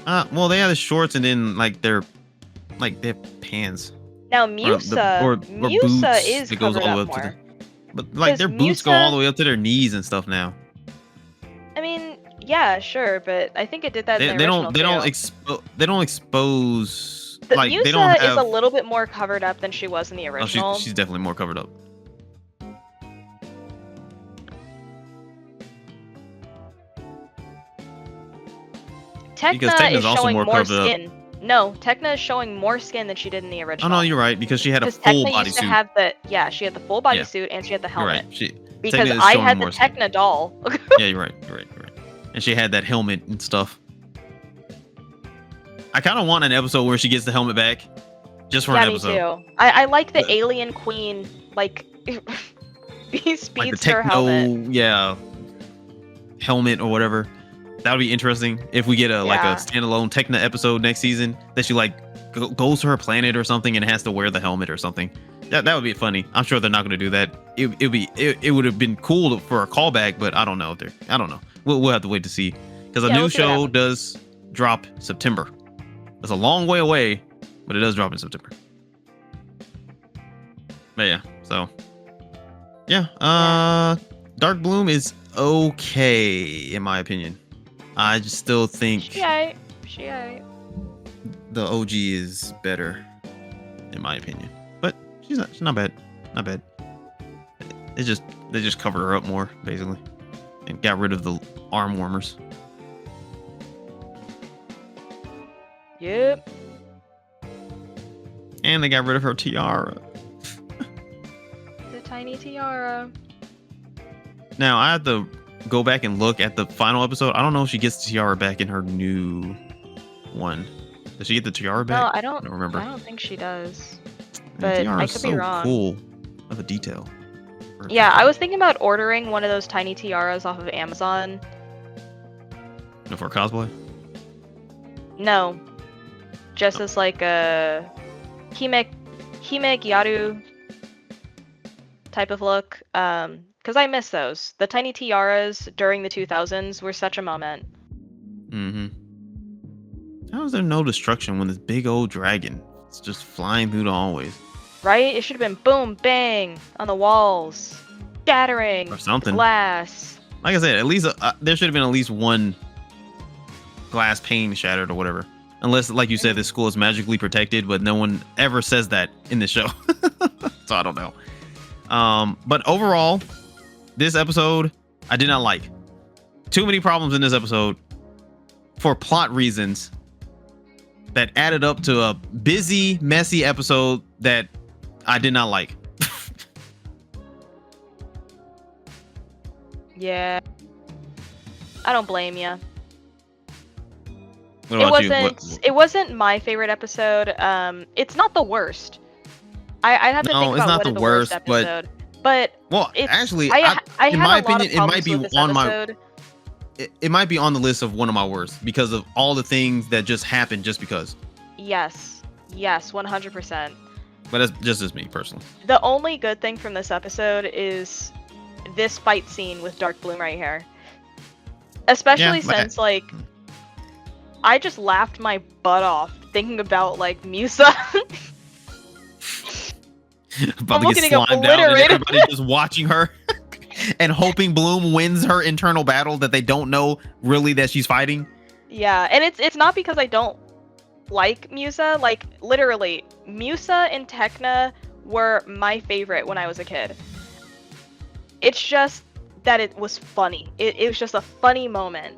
Speaker 1: Well, they have the shorts and then like they have pants.
Speaker 2: Now Musa
Speaker 1: boots
Speaker 2: is
Speaker 1: that goes
Speaker 2: covered
Speaker 1: all the
Speaker 2: up
Speaker 1: way up
Speaker 2: more.
Speaker 1: But like their boots go all the way up to their knees and stuff now.
Speaker 2: I mean, yeah, sure, but I think it did that.
Speaker 1: They don't expose. Like
Speaker 2: Musa
Speaker 1: they don't have.
Speaker 2: is a little bit more covered up than she was in the original.
Speaker 1: Oh, she's definitely more covered up.
Speaker 2: Tekna is showing more skin. No, Tekna is showing more skin than she did in the original.
Speaker 1: Oh no, you're right, because she had a full bodysuit.
Speaker 2: She had the full bodysuit and she had the helmet.
Speaker 1: You're right.
Speaker 2: Because I had the Tekna doll.
Speaker 1: Yeah, you're right. And she had that helmet and stuff. I kind of want an episode where she gets the helmet back, just for an episode.
Speaker 2: Me too. I like the alien queen like speedster
Speaker 1: like the
Speaker 2: helmet.
Speaker 1: Helmet or whatever. That would be interesting if we get a like a standalone Tekna episode next season that she like goes to her planet or something and has to wear the helmet or something. That would be funny. I'm sure they're not going to do that. It would have been cool for a callback, but I don't know. I don't know. We'll have to wait to see, because a new show does drop September. It's a long way away, but it does drop in September. But yeah, so yeah, Dark Bloom is okay in my opinion. I just still think
Speaker 2: She aight.
Speaker 1: the OG is better in my opinion. But she's not bad. Not bad. They just covered her up more basically and got rid of the arm warmers.
Speaker 2: Yep.
Speaker 1: And they got rid of her tiara.
Speaker 2: The tiny tiara.
Speaker 1: Now I have to go back and look at the final episode. I don't know if she gets the tiara back in her new one. Does she get the tiara back?
Speaker 2: No, I don't
Speaker 1: remember.
Speaker 2: I don't think she does.
Speaker 1: The
Speaker 2: But
Speaker 1: tiara
Speaker 2: I
Speaker 1: is
Speaker 2: could
Speaker 1: so
Speaker 2: be wrong.
Speaker 1: cool of a detail.
Speaker 2: Yeah, I was thinking about ordering one of those tiny tiaras off of Amazon.
Speaker 1: For cosplay?
Speaker 2: No. Just as like a Hime Gyaru type of look. Because I miss those. The tiny tiaras during the 2000s were such a moment.
Speaker 1: Mm-hmm. How is there no destruction when this big old dragon is just flying through the hallways?
Speaker 2: Right? It should have been boom, bang on the walls, shattering
Speaker 1: Or something.
Speaker 2: glass.
Speaker 1: Like I said, at least there should have been at least one glass pane shattered or whatever. Unless, like you said, this school is magically protected, but no one ever says that in the show. So I don't know. But overall, this episode, I did not like. Too many problems in this episode for plot reasons that added up to a busy, messy episode that I did not like.
Speaker 2: Yeah. I don't blame you.
Speaker 1: What about you?
Speaker 2: It wasn't my favorite episode. It's not the worst. I'd have to think about what is the worst episode. But
Speaker 1: well, actually,
Speaker 2: I
Speaker 1: in
Speaker 2: had
Speaker 1: my
Speaker 2: a lot
Speaker 1: opinion,
Speaker 2: of
Speaker 1: it might
Speaker 2: problems
Speaker 1: be
Speaker 2: with this
Speaker 1: on
Speaker 2: episode.
Speaker 1: it might be on the list of one of my worst because of all the things that just happened just because.
Speaker 2: Yes, 100%.
Speaker 1: But that's just me personally.
Speaker 2: The only good thing from this episode is this fight scene with Dark Bloom right here. Especially since, like, I just laughed my butt off thinking about, like, Musa.
Speaker 1: About to get slimed out and everybody just watching her and hoping Bloom wins her internal battle that they don't know really that she's fighting.
Speaker 2: Yeah, and it's not because I don't like Musa. Like, literally, Musa and Tekna were my favorite when I was a kid. It's just that it was funny. It was just a funny moment.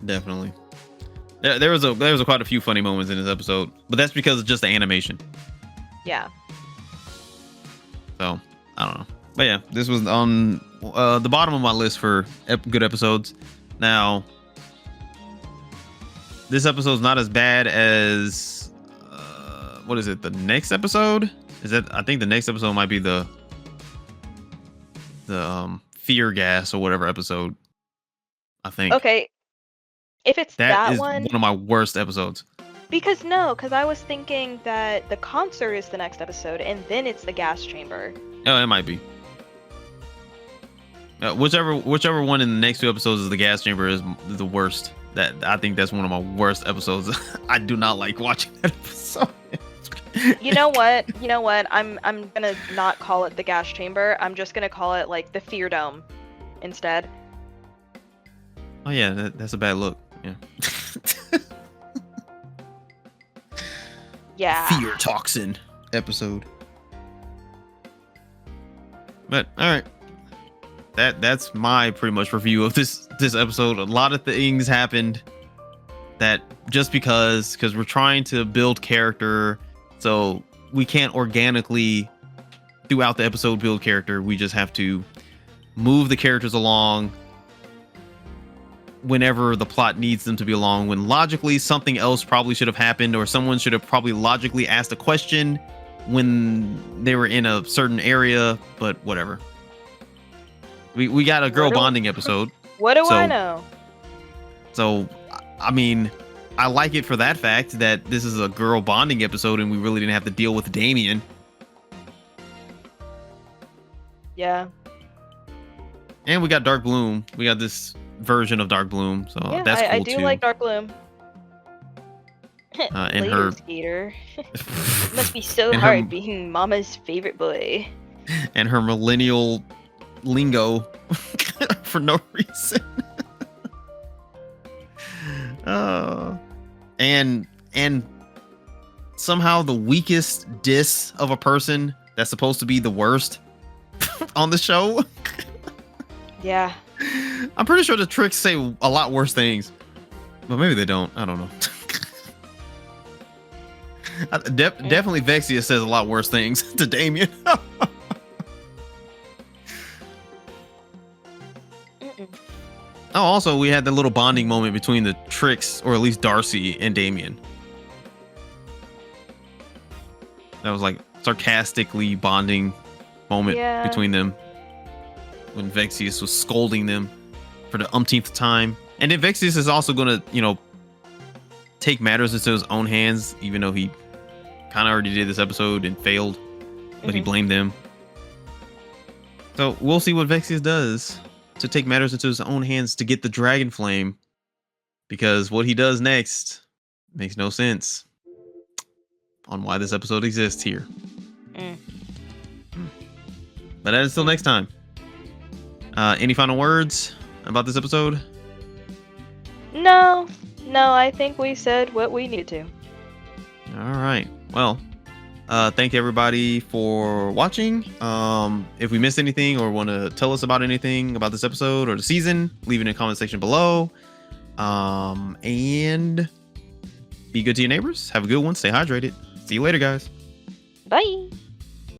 Speaker 1: Definitely. There was quite a few funny moments in this episode, but that's because of just the animation.
Speaker 2: Yeah.
Speaker 1: So I don't know, but yeah, this was on the bottom of my list for good episodes. Now, this episode's not as bad as what is it? The next episode? Is that? I think the next episode might be the fear gas or whatever episode. I think.
Speaker 2: Okay. If it's that
Speaker 1: is
Speaker 2: one
Speaker 1: of my worst episodes.
Speaker 2: Because I was thinking that the concert is the next episode, and then it's the gas chamber.
Speaker 1: Oh, it might be. Whichever one in the next two episodes is the gas chamber is the worst. I think that's one of my worst episodes. I do not like watching that episode.
Speaker 2: You know what? I'm gonna not call it the gas chamber. I'm just gonna call it like the fear dome instead.
Speaker 1: Oh yeah, that's a bad look. Yeah.
Speaker 2: Yeah.
Speaker 1: Fear toxin episode. But all right, that's my pretty much review of this episode. A lot of things happened that just because we're trying to build character, so we can't organically throughout the episode build character. We just have to move the characters along whenever the plot needs them to be along, when logically something else probably should have happened, or someone should have probably logically asked a question when they were in a certain area, but whatever. We got a girl bonding episode.
Speaker 2: What do I know?
Speaker 1: So, I mean, I like it for that fact that this is a girl bonding episode and we really didn't have to deal with Damien.
Speaker 2: Yeah.
Speaker 1: And we got Dark Bloom. We got this version of Dark Bloom, so
Speaker 2: Yeah,
Speaker 1: that's cool
Speaker 2: I do
Speaker 1: too.
Speaker 2: like Dark Bloom.
Speaker 1: And
Speaker 2: Later,
Speaker 1: her
Speaker 2: Skater. It must be so
Speaker 1: and
Speaker 2: hard
Speaker 1: her-
Speaker 2: being Mama's favorite boy.
Speaker 1: and her millennial lingo for no reason. And somehow the weakest diss of a person that's supposed to be the worst on the show.
Speaker 2: Yeah.
Speaker 1: I'm pretty sure the tricks say a lot worse things, but maybe they don't. I don't know. Definitely Vexia says a lot worse things to Damien. Oh, also, we had the little bonding moment between the Tricks, or at least Darcy and Damien. That was like sarcastically bonding moment between them when Vexius was scolding them for the umpteenth time. And then Vexius is also going to, take matters into his own hands, even though he kind of already did this episode and failed, but he blamed them. So we'll see what Vexius does to take matters into his own hands to get the Dragon Flame, because what he does next makes no sense on why this episode exists here. But that is till next time. Any final words about this episode?
Speaker 2: No, I think we said what we needed to.
Speaker 1: All right. Well, thank everybody for watching. If we missed anything or want to tell us about anything about this episode or the season, leave it in the comment section below. And be good to your neighbors. Have a good one. Stay hydrated. See you later, guys.
Speaker 2: Bye.